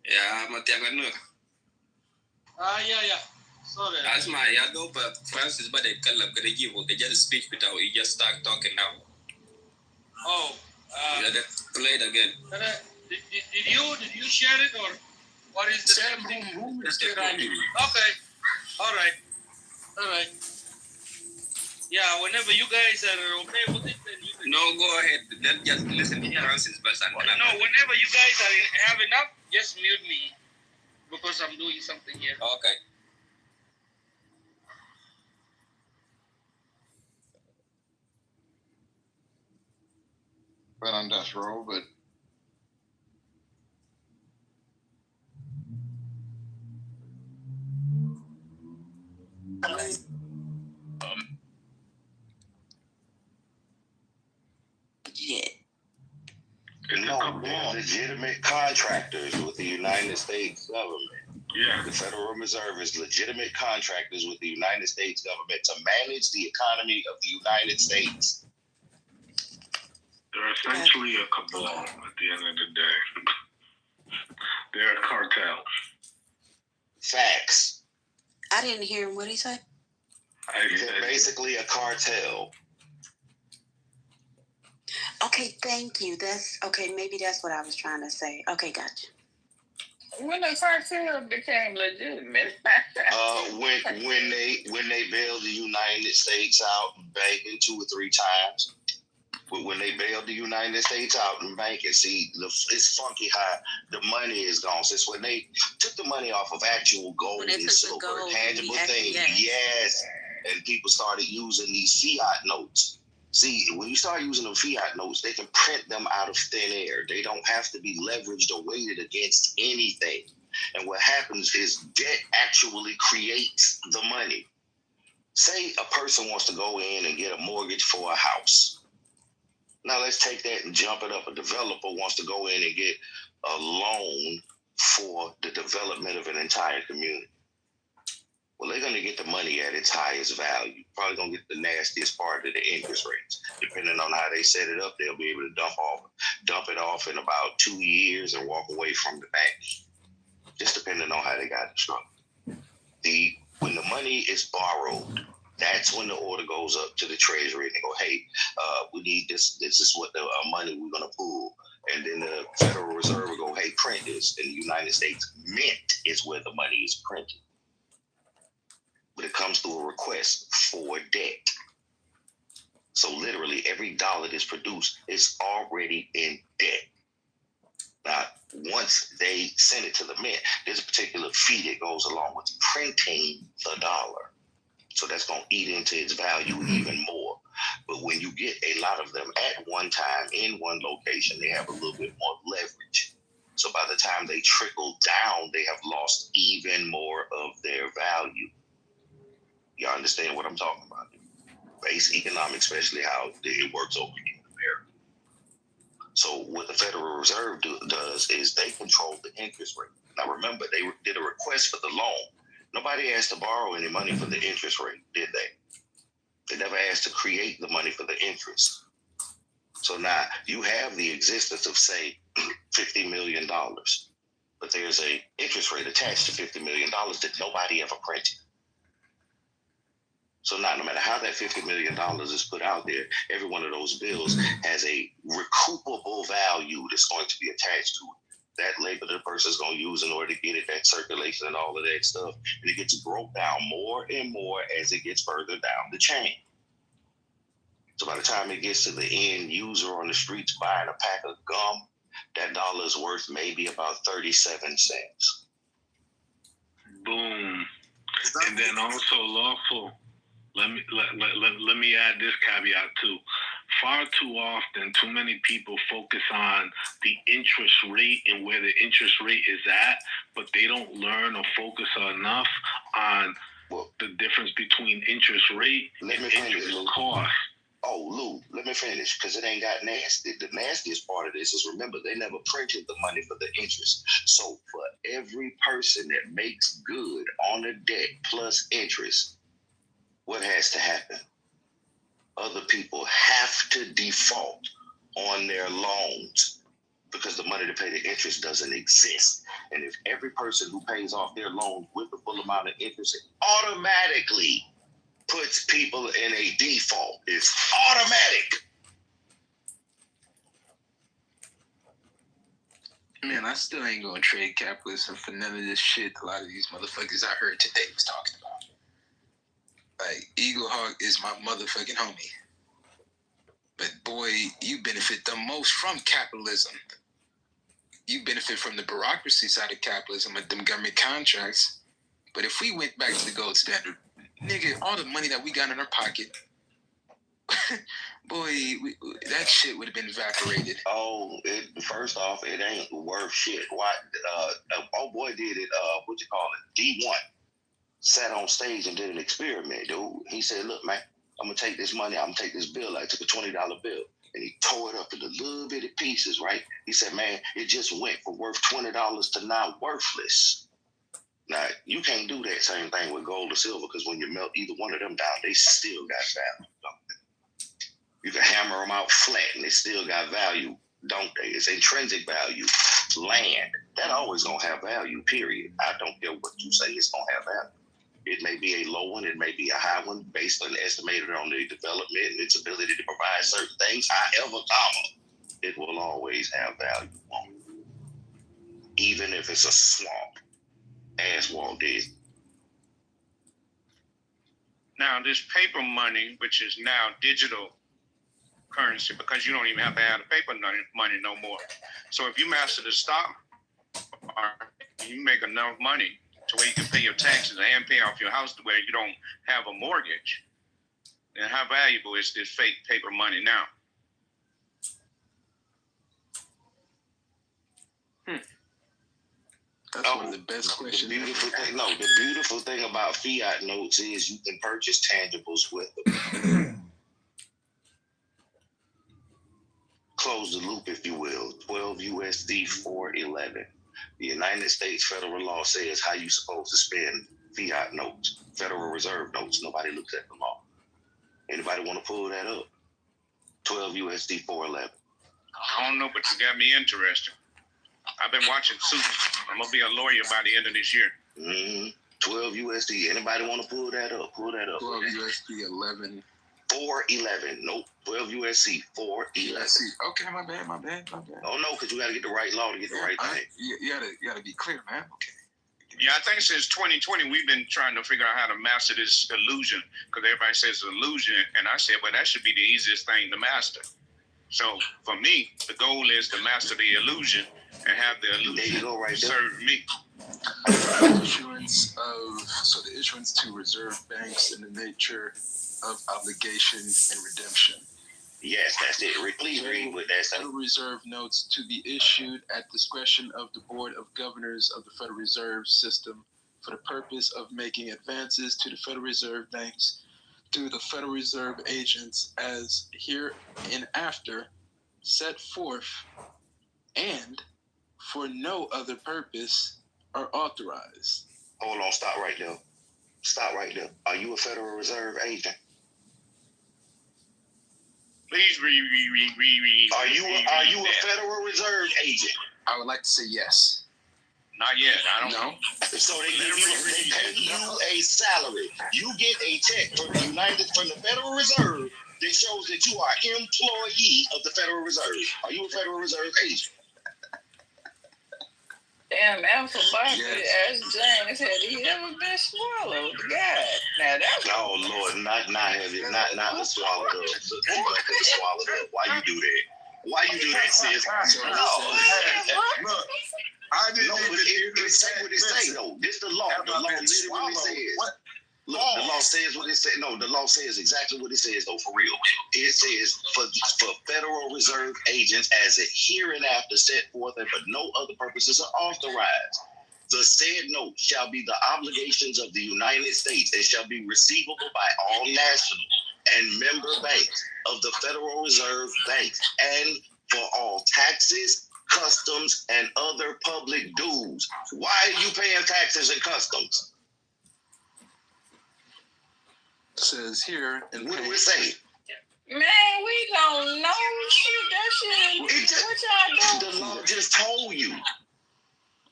يا متيانغنوك yeah. Sorry. اسمع يا دوب فرانسيس بدأ يتكلم كده يجيبه كده السبيتش بتاعه he just start talking now. Oh. Play it again. Did you share it or what is the same room? Okay. All right. Yeah, whenever you guys are okay with it, then you can. No, go ahead. Let's just listen to Francis first. No, whenever you guys have enough, just mute me because I'm doing something here. Okay. Been on death row, but No, they're legitimate contractors with the United States government. Yeah. The Federal Reserve is legitimate contractors with the United States government to manage the economy of the United States. They're essentially a cabal at the end of the day. They're a cartel. Facts. I didn't hear him. What did he say? They're basically a cartel. Okay, thank you. Maybe that's what I was trying to say. Okay, gotcha. When the cartel became legitimate. When they bailed the United States out and banking 2 or 3 times. When they bailed the United States out and banking, see, it's funky how the money is gone. Since when they took the money off of actual gold and silver, tangible things, yes, and people started using these fiat notes. See, when you start using them fiat notes, they can print them out of thin air. They don't have to be leveraged or weighted against anything. And what happens is debt actually creates the money. Say a person wants to go in and get a mortgage for a house. Now let's take that and jump it up. A developer wants to go in and get a loan for the development of an entire community. Well, they're going to get the money at its highest value. Probably going to get the nastiest part of the interest rates. Depending on how they set it up, they'll be able to dump it off in about 2 years and walk away from the bank. Just depending on how they got it structured. When the money is borrowed, that's when the order goes up to the Treasury and they go, hey, we need this. This is what the money we're going to pull. And then the Federal Reserve will go, hey, print this. And the United States Mint is where the money is printed. But it comes through a request for debt. So literally every dollar that's produced is already in debt. Now, once they send it to the Mint, there's a particular fee that goes along with printing the dollar. So that's going to eat into its value even more. But when you get a lot of them at one time in one location, they have a little bit more leverage. So by the time they trickle down, they have lost even more of their value. Y'all understand what I'm talking about? Base economics, especially how it works over here in America. So what the Federal Reserve does is they control the interest rate. Now remember, they did a request for the loan. Nobody asked to borrow any money for the interest rate, did they? They never asked to create the money for the interest. So now you have the existence of, say, $50 million, but there's an interest rate attached to $50 million that nobody ever printed. So now, no matter how that $50 million is put out there, every one of those bills has a recoupable value that's going to be attached to it. That labor the person's going to use in order to get it, that circulation and all of that stuff. And it gets broke down more and more as it gets further down the chain. So by the time it gets to the end user on the streets buying a pack of gum, that dollar is worth maybe about 37 cents. Boom. And then also lawful let me add this caveat too. Far too often, too many people focus on the interest rate and where the interest rate is at, but they don't learn or focus enough on the difference between interest rate and interest cost. Oh, Lou, let me finish, because it ain't got nasty. The nastiest part of this is, remember, they never printed the money for the interest. So for every person that makes good on a debt plus interest, what has to happen? Other people have to default on their loans because the money to pay the interest doesn't exist. And if every person who pays off their loans with the full amount of interest, it automatically puts people in a default. It's automatic. Man, I still ain't gonna trade capitalism for none of this shit a lot of these motherfuckers I heard today was talking about. Like, Eagle Hawk is my motherfucking homie. But boy, you benefit the most from capitalism. You benefit from the bureaucracy side of capitalism with them government contracts. But if we went back to the gold standard, nigga, all the money that we got in our pocket, boy, that shit would have been evaporated. Oh, first off, it ain't worth shit. Why? Oh boy, did it. What you call it? D1 sat on stage and did an experiment, dude. He said, "Look, man, I'm gonna take this money. I'm gonna take this bill. I took a $20 bill." And he tore it up into little bitty pieces, right? He said, "Man, it just went from worth $20 to now worthless." Now, you can't do that same thing with gold or silver, because when you melt either one of them down, they still got value, don't they? You can hammer them out flat and they still got value, don't they? It's intrinsic value. Land, that always gonna have value, period. I don't care what you say, it's gonna have value. It may be a low one, it may be a high one, based on estimated on the development and its ability to provide certain things. However, it will always have value, even if it's a swamp, as Walt did. Now, this paper money, which is now digital currency, because you don't even have to have the paper money no more. So if you master the stock market, you make enough money to where you can pay your taxes and pay off your house to where you don't have a mortgage. And how valuable is this fake paper money now? That's one of the best questions. The beautiful thing about fiat notes is you can purchase tangibles with them. Close the loop, if you will. 12 USD 411. The United States federal law says how you supposed to spend fiat notes, Federal Reserve notes. Nobody looks at the law. Anybody want to pull that up? 12 USD 411. I don't know, but you got me interested. I've been watching Suits. I'm going to be a lawyer by the end of this year. 12 USD. Anybody want to pull that up? Pull that up. 12 USD 11. 411. Nope. 12 USC 411. Okay, my bad. Oh no, because you got to get the right law to get the right thing. You gotta be clear, man. Okay. Yeah, I think since 2020 we've been trying to figure out how to master this illusion, because everybody says illusion, and I said, well, that should be the easiest thing to master. So for me, the goal is to master the illusion and have the illusion serve me. The issuance to reserve banks in the nature of obligation and redemption. Yes, that's it. Please read what that says. Federal Reserve notes to be issued at discretion of the Board of Governors of the Federal Reserve System for the purpose of making advances to the Federal Reserve banks through the Federal Reserve agents as hereinafter set forth, and for no other purpose are authorized. Hold on, stop right there. Are you a Federal Reserve agent? Please read. Are you a Federal Reserve agent? I would like to say yes. Not yet. I don't know. So they pay you a salary. You get a check from the Federal Reserve that shows that you are an employee of the Federal Reserve. Are you a Federal Reserve agent? Damn, Alpha Barkley asked James, had he ever been swallowed? God, now that's... Oh, Lord, not swallowed up. Swallowed up. Why you do that? Why you do that, sis? Look, I didn't even say what it say, though. This the law. The law literally says. Look, the law says what it says. No, the law says exactly what it says, though, for real. It says for Federal Reserve agents as it hereinafter set forth and for no other purposes are authorized. The said note shall be the obligations of the United States and shall be receivable by all national and member banks of the Federal Reserve banks and for all taxes, customs, and other public dues. Why are you paying taxes and customs? Says here, and what do we say? Man, we don't know shit. That shit. What y'all doing? The law just told you.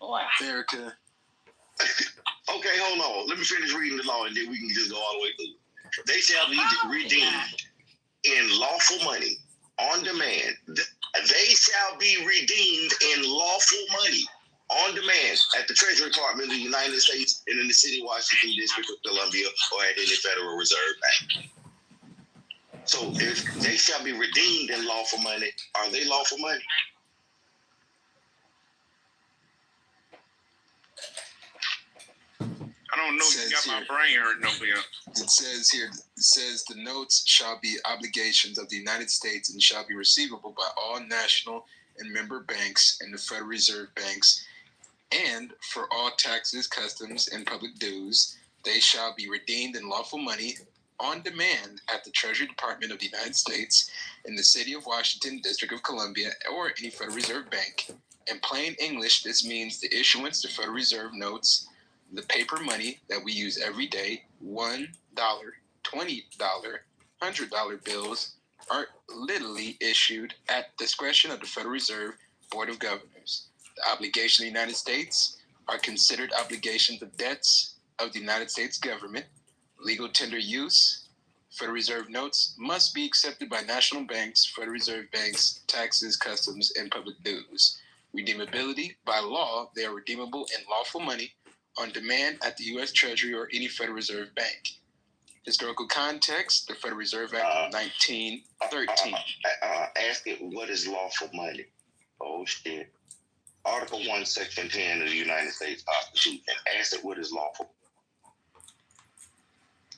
Wow. America. Okay, hold on. Let me finish reading the law, and then we can just go all the way through. They shall be redeemed in lawful money on demand. They shall be redeemed in lawful money on demand at the Treasury Department of the United States and in the city of Washington, District of Columbia, or at any Federal Reserve Bank. So if they shall be redeemed in lawful money, are they lawful money? I don't know. You got my brain hurting over here. It says here, the notes shall be obligations of the United States and shall be receivable by all national and member banks and the Federal Reserve banks, and for all taxes, customs, and public dues, they shall be redeemed in lawful money on demand at the Treasury Department of the United States in the city of Washington, District of Columbia, or any Federal Reserve bank. In plain English, this means the issuance of Federal Reserve notes, the paper money that we use every day, $1, $20, $100 bills, are literally issued at discretion of the Federal Reserve Board of Governors. The obligations of the United States are considered obligations of debts of the United States government. Legal tender use, Federal Reserve notes must be accepted by national banks, Federal Reserve banks, taxes, customs, and public dues. Redeemability, by law, they are redeemable in lawful money on demand at the U.S. Treasury or any Federal Reserve bank. Historical context, the Federal Reserve Act of 1913. Ask it, what is lawful money? Oh, shit. Article 1, Section 10 of the United States Constitution. Ask it, what is lawful?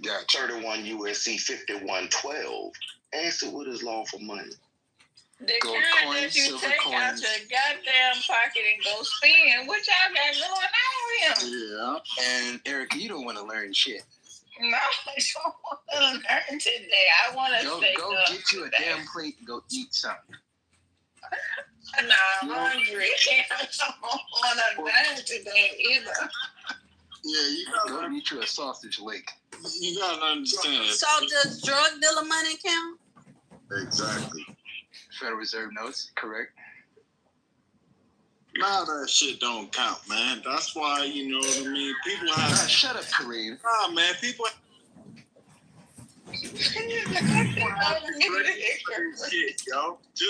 Gotcha. 31 U.S.C. 5112. Ask it, what is lawful money? The kind that you take out your goddamn pocket and go spend. What y'all got going on here? Yeah. And Eric, you don't want to learn shit. No, I don't want to learn today. I want to stay Go get you a damn plate and go eat something. No, I'm hungry. I don't want to learn today either. Yeah, you gotta go eat you a sausage leg. You gotta understand. So does drug dealer money count? Exactly. Federal Reserve notes, correct? Nah, that shit don't count, man. That's why, you know what I mean? People have... Shut up, Kareem. Nah, man, people... Shit, yo. Just